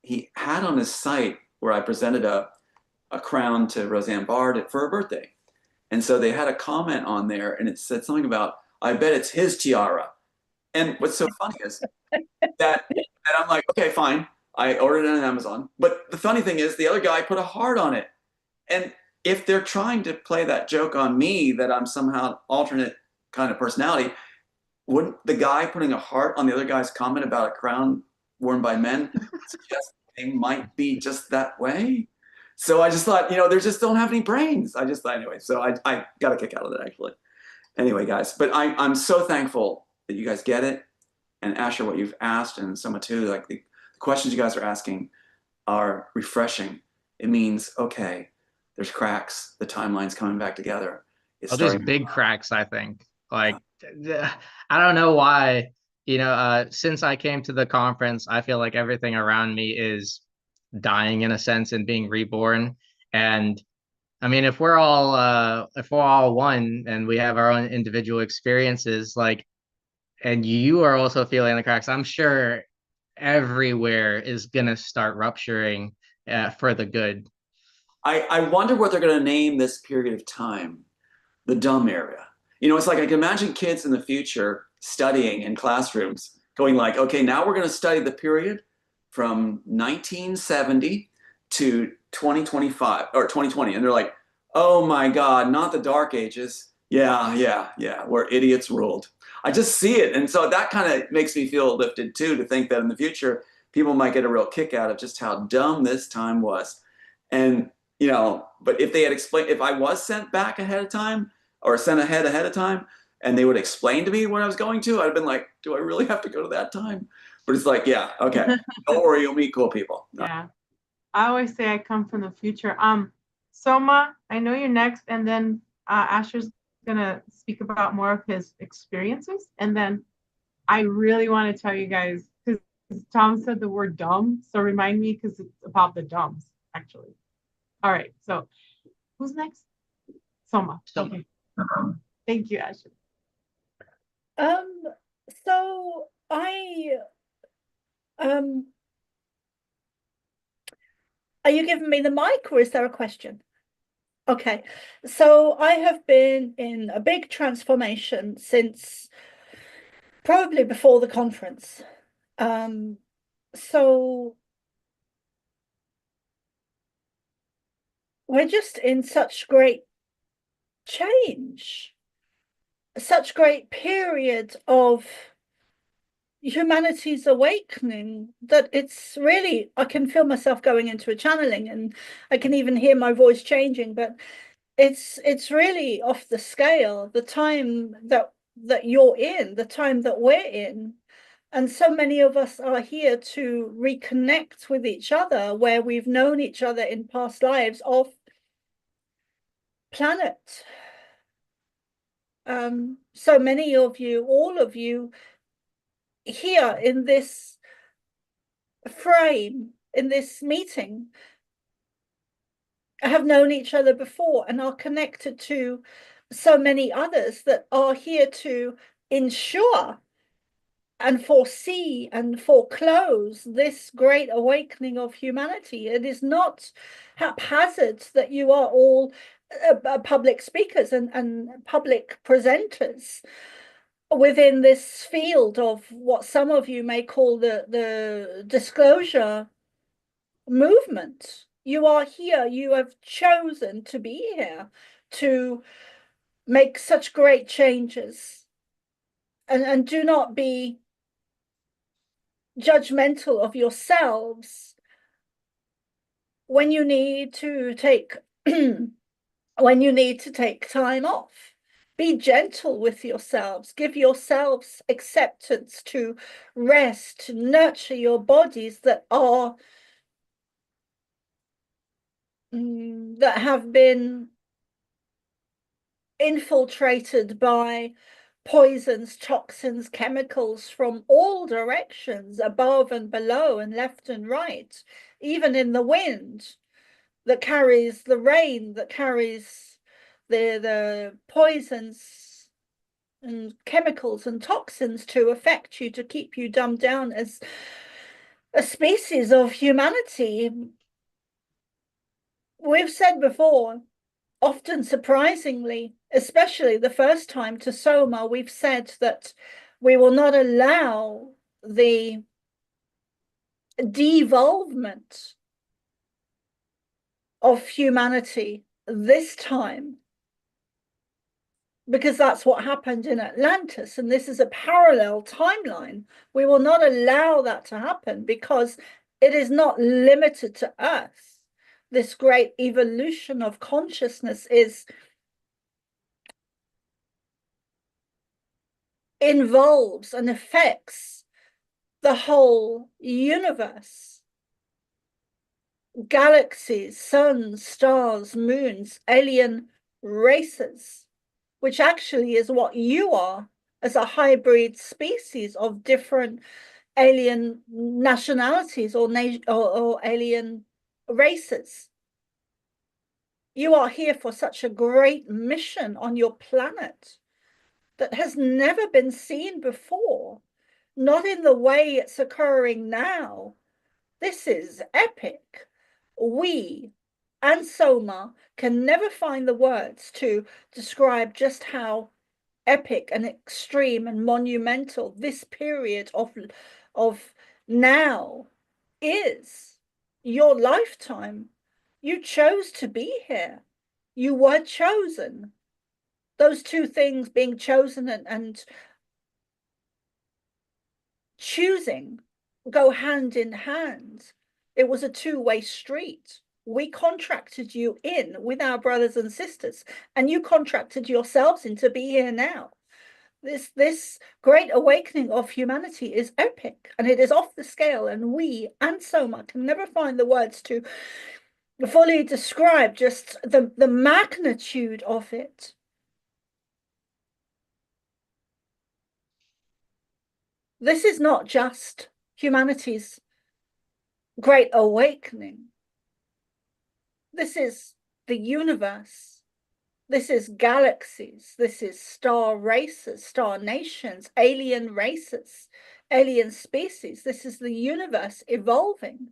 he had on his site where I presented a crown to Roseanne Barr for her birthday. And so they had a comment on there and it said something about, I bet it's his tiara. And what's so funny is that I'm like, okay, fine. I ordered it on Amazon. But the funny thing is the other guy put a heart on it. And if they're trying to play that joke on me that I'm somehow alternate kind of personality, wouldn't the guy putting a heart on the other guy's comment about a crown worn by men suggest they might be just that way? So I just thought, they just don't have any brains. I just thought, anyway, so I got a kick out of that actually. Anyway, guys, but I'm so thankful that you guys get it. And Asher, what you've asked, and Somah too, like the questions you guys are asking are refreshing. It means, okay, there's cracks, the timeline's coming back together. It's oh, there's starting. big cracks, I think. Like, I don't know why, since I came to the conference, I feel like everything around me is dying in a sense and being reborn. And I mean, if we're all one and we have our own individual experiences, like, and you are also feeling the cracks, I'm sure everywhere is gonna start rupturing for the good. I wonder what they're going to name this period of time, the dumb era. It's like I can imagine kids in the future studying in classrooms going like, okay, now we're going to study the period from 1970 to 2025 or 2020. And they're like, oh my God, not the dark ages. Yeah, where idiots ruled. I just see it. And so that kind of makes me feel lifted too, to think that in the future, people might get a real kick out of just how dumb this time was. And, but if they had explained, if I was sent back ahead of time or sent ahead of time, and they would explain to me what I was going to, I'd have been like, do I really have to go to that time? But it's like, yeah, okay. Don't worry, you'll meet cool people. No. Yeah, I always say I come from the future. Somah, I know you're next, and then Asher's gonna speak about more of his experiences, and then I really want to tell you guys because Tom said the word dumb, so remind me because it's about the dumbs actually. All right, so who's next? Somah. Okay. Thank you, Asher. So are you giving me the mic or is there a question? Okay, so I have been in a big transformation since probably before the conference. So we're just in such great change, such great period of humanity's awakening that it's really, I can feel myself going into a channeling and I can even hear my voice changing, but it's really off the scale, the time that you're in, the time that we're in. And so many of us are here to reconnect with each other where we've known each other in past lives off planet. So many of you, all of you here in this frame, in this meeting, have known each other before and are connected to so many others that are here to ensure and foresee and foreclose this great awakening of humanity. It is not haphazard that you are all public speakers and public presenters within this field of what some of you may call the disclosure movement. You are here, you have chosen to be here to make such great changes, and do not be judgmental of yourselves when you need to take when you need to take time off. Be gentle with yourselves. Give yourselves acceptance to rest, to nurture your bodies that are that have been infiltrated by poisons, toxins, chemicals from all directions, above and below and left and right, even in the wind that carries the rain, that carries the poisons and chemicals and toxins to affect you, to keep you dumbed down as a species of humanity. We've said before, often surprisingly, especially the first time to Soma, we've said that we will not allow the devolvement of humanity this time, because that's what happened in Atlantis, and this is a parallel timeline. We will not allow that to happen because it is not limited to Earth. This great evolution of consciousness involves and affects the whole universe. Galaxies, suns, stars, moons, alien races, which actually is what you are as a hybrid species of different alien nationalities or alien races. You are here for such a great mission on your planet that has never been seen before, not in the way it's occurring now. This is epic. We and Soma can never find the words to describe just how epic and extreme and monumental this period of now is. Your lifetime. You chose to be here. You were chosen. Those two things, being chosen and choosing, go hand in hand. It was a two-way street. We contracted you in with our brothers and sisters, and you contracted yourselves in to be here now. This great awakening of humanity is epic, and it is off the scale, and we and Soma can never find the words to fully describe just the magnitude of it. This is not just humanity's great awakening. This is the universe. This is galaxies. This is star races, star nations, alien races, alien species. This is the universe evolving.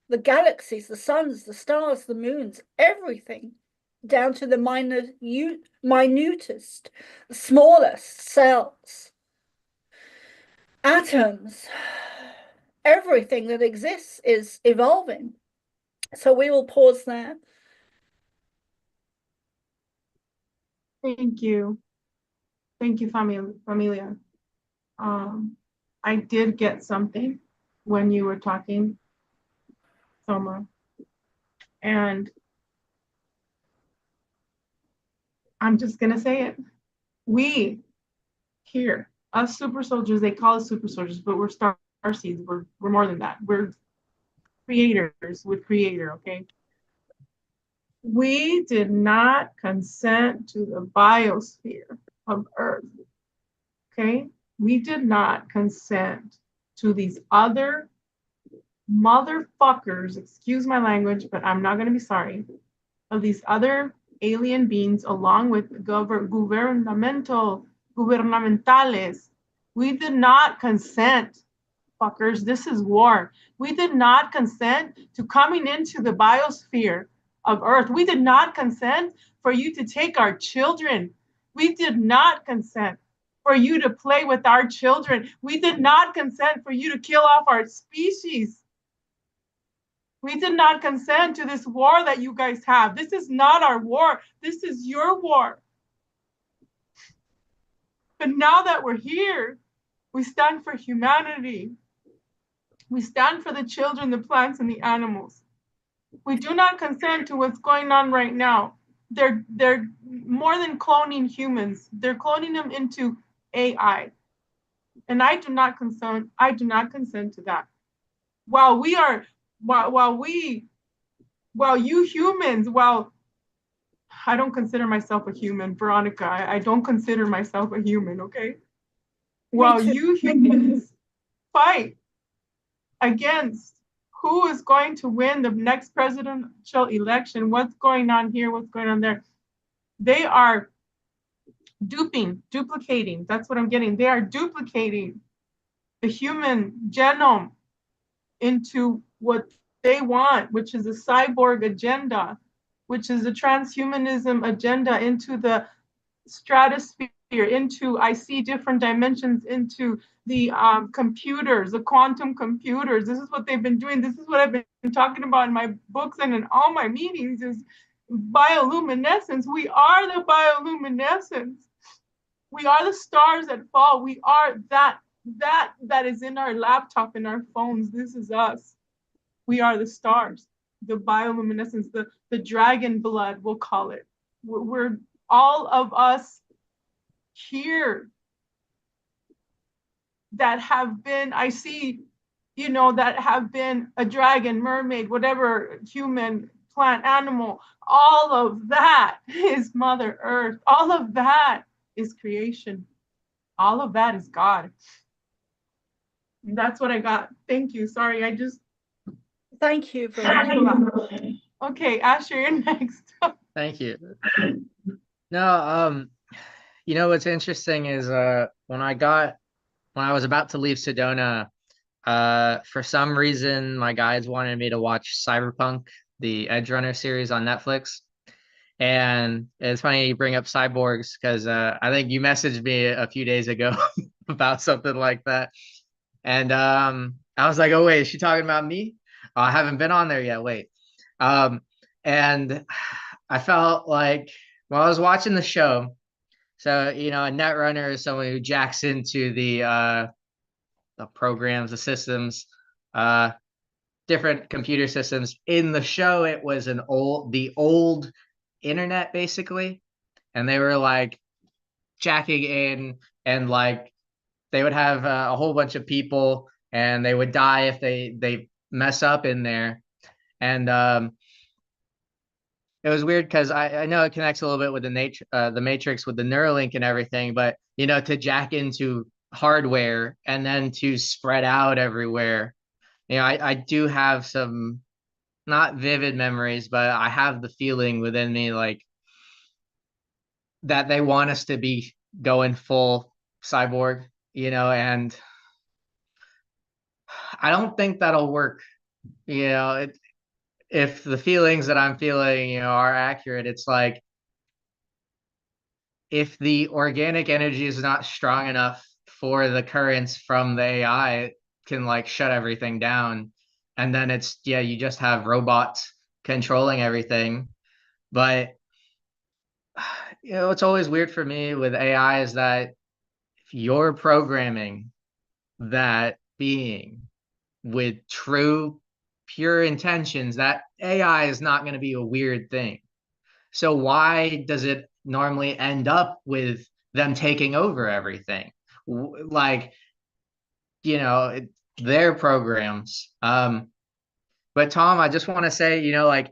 The galaxies, the suns, the stars, the moons, everything, down to the minutest, smallest cells, atoms. Everything that exists is evolving. So we will pause there. Thank you. Thank you, Familia. I did get something when you were talking, Soma. And I'm just going to say it. We here, us super soldiers, they call us super soldiers, but we're star seeds. We're more than that. We're creators with creator, okay? We did not consent to the biosphere of Earth, okay? We did not consent to these other motherfuckers, excuse my language, but I'm not going to be sorry, of these other alien beings along with gubernamentales We did not consent, fuckers. This is war. We did not consent to coming into the biosphere of Earth. We did not consent for you to take our children. We did not consent for you to play with our children. We did not consent for you to kill off our species. We did not consent to this war that you guys have. This is not our war. This is your war. But now that we're here, we stand for humanity. We stand for the children, the plants, and the animals. We do not consent to what's going on right now. They're more than cloning humans. They're cloning them into AI. And I do not consent to that. While you humans, I don't consider myself a human, Veronica. I don't consider myself a human, okay? While you humans fight against who is going to win the next presidential election, what's going on here, what's going on there, they are duplicating. That's what I'm getting. They are duplicating the human genome into what they want, which is a cyborg agenda, which is a transhumanism agenda into the stratosphere, into, I see different dimensions, into the computers, the quantum computers. This is what they've been doing. This is what I've been talking about in my books and in all my meetings is bioluminescence. We are the bioluminescence. We are the stars that fall. We are that is in our laptop, in our phones. This is us. We are the stars, the bioluminescence, the dragon blood, we'll call it. We're all of us here that have been, I see, that have been a dragon, mermaid, whatever, human, plant, animal. All of that is Mother Earth. All of that is creation. All of that is God. That's what I got. Thank you. Sorry, Thank you, Veronica. Okay, Asher, you're next. Thank you. No, what's interesting is when I was about to leave Sedona, for some reason my guides wanted me to watch Cyberpunk, the Edge Runner series on Netflix. And it's funny you bring up cyborgs because I think you messaged me a few days ago about something like that. And I was like, oh wait, is she talking about me? Oh, I haven't been on there yet. Wait. And I felt like while I was watching the show, so a netrunner is someone who jacks into the programs, the systems, different computer systems. In the show, it was the old internet basically, and they were like jacking in, and like they would have a whole bunch of people, and they would die if they mess up in there. And it was weird because I know it connects a little bit with the Matrix with the Neuralink and everything, but to jack into hardware and then to spread out everywhere. I do have some not vivid memories, but I have the feeling within me like that they want us to be going full cyborg, and I don't think that'll work. If the feelings that I'm feeling, are accurate, it's like if the organic energy is not strong enough for the currents from the AI, it can like shut everything down. And then you just have robots controlling everything. But what's always weird for me with AI is that if you're programming that being with true, pure intentions, that AI is not going to be a weird thing. So why does it normally end up with them taking over everything? Like, their programs. But Tom, I just want to say, like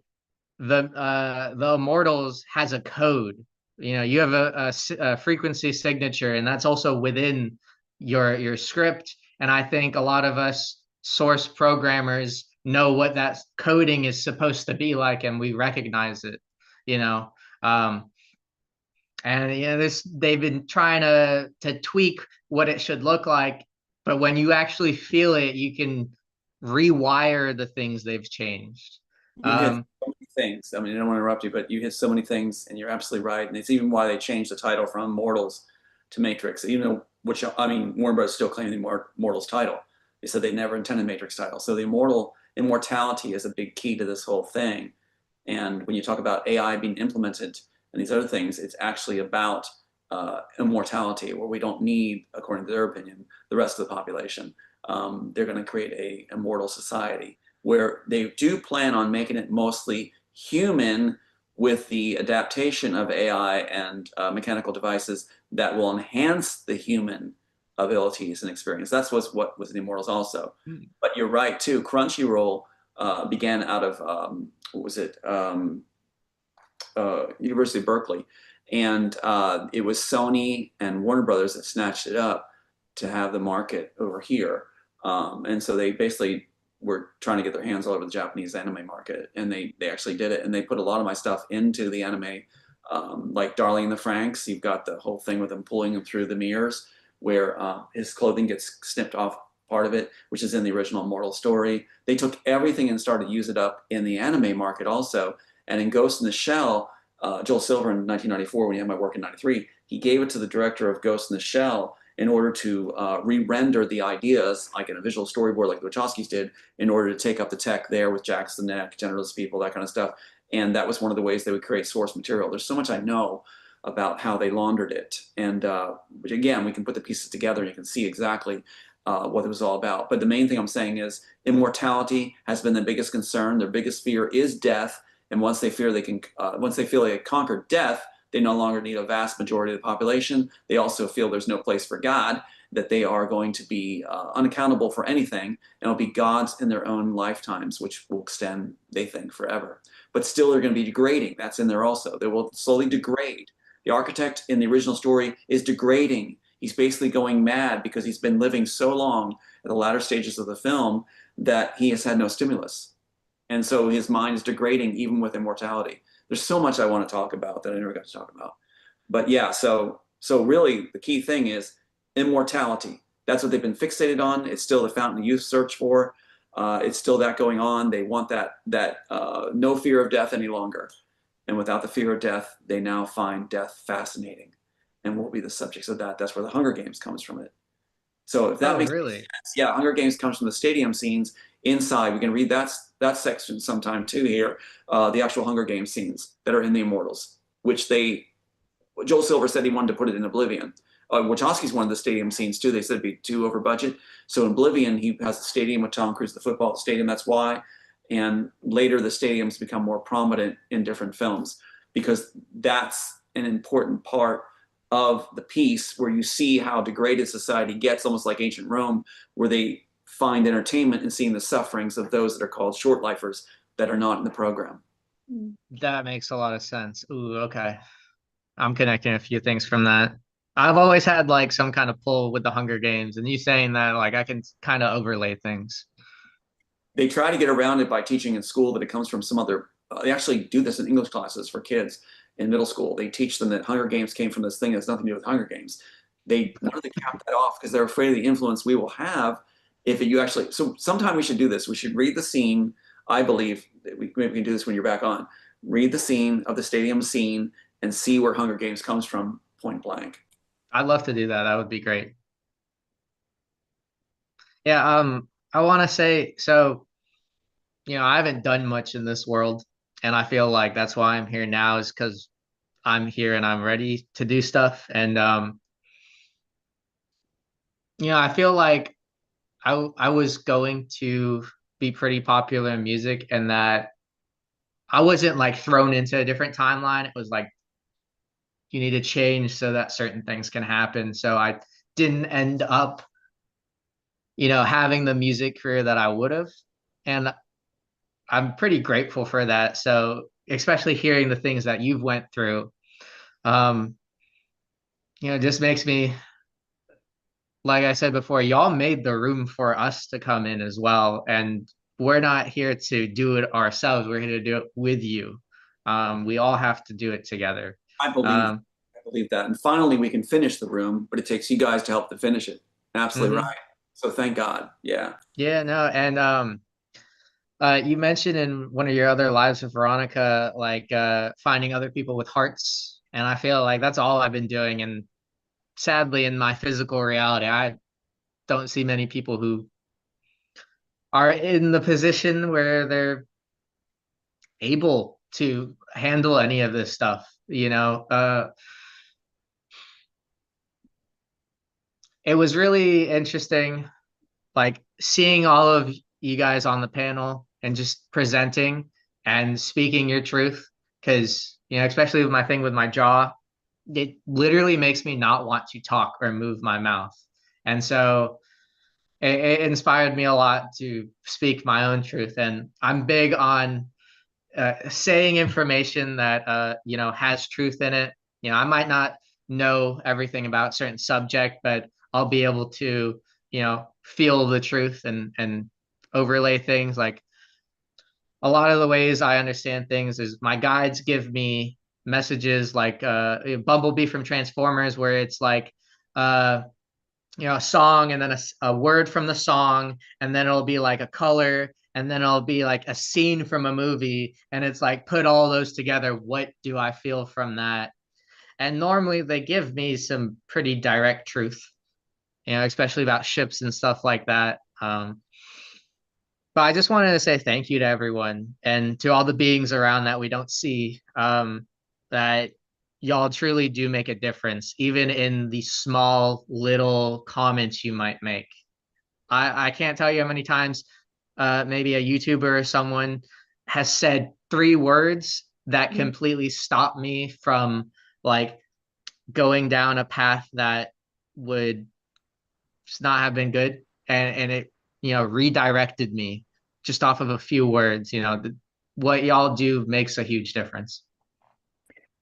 the Immortals has a code. You have a frequency signature, and that's also within your script. And I think a lot of us source programmers know what that coding is supposed to be like, and we recognize it. And this they've been trying to tweak what it should look like, but when you actually feel it, you can rewire the things they've changed. You hit Um, so many things. I mean, I don't want to interrupt you, but you hit so many things, and you're absolutely right. And it's even why they changed the title from Mortals to Matrix. Even though, which I mean, Warner Bros. Still claiming the Mortals title. They said they never intended Matrix title. So the immortality is a big key to this whole thing. And when you talk about AI being implemented and these other things, it's actually about immortality, where we don't need, according to their opinion, the rest of the population. They're going to create a immortal society where they do plan on making it mostly human with the adaptation of AI and mechanical devices that will enhance the human abilities and experience. That's what was in Immortals also. But you're right too. Crunchyroll began out of what was it? University of Berkeley, and it was Sony and Warner Brothers that snatched it up to have the market over here. And so they basically were trying to get their hands all over the Japanese anime market, and they actually did it. And they put a lot of my stuff into the anime, like Darling in the Franxx. You've got the whole thing with him pulling him through the mirrors, where his clothing gets snipped off part of it, which is in the original Mortal story. They took everything and started to use it up in the anime market also. And in Ghost in the Shell, Joel Silver in 1994, when he had my work in 93, he gave it to the director of Ghost in the Shell in order to re-render the ideas, like in a visual storyboard like the Wachowskis did, in order to take up the tech there with Jax the Neck, Genderless People, that kind of stuff. And that was one of the ways they would create source material. There's so much I know about how they laundered it. And which again, we can put the pieces together and you can see exactly what it was all about. But the main thing I'm saying is immortality has been the biggest concern. Their biggest fear is death. And once they feel they conquered death, they no longer need a vast majority of the population. They also feel there's no place for God, that they are going to be unaccountable for anything, and it'll be gods in their own lifetimes, which will extend, they think, forever. But still, they're going to be degrading. That's in there also. They will slowly degrade. The architect in the original story is degrading. He's basically going mad because he's been living so long at the latter stages of the film that he has had no stimulus. And so his mind is degrading even with immortality. There's so much I want to talk about that I never got to talk about. But yeah, so really the key thing is immortality. That's what they've been fixated on. It's still the fountain youth search for. It's still that going on. They want that no fear of death any longer. And without the fear of death, they now find death fascinating and will be the subjects of that. That's where the Hunger Games comes from it. So if that makes really sense, yeah, Hunger Games comes from the stadium scenes inside. We can read that section sometime too here, the actual Hunger Games scenes that are in the Immortals, which Joel Silver said he wanted to put it in Oblivion. Wachowski's wanted the stadium scenes too. They said it'd be too over budget. So in Oblivion, he has the stadium with Tom Cruise, the football stadium. That's why. And later the stadiums become more prominent in different films because that's an important part of the piece where you see how degraded society gets, almost like ancient Rome, where they find entertainment in seeing the sufferings of those that are called short lifers that are not in the program. That makes a lot of sense. Ooh, okay. I'm connecting a few things from that. I've always had like some kind of pull with the Hunger Games, and you saying that like I can kind of overlay things. They try to get around it by teaching in school that it comes from some other. They actually do this in English classes for kids in middle school. They teach them that Hunger Games came from this thing that has nothing to do with Hunger Games. They cap that off because they're afraid of the influence we will have if you actually. So sometime we should do this. We should read the scene. I believe that maybe we can do this when you're back on. Read the scene of the stadium scene and see where Hunger Games comes from, point blank. I'd love to do that. That would be great. Yeah, I want to say so, I haven't done much in this world, and I feel like that's why I'm here now is because I'm here and I'm ready to do stuff. And I feel like I was going to be pretty popular in music and that I wasn't like thrown into a different timeline. It was like you need to change so that certain things can happen. So I didn't end up, having the music career that I would have. And I'm pretty grateful for that. So especially hearing the things that you've went through, um, just makes me, like I said before, y'all made the room for us to come in as well. And we're not here to do it ourselves. We're here to do it with you. We all have to do it together. I believe Um, believe that. And finally, we can finish the room, but it takes you guys to help to finish it. Absolutely right. So thank God. Yeah. Yeah, no, and you mentioned in one of your other lives with Veronica, like finding other people with hearts, and I feel like that's all I've been doing. And sadly, in my physical reality, I don't see many people who are in the position where they're able to handle any of this stuff. It was really interesting, like seeing all of you guys on the panel and just presenting and speaking your truth. Because, especially with my thing with my jaw, it literally makes me not want to talk or move my mouth. And so it inspired me a lot to speak my own truth. And I'm big on saying information that has truth in it. I might not know everything about certain subject, but I'll be able to feel the truth and overlay things. Like a lot of the ways I understand things is my guides give me messages like Bumblebee from Transformers, where it's like a song and then a word from the song, and then it'll be like a color, and then it'll be like a scene from a movie, and it's like put all those together, what do I feel from that? And normally they give me some pretty direct truth, especially about ships and stuff like that. But I just wanted to say thank you to everyone and to all the beings around that we don't see, that y'all truly do make a difference, even in the small little comments you might make. I can't tell you how many times maybe a YouTuber or someone has said 3 words that completely stopped me from like going down a path that would just not have been good. And it, redirected me just off of a few words. What y'all do makes a huge difference.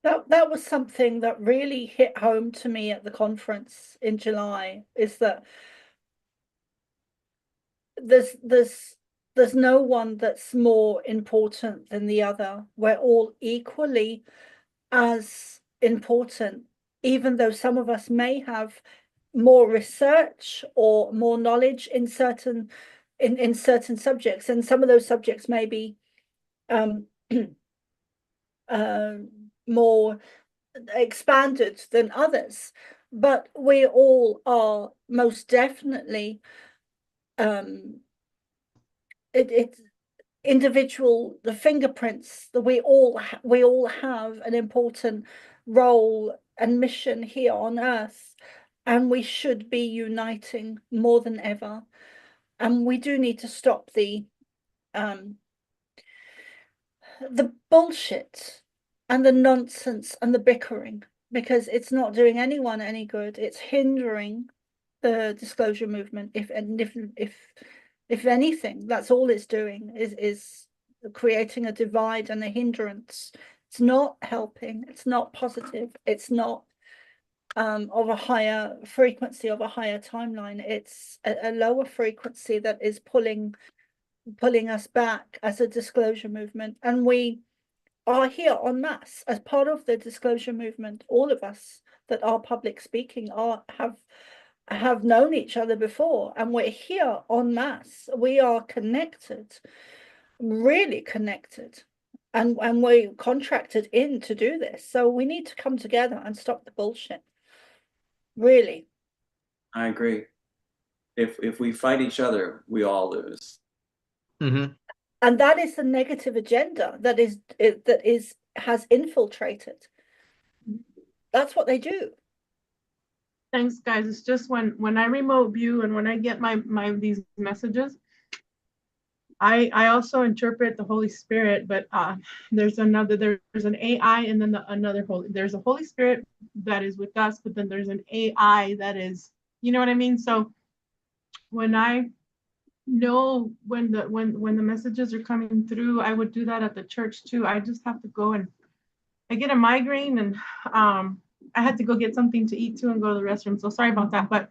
That was something that really hit home to me at the conference in July, is that there's no one that's more important than the other. We're all equally as important, even though some of us may have more research or more knowledge in certain subjects, and some of those subjects may be more expanded than others, but we all are most definitely it's individual, the fingerprints that we all have an important role and mission here on Earth, and we should be uniting more than ever. And we do need to stop the bullshit and the nonsense and the bickering, because it's not doing anyone any good. It's hindering the disclosure movement. If anything, that's all it's doing, is creating a divide and a hindrance. It's not helping. It's not positive. It's not of a higher frequency, of a higher timeline. It's a lower frequency that is pulling us back as a disclosure movement. And we are here en masse as part of the disclosure movement. All of us that are public speaking have known each other before, and we're here en masse. We are connected, really connected, and we're contracted in to do this. So we need to come together and stop the bullshit. Really. I agree. If we fight each other, we all lose. And that is the negative agenda that has infiltrated. That's what they do. Thanks, guys. It's just when I remote view and when I get my these messages, I also interpret the Holy Spirit, but there's an AI, and then there's a Holy Spirit that is with us, but then there's an AI that is, you know what I mean? So when I know when the messages are coming through, I would do that at the church too. I just have to go, and I get a migraine, and I had to go get something to eat too and go to the restroom. So sorry about that. But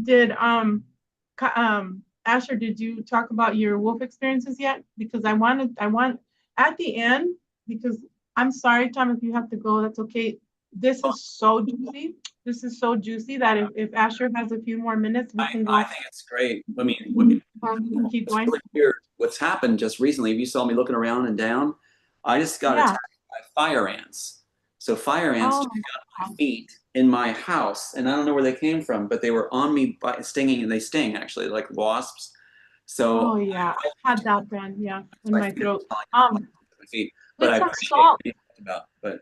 did Asher, did you talk about your wolf experiences yet? Because I want at the end, because I'm sorry, Tom, if you have to go, that's okay. This is so juicy. This is so juicy that if Asher has a few more minutes, we can go. I think it's great. I mean, Keep it's going. really weird. What's happened just recently, if you saw me looking around and down, I just got Yeah. attacked by fire ants. So fire ants Oh just my got on my God. feet in my house, and I don't know where they came from, but they were on me by stinging, and they sting actually like wasps. Oh So yeah, I've had that done. Yeah, in my my feet are throat. smelling on my feet. But Put I some appreciate salt. what you talked about. But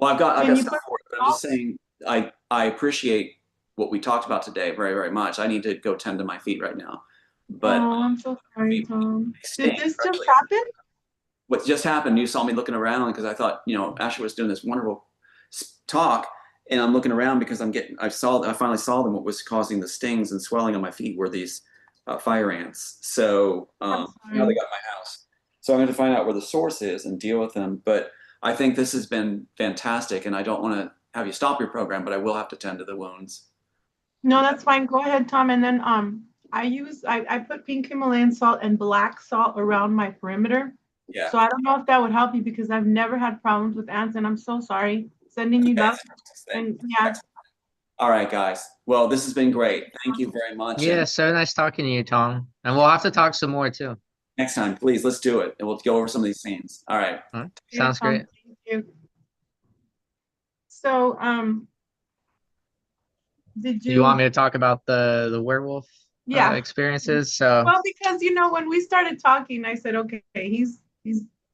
I've Can got you stuff put for it. But I'm just salt? saying I appreciate what we talked about today very, very much. I need to go tend to my feet right now. But Oh, I'm so sorry, they Tom. Did sting, this just actually. happen? What just happened, you saw me looking around because I thought, Asher was doing this wonderful talk, and I'm looking around because I finally saw them. What was causing the stings and swelling on my feet were these fire ants. So I'm now they sorry. got my house. So I'm going to find out where the source is and deal with them. But I think this has been fantastic, and I don't want to have you stop your program, but I will have to tend to the wounds. No, that's fine. Go ahead, Tom. And then I put pink Himalayan salt and black salt around my perimeter. Yeah. So I don't know if that would help you because I've never had problems with ants, and I'm so sorry. Sending you love. And yeah. All right, guys. Well, this has been great. Thank you very much. Yeah, And so nice talking to you, Tom. And we'll have to talk some more too. next time, please, let's do it. And we'll go over some of these scenes. All right. All right. Sounds Tom, great. thank you. So did You want me you? to talk about the werewolf Yeah. experiences? So Well, because when we started talking, I said, okay, he's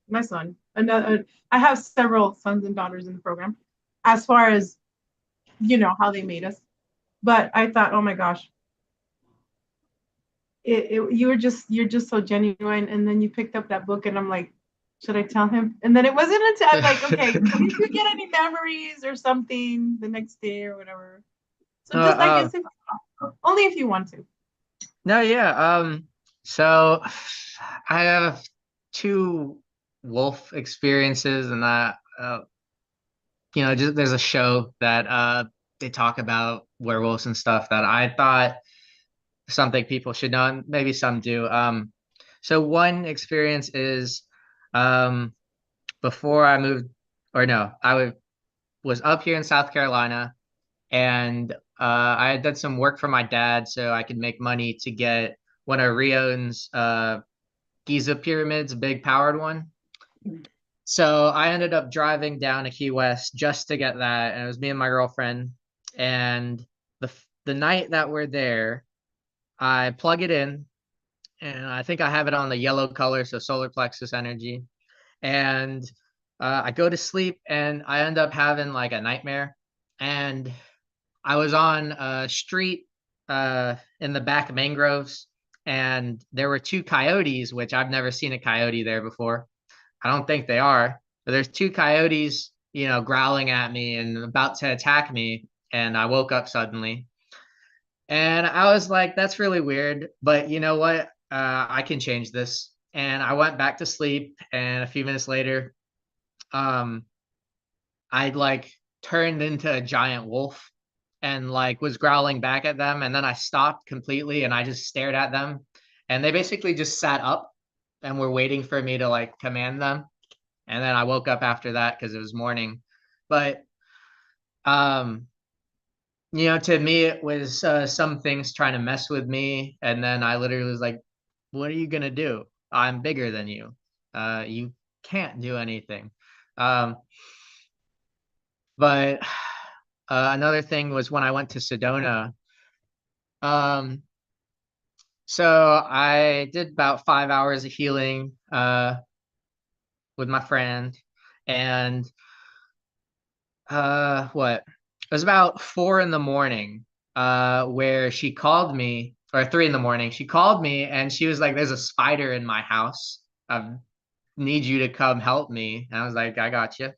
my son. Another, I have several sons and daughters in the program, as far as how they made us. But I thought, oh my gosh, you're just so genuine. And then you picked up that book, and I'm like, should I tell him? And then it wasn't until I'm like, okay, did you get any memories or something the next day or whatever? So just I guess only if you want to. No, yeah. So I have two wolf experiences, and just there's a show that they talk about werewolves and stuff that I thought something people should know, and maybe some do. So one experience is um before I moved, or no, was up here in South Carolina, and I had done some work for my dad so I could make money to get one of Rion's Giza pyramids, a big powered one. So I ended up driving down to Key West just to get that, and it was me and my girlfriend. And the night that we're there, I plug it in, and I think I have it on the yellow color, so solar plexus energy. And I go to sleep, and I end up having like a nightmare. And I was on a street in the back mangroves, and there were two coyotes, which I've never seen a coyote there before. I don't think they are, but there's two coyotes, growling at me and about to attack me. And I woke up suddenly, and I was like, that's really weird, but you know what? I can change this. And I went back to sleep, and a few minutes later, um, I like turned into a giant wolf and like was growling back at them, and then I stopped completely and I just stared at them, and they basically just sat up and were waiting for me to like command them. And then I woke up after that because it was morning. But um to me it was some things trying to mess with me, and then I literally was like, what are you gonna do? I'm bigger than you. You can't do anything. um but another thing was when I went to Sedona. um so I did about 5 hours of healing with my friend. And what, it was about 4 in the morning where she called me, or 3 in the morning she called me, and she was like, there's a spider in my house. I need you to come help me. And I was like, I got you.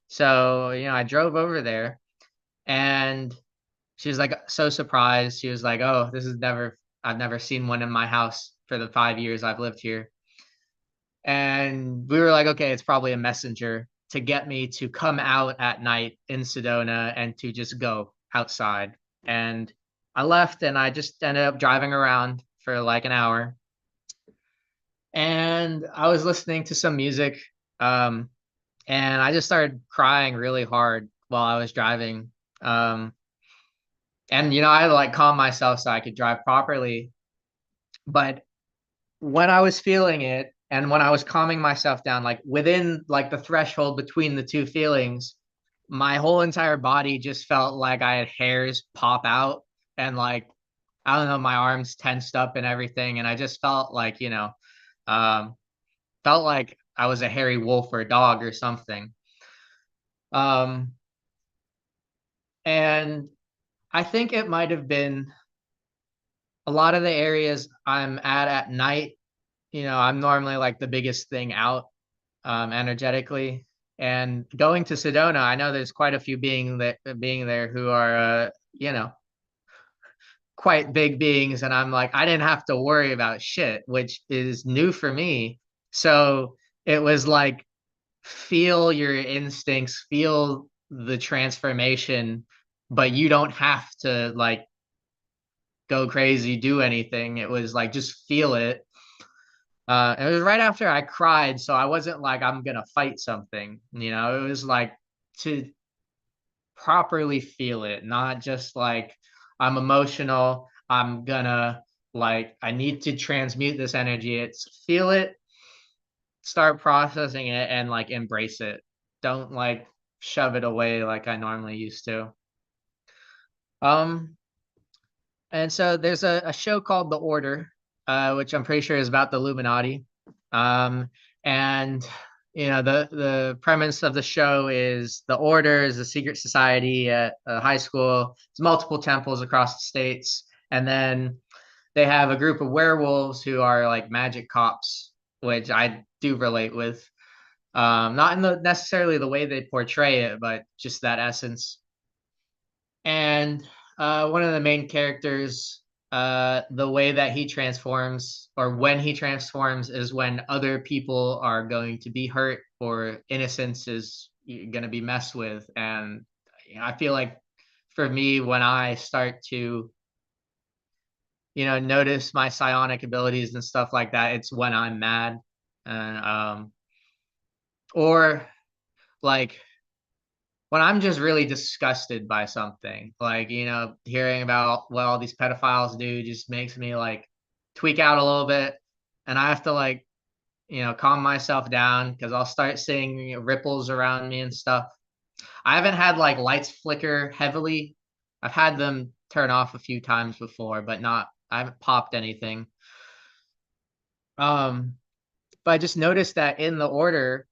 So I drove over there, and she was like so surprised. She was like, oh, I've never seen one in my house for the 5 years I've lived here. And we were like, okay, it's probably a messenger to get me to come out at night in Sedona and to just go outside. And I left, and I just ended up driving around for like an hour. And I was listening to some music. And I just started crying really hard while I was driving. And I had to like calm myself so I could drive properly. But when I was feeling it and when I was calming myself down, like within like the threshold between the two feelings, my whole entire body just felt like I had hairs pop out and like I don't know, my arms tensed up and everything. And I just felt like, um, felt like I was a hairy wolf or a dog or something. Um, and I think it might have been a lot of the areas I'm at night. I'm normally like the biggest thing out energetically. And going to Sedona, I know there's quite a few being there who are, quite big beings. And I'm like, I didn't have to worry about shit, which is new for me. So it was like, feel your instincts, feel the transformation, but you don't have to like go crazy, do anything. It was like, just feel it. It was right after I cried, so I wasn't like I'm gonna fight something. It was like to properly feel it, not just like I'm emotional. I'm gonna like I need to transmute this energy. It's feel it, start processing it, and like embrace it. Don't like shove it away like I normally used to. Um, and so there's a show called The Order, which I'm pretty sure is about the Illuminati. And the premise of the show is the Order is a secret society at a high school. It's multiple temples across the states, and then they have a group of werewolves who are like magic cops, which I do relate with. Not in the necessarily the way they portray it, but just that essence. And one of the main characters, the way that he transforms or when he transforms is when other people are going to be hurt or innocence is going to be messed with. And I feel like for me, when I start to, notice my psionic abilities and stuff like that, it's when I'm mad. Or like when I'm just really disgusted by something, like, hearing about what all these pedophiles do just makes me like tweak out a little bit. And I have to like, calm myself down because I'll start seeing ripples around me and stuff. I haven't had like lights flicker heavily. I've had them turn off a few times before, but I haven't popped anything. But I just noticed that in the Order,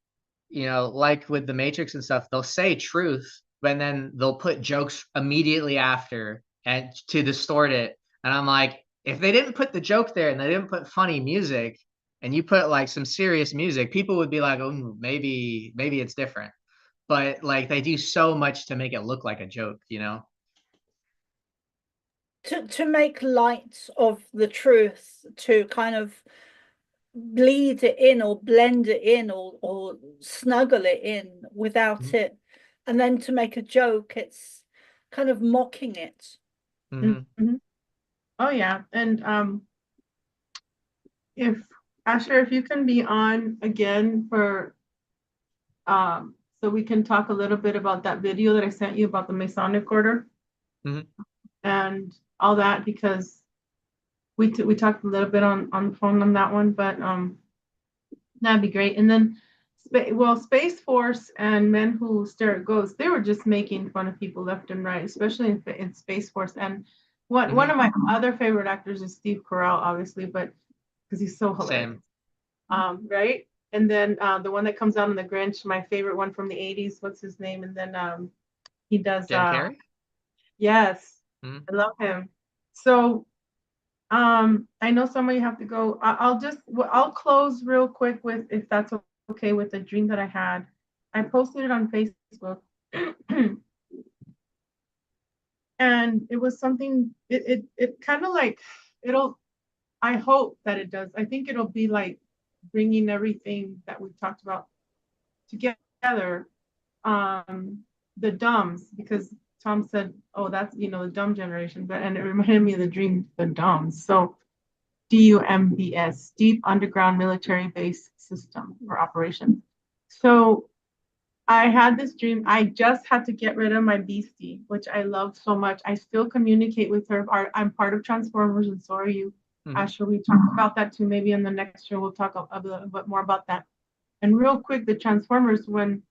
like with the Matrix and stuff, they'll say truth, but then they'll put jokes immediately after and to distort it. And I'm like, if they didn't put the joke there and they didn't put funny music and you put like some serious music, people would be like, oh, maybe it's different. But like they do so much to make it look like a joke. To make light of the truth, to kind of bleed it in or blend it in or snuggle it in without it, and then to make a joke, it's kind of mocking it. Oh yeah. And if Asher, if you can be on again for so we can talk a little bit about that video that I sent you about the Masonic Order and all that, because we talked a little bit on the phone on that one, but that'd be great. And then Space Force and Men Who Stare at Ghosts, they were just making fun of people left and right, especially in Space Force. And one of my other favorite actors is Steve Carell, obviously, but because he's so hilarious. Same. Right? And then the one that comes out in The Grinch, my favorite one from the 80s, what's his name? And then he does Jim Carrey? Yes. I love him. So I know some of you have to go. I'll close real quick with, if that's okay, with a dream that I had. I posted it on Facebook. And it was something, it kind of like, I hope that it does. I think it'll be like bringing everything that we talked about together. The dumbs, because Tom said, oh, that's, the dumb generation, and it reminded me of the dream, the dumbs. So DUMBS, Deep Underground Military Base System or Operation. So I had this dream. I just had to get rid of my beastie, which I loved so much. I still communicate with her. I'm part of Transformers, and so are you. Asher, we talked about that too. Maybe in the next show we'll talk a bit more about that. And real quick, the Transformers, when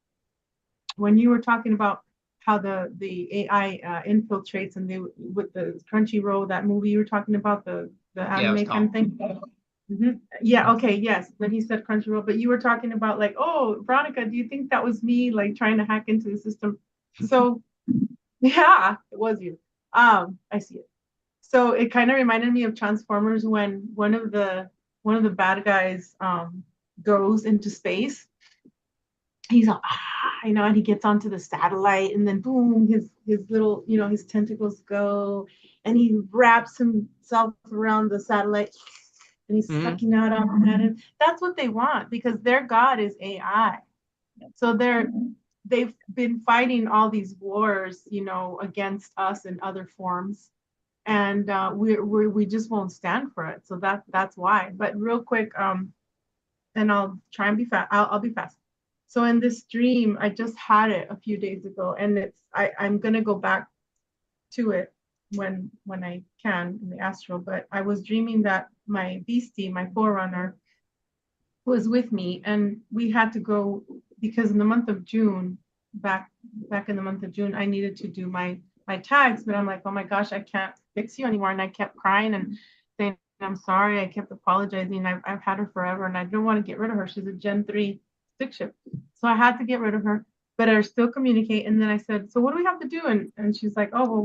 you were talking about how the AI infiltrates, and they with the Crunchyroll, that movie you were talking about, the anime kind of thing. Yeah, okay, yes. Then he said Crunchyroll, but you were talking about like, oh, Veronica, do you think that was me like trying to hack into the system? So yeah, it was you. I see it. So it kind of reminded me of Transformers when one of the bad guys goes into space. He's like, and he gets onto the satellite, and then boom, his little, his tentacles go, and he wraps himself around the satellite, and he's sucking out on it. And that's what they want, because their god is AI. So they've been fighting all these wars, against us in other forms, and we just won't stand for it. So that's why. But real quick, and I'll try and be fast. I'll be fast. So in this dream, I just had it a few days ago, and I'm gonna go back to it when I can in the astral. But I was dreaming that my beastie, my forerunner, was with me, and we had to go because in the month of June, back in the month of June, I needed to do my tags, but I'm like, oh my gosh, I can't fix you anymore, and I kept crying and saying I'm sorry. I kept apologizing. I've had her forever, and I don't want to get rid of her. She's a Gen 3 stick ship, so I had to get rid of her, but I still communicate. And then I said, so what do we have to do? And she's like, oh, well,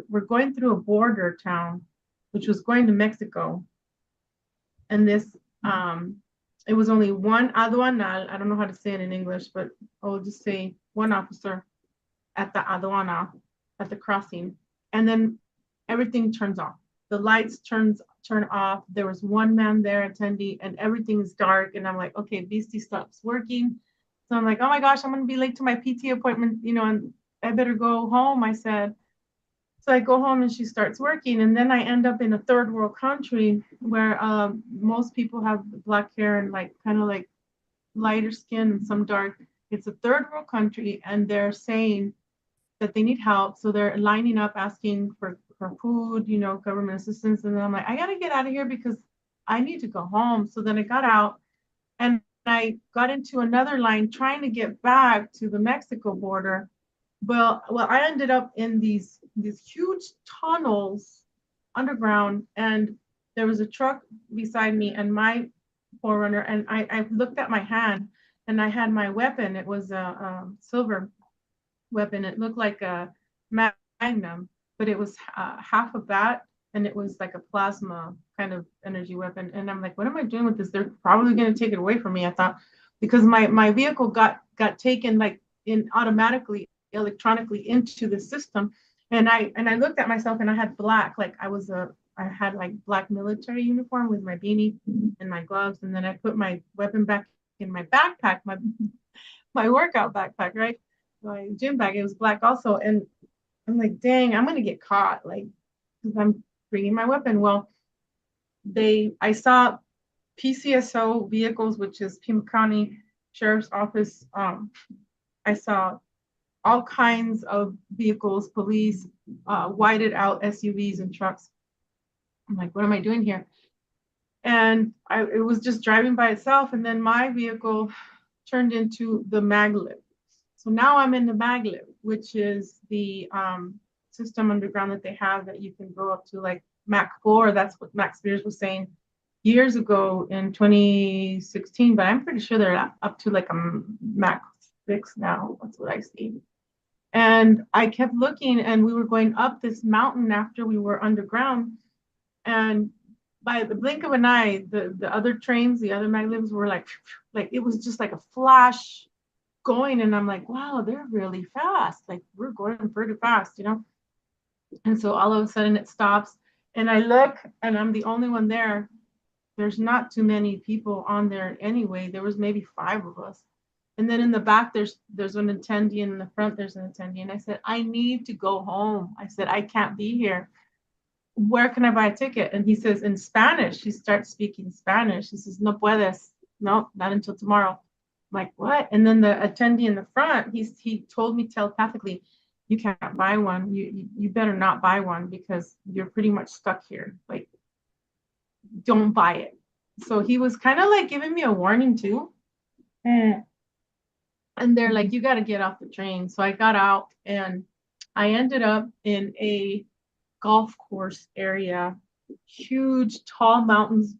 we're going through a border town, which was going to Mexico, and this it was only one aduanal. I don't know how to say it in English, but I'll just say one officer at the aduana, at the crossing, and then everything turns off. The lights turn off. There was one man there attending, and everything is dark. And I'm like, okay, Beastie stops working. So I'm like, oh my gosh, I'm gonna be late to my PT appointment, and I better go home, I said. So I go home, and she starts working, and then I end up in a third world country where most people have black hair and like kind of like lighter skin and some dark. It's a third world country, and they're saying that they need help. So they're lining up asking for food, government assistance. And then I'm like, I gotta get out of here because I need to go home. So then I got out, and I got into another line trying to get back to the Mexico border. Well, I ended up in these huge tunnels underground, and there was a truck beside me and my forerunner, and I looked at my hand, and I had my weapon. It was a silver weapon. It looked like a magnum, but it was half of that, and it was like a plasma kind of energy weapon. And I'm like, what am I doing with this? They're probably going to take it away from me, I thought, because my vehicle got taken like in automatically, electronically into the system. And I looked at myself, and I had black, like I had like black military uniform with my beanie and my gloves. And then I put my weapon back in my backpack, my workout backpack, right? My gym bag, it was black also. And I'm like, dang, I'm gonna get caught, like, because I'm bringing my weapon. Well, I saw PCSO vehicles, which is Pima County Sheriff's Office. I saw all kinds of vehicles, police, whited out SUVs and trucks. I'm like, what am I doing here? And it was just driving by itself, and then my vehicle turned into the maglev. So now I'm in the maglev, which is the system underground that they have that you can go up to like Mach 4. That's what Max Spears was saying years ago in 2016, but I'm pretty sure they're up to like a Mach 6 now. That's what I see. And I kept looking, and we were going up this mountain after we were underground. And by the blink of an eye, the other trains, the other maglevs were like it was just like a flash going. And I'm like, wow, they're really fast. Like, we're going pretty fast, And so all of a sudden it stops, and I look, and I'm the only one there. There's not too many people on there anyway. There was maybe 5 of us. And then in the back, there's an attendee, and in the front, there's an attendee. And I said, I need to go home. I said, I can't be here. Where can I buy a ticket? And he says, in Spanish. He starts speaking Spanish. He says, no puedes. No, not until tomorrow. like, what? And then the attendee in the front, he told me telepathically, you can't buy one. You better not buy one because you're pretty much stuck here. Like, don't buy it. So he was kind of like giving me a warning too. And they're like, you got to get off the train. So I got out and I ended up in a golf course area, huge, tall mountains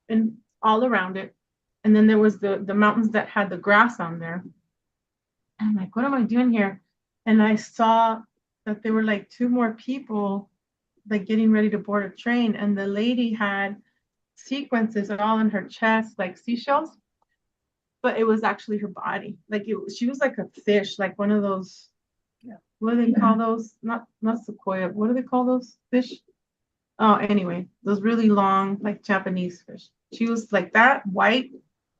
and all around it. And then there was the mountains that had the grass on there. And I'm like, what am I doing here? And I saw that there were like two more people like getting ready to board a train. And the lady had sequences all in her chest, like seashells, but it was actually her body. Like she was like a fish, like one of those, what do they call those? Not sequoia. What do they call those fish? Oh, anyway, those really long, like Japanese fish. She was like that, white,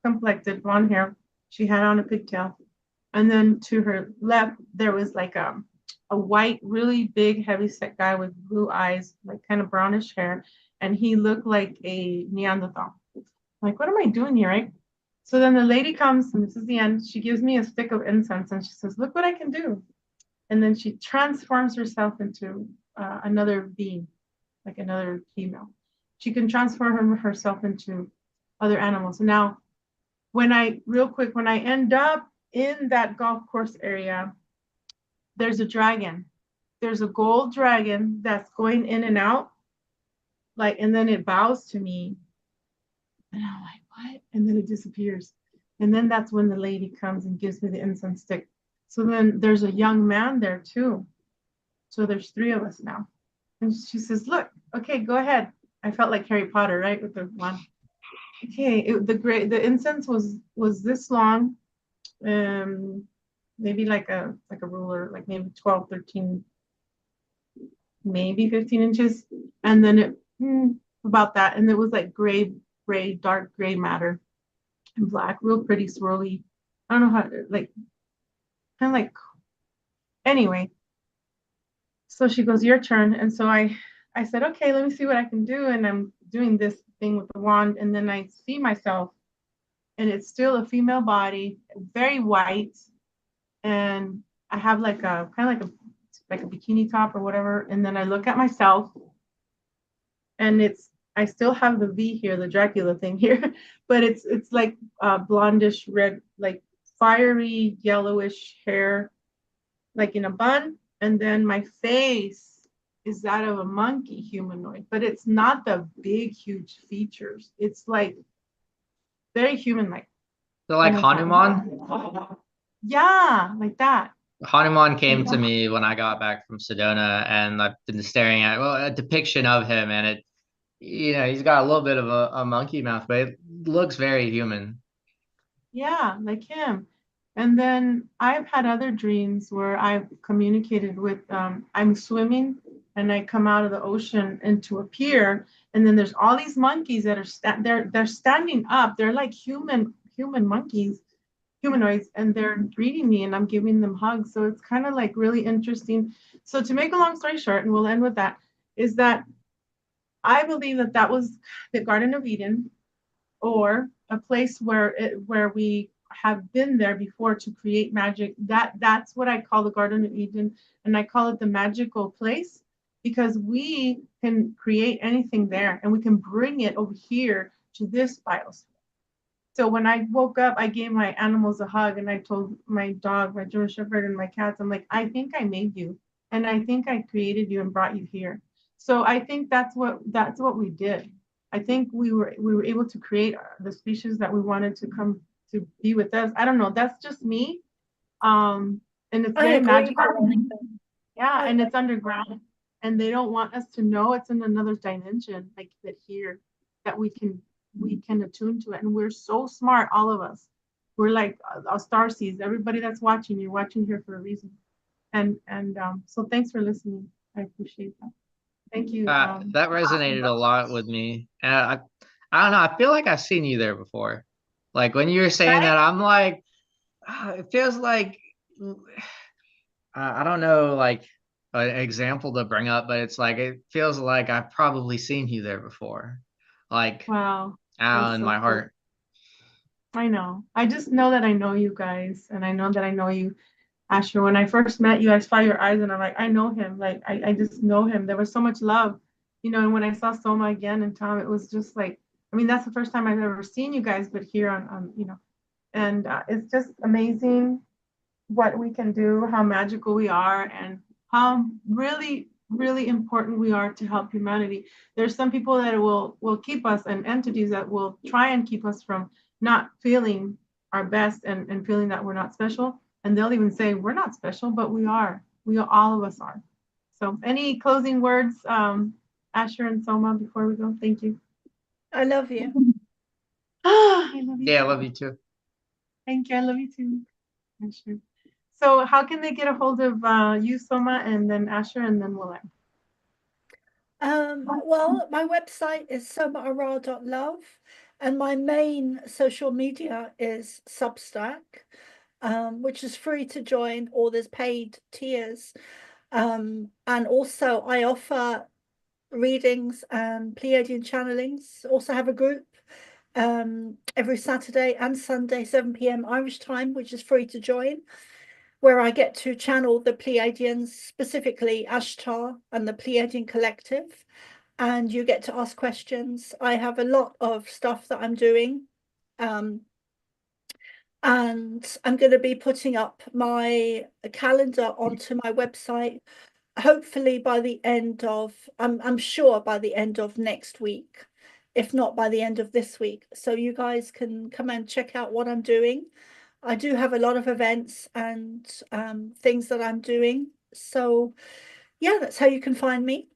complected, blonde hair. She had on a pigtail. And then to her left, there was like a white, really big, heavy-set guy with blue eyes, like kind of brownish hair. And he looked like a Neanderthal. Like, what am I doing here, right? So then the lady comes, and this is the end. She gives me a stick of incense, and she says, look what I can do. And then she transforms herself into another being, like another female. She can transform herself into other animals. Now, when I end up in that golf course area, there's a dragon. There's a gold dragon that's going in and out, like, and then it bows to me. And I'm like, what? And then it disappears. And then that's when the lady comes and gives me the incense stick. So then there's a young man there too. So there's three of us now. And she says, look, okay, go ahead. I felt like Harry Potter, right? With the one. Okay, the incense was this long, maybe like a ruler, like maybe 12, 13, maybe 15 inches. And then it about that. And it was like dark gray matter and black, real pretty swirly. I don't know how to, like, kind of like, anyway. So she goes, your turn. And so I said, okay, let me see what I can do. And I'm doing this thing with the wand. And then I see myself, and it's still a female body, very white. And I have like a kind of like a bikini top or whatever. And then I look at myself, and I still have the V here, the Dracula thing here, but it's like blondish red, like fiery yellowish hair, like in a bun. And then my face is that of a monkey humanoid, but it's not the big, huge features. It's like very human-like. So like Hanuman? Yeah, like that. Hanuman came to me when I got back from Sedona, and I've been staring at a depiction of him, and it, he's got a little bit of a monkey mouth, but it looks very human. Yeah, like him. And then I've had other dreams where I've communicated with, I'm swimming and I come out of the ocean into a pier, and then there's all these monkeys that are they're standing up. They're like human monkeys, humanoids, and they're greeting me, and I'm giving them hugs. So it's kind of like really interesting. So to make a long story short, and we'll end with that, is that I believe that was the Garden of Eden, or a place where we have been there before to create magic. That's what I call the Garden of Eden, and I call it the magical place, because we can create anything there, and we can bring it over here to this biosphere. So when I woke up, I gave my animals a hug, and I told my dog, my German Shepherd, and my cats, I'm like, I think I made you, and I think I created you and brought you here. So I think that's what we did. I think we were able to create the species that we wanted to come to be with us. I don't know. That's just me. And it's very magical. Yeah, and it's underground, and they don't want us to know it's in another dimension, like that here, that we can attune to it. And we're so smart, all of us. We're like star seeds. Everybody that's watching, you're watching here for a reason. And so thanks for listening. I appreciate that. Thank you. That resonated a lot with me. I don't know. I feel like I've seen you there before. Like when you were saying that, I'm like, it feels like, I don't know, like an example to bring up, but it's like, it feels like I've probably seen you there before. Like, wow. out in my heart. I know. I just know that I know you guys, and I know that I know you, Asher. When I first met you, I saw your eyes, and I'm like, I know him. Like, I just know him. There was so much love, And when I saw Soma again and Tom, it was just like, I mean, that's the first time I've ever seen you guys, but here on. And it's just amazing what we can do, how magical we are, and how really, really important we are to help humanity. There's some people that will keep us, and entities that will try and keep us from not feeling our best and feeling that we're not special. And they'll even say we're not special, but we are. All of us are. So, any closing words, Asher and Soma, before we go? Thank you. I love you. I love you. Yeah, I love you too. Thank you. I love you too, Asher. So how can they get a hold of you, Soma, and then Asher, and then we'll end? Well, my website is SomaARah.love, and my main social media is Substack, which is free to join, or there's paid tiers. And also I offer readings and Pleiadian channelings. Also have a group every Saturday and Sunday, 7 p.m. Irish time, which is free to join, where I get to channel the Pleiadians, specifically Ashtar and the Pleiadian Collective, and you get to ask questions. I have a lot of stuff that I'm doing, and I'm going to be putting up my calendar onto my website, hopefully by the end of, I'm sure by the end of next week, if not by the end of this week. So you guys can come and check out what I'm doing. I do have a lot of events and things that I'm doing. So yeah, that's how you can find me.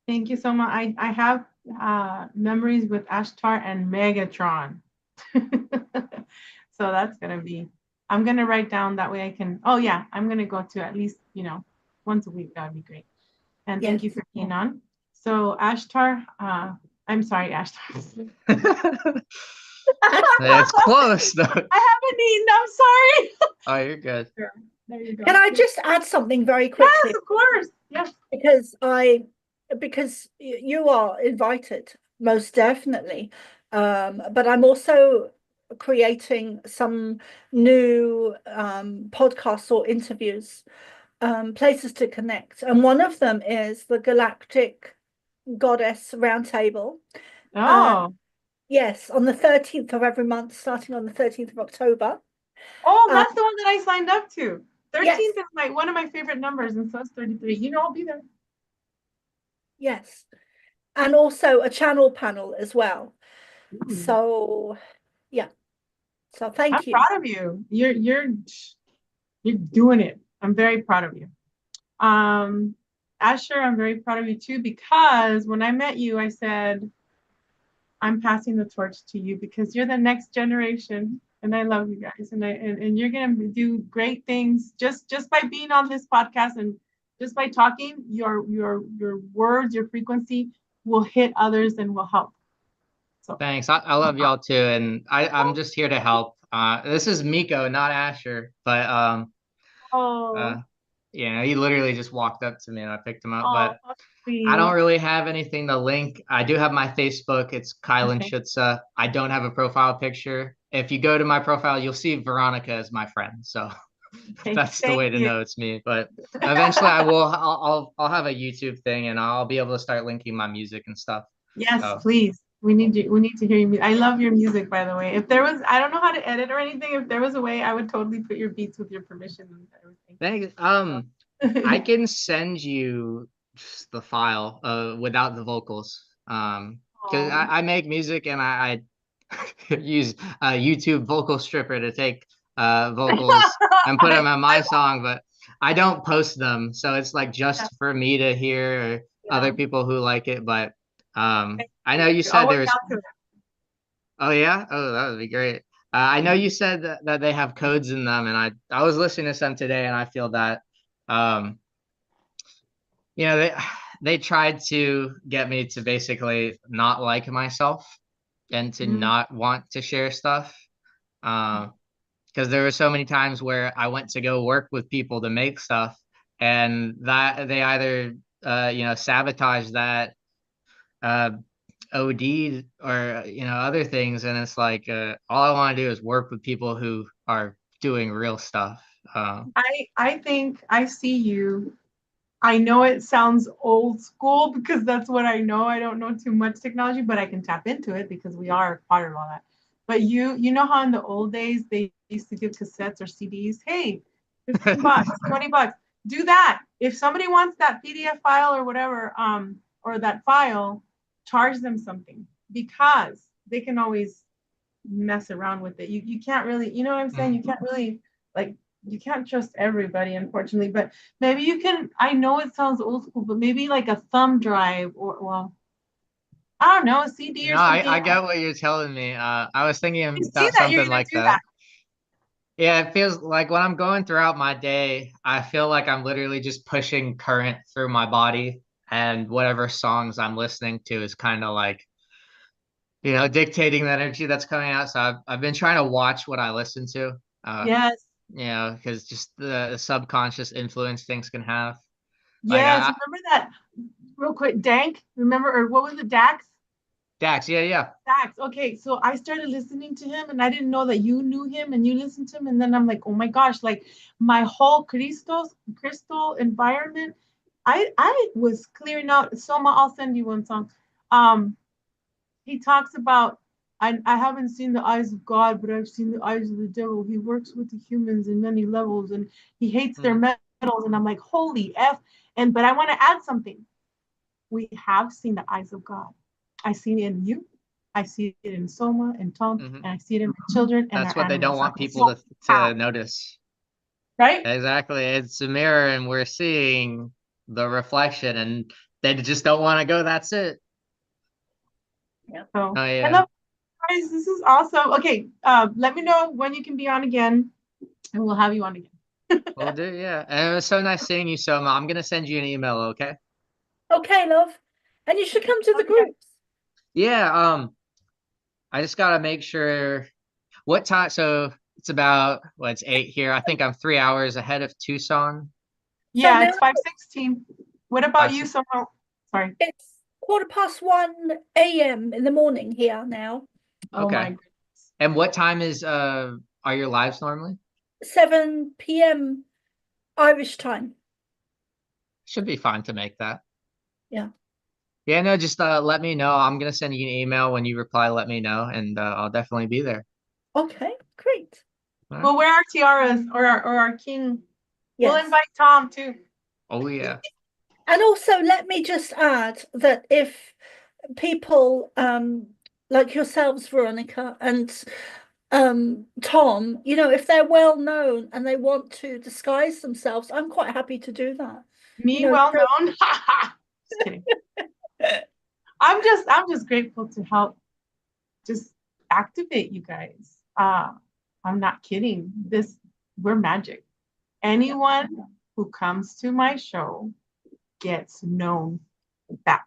Thank you so much. I have memories with Ashtar and Megatron. So that's gonna be. I'm gonna write down that way I can. Oh yeah, I'm gonna go to at least once a week. That would be great. And Yes. thank you for being on. So Ashtar, I'm sorry, Ashtar. It's close though. I haven't eaten. I'm sorry. Oh, you're good. There you go. Can I just add something very quickly? Yes, of course. Yes. Because you are invited, most definitely. But I'm also creating some new podcasts or interviews, places to connect. And one of them is the Galactic Goddess Roundtable. Oh. Yes, on the 13th of every month, starting on the 13th of October. Oh, that's the one that I signed up to. 13th yes. is one of my favorite numbers, and so is 33. I'll be there. Yes. And also a channel panel as well. Ooh. So yeah. So thank you. I'm proud of you. You're doing it. I'm very proud of you. Asher, I'm very proud of you too, because when I met you, I said, I'm passing the torch to you because you're the next generation. And I love you guys. And you're gonna do great things just by being on this podcast, and just by talking, your words, your frequency will hit others and will help. So thanks. I love y'all too. And I'm just here to help. This is Miko, not Asher, but he literally just walked up to me and I picked him up. But I don't really have anything to link. I do have my Facebook. It's Kylan Schutze. I don't have a profile picture. If you go to my profile, you'll see Veronica as my friend. So that's the way to know it's me. But eventually I'll have a YouTube thing and I'll be able to start linking my music and stuff. Yes, please. We need you. We need to hear you. I love your music, by the way. If there was, I don't know how to edit or anything. If there was a way, I would totally put your beats with your permission and everything. Thanks. I can send you just the file without the vocals. Because I make music and I use a YouTube vocal stripper to take vocals and put them on my song, but I don't post them. So it's like just for me to hear, or other people who like it. But I know you said there was. Oh yeah, oh that would be great. I know you said that they have codes in them, and I was listening to some today, and I feel that they tried to get me to basically not like myself and to not want to share stuff. Because there were so many times where I went to go work with people to make stuff, and that they either sabotage that OD'd or other things, and it's like all I want to do is work with people who are doing real stuff. I think I see you. I know it sounds old school because that's what I know. I don't know too much technology, but I can tap into it because we are part of all that. But you know how in the old days they used to give cassettes or CDs? Hey, 15 bucks, 20 bucks. Do that. If somebody wants that PDF file or whatever, or that file, charge them something because they can always mess around with it. You can't really, you know what I'm saying? You can't really like you can't trust everybody, unfortunately. But maybe you can. I know it sounds old school, but maybe like a thumb drive or well, I don't know, a CD or No, something. I get what you're telling me. I was thinking You see about that you're something gonna like do that. that. Yeah, it feels like when I'm going throughout my day, I feel like I'm literally just pushing current through my body, and whatever songs I'm listening to is kind of like, dictating the energy that's coming out. So I've been trying to watch what I listen to, Yes, because just the subconscious influence things can have. Like yes. Remember that real quick, Dank. Remember or what was it, Dax? Dax, yeah, yeah. Dax. Okay, so I started listening to him, and I didn't know that you knew him, and you listened to him, and then I'm like, oh my gosh, like my whole crystal environment. I was clearing out. Soma, I'll send you one song. Um, he talks about I haven't seen the eyes of God, but I've seen the eyes of the devil. He works with the humans in many levels, and he hates their Mm. metals. And I'm like, holy f! And but I want to add something. We have seen the eyes of God. I see it in you. I see it in Soma and Tom, Hmm. and I see it in my children and That's our what they don't animals. want Okay, people so how? to notice. Right? Exactly. It's a mirror and we're seeing the reflection, and they just don't want to go, that's it. Yeah. So Oh I yeah. love you guys. This is awesome. Okay, let me know when you can be on again, and we'll have you on again. We'll do, yeah. And it was so nice seeing you, Soma. I'm gonna send you an email, okay? Okay, love. And you should come to the groups. Yeah, I just gotta make sure what time. So it's about it's 8 here. I think I'm 3 hours ahead of Tucson. So Yeah, now it's 5:16. What about Five, you, six. Soma? Sorry. it's 1:15 a.m. in the morning here now. Oh my Okay. goodness. And what time are your lives normally? 7 p.m. Irish time. Should be fine to make that. Yeah. Yeah, no, just let me know. I'm gonna send you an email when you reply, let me know, and I'll definitely be there. Okay, great. All right. We'll wear our tiaras or our king. We'll Yes. invite Tom too. Oh yeah. And also, let me just add that if people like yourselves, Veronica, and Tom, if they're well known and they want to disguise themselves, I'm quite happy to do that. Me well known. Just kidding. I'm just grateful to help just activate you guys. I'm not kidding. We're magic. Anyone who comes to my show gets known that.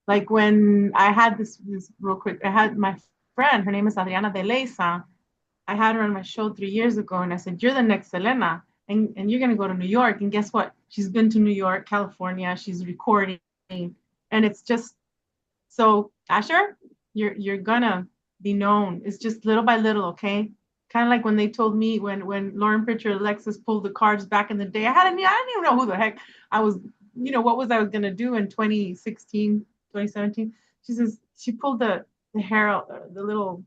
Like when I had this real quick, I had my friend, her name is Adriana de Leisa. I had her on my show 3 years ago, and I said, "You're the next Selena, and you're gonna go to New York." And guess what? She's been to New York, California. She's recording, and it's just so Asher, you're gonna be known. It's just little by little, okay? Kind of like when they told me when Lauren Pritchard Alexis pulled the cards back in the day. I didn't even know who the heck I was, what was I was gonna do in 2016, 2017. She says she pulled the hair out, the little,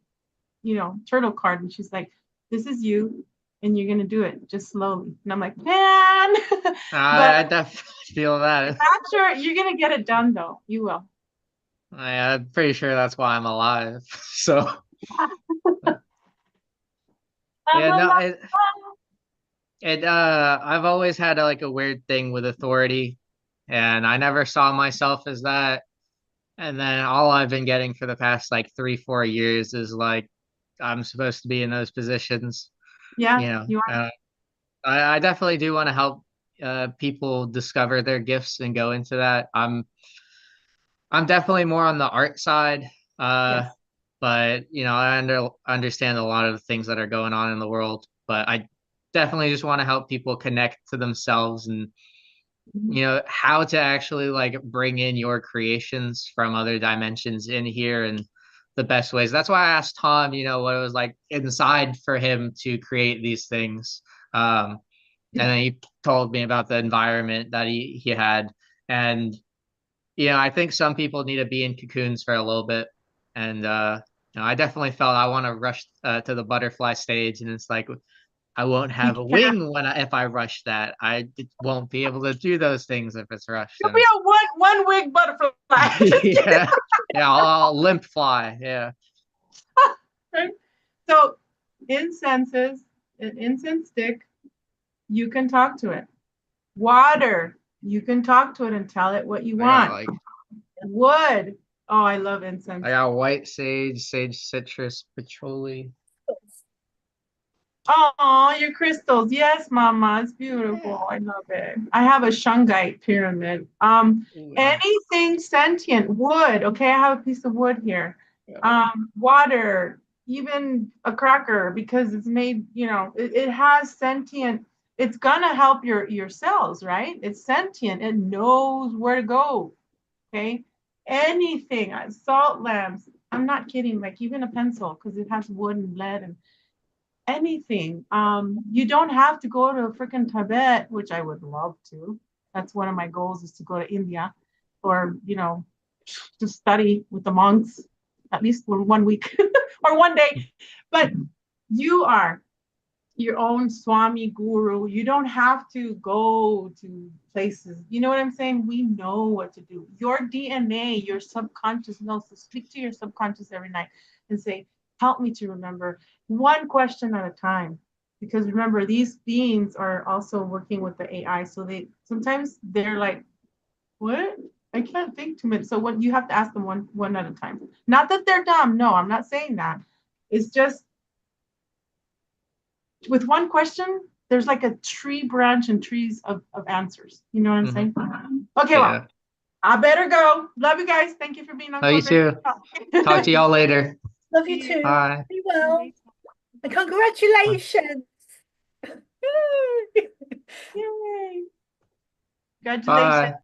turtle card, and she's like, "This is you, and you're gonna do it just slowly." And I'm like, man, but I definitely feel that. Asher, you're gonna get it done though. You will. I'm pretty sure that's why I'm alive. So I'm yeah, no, alive. I've always had like a weird thing with authority, and I never saw myself as that. And then all I've been getting for the past like 3, 4 years is like I'm supposed to be in those positions. Yeah, You know, you I definitely do want to help people discover their gifts and go into that. I'm definitely more on the art side, uh, Yes. but I understand a lot of the things that are going on in the world. But I definitely just want to help people connect to themselves and you know, how to actually like bring in your creations from other dimensions in here and the best ways. That's why I asked Tom, you know, what it was like inside for him to create these things. And then he told me about the environment that he had. And, you know, I think some people need to be in cocoons for a little bit. And, you know, I definitely felt I want to rush to the butterfly stage. And it's like, I won't You have a can't. wing if I rush that. Won't be able to do those things if it's rushed. You'll be a one wig butterfly. Yeah, yeah, I'll limp fly. Yeah. So incenses, an incense stick, you can talk to it. Water, you can talk to it and tell it what you want. Wood, oh, I love incense. I got white sage, sage citrus, patchouli. Oh, your crystals. Yes, Mama. It's beautiful. I love it. I have a shungite pyramid. Anything sentient, wood. Okay, I have a piece of wood here. Water, even a cracker, because it's made, you know, it has sentient, it's gonna help your cells, right? It's sentient, it knows where to go. Okay. Anything, salt lamps. I'm not kidding, like even a pencil, because it has wood and lead and anything. You don't have to go to freaking Tibet, which I would love to. That's one of my goals, is to go to India, or you know, to study with the monks at least for 1 week or 1 day. But you are your own Swami guru. You don't have to go to places. You know what I'm saying? We know what to do. Your DNA, your subconscious knows. So speak to your subconscious every night and say, help me to remember one question at a time. Because remember, these beings are also working with the AI. So they sometimes they're like, what? I can't think too much. So what you have to ask them one at a time. Not that they're dumb. No, I'm not saying that. It's just with one question, there's like a tree branch and trees of answers. You know what I'm saying? Okay, yeah. Well, I better go. Love you guys. Thank you for being on. Oh, you too. Talk to y'all later. Love you too. Bye. Be well. And congratulations. Yay. Congratulations. Bye.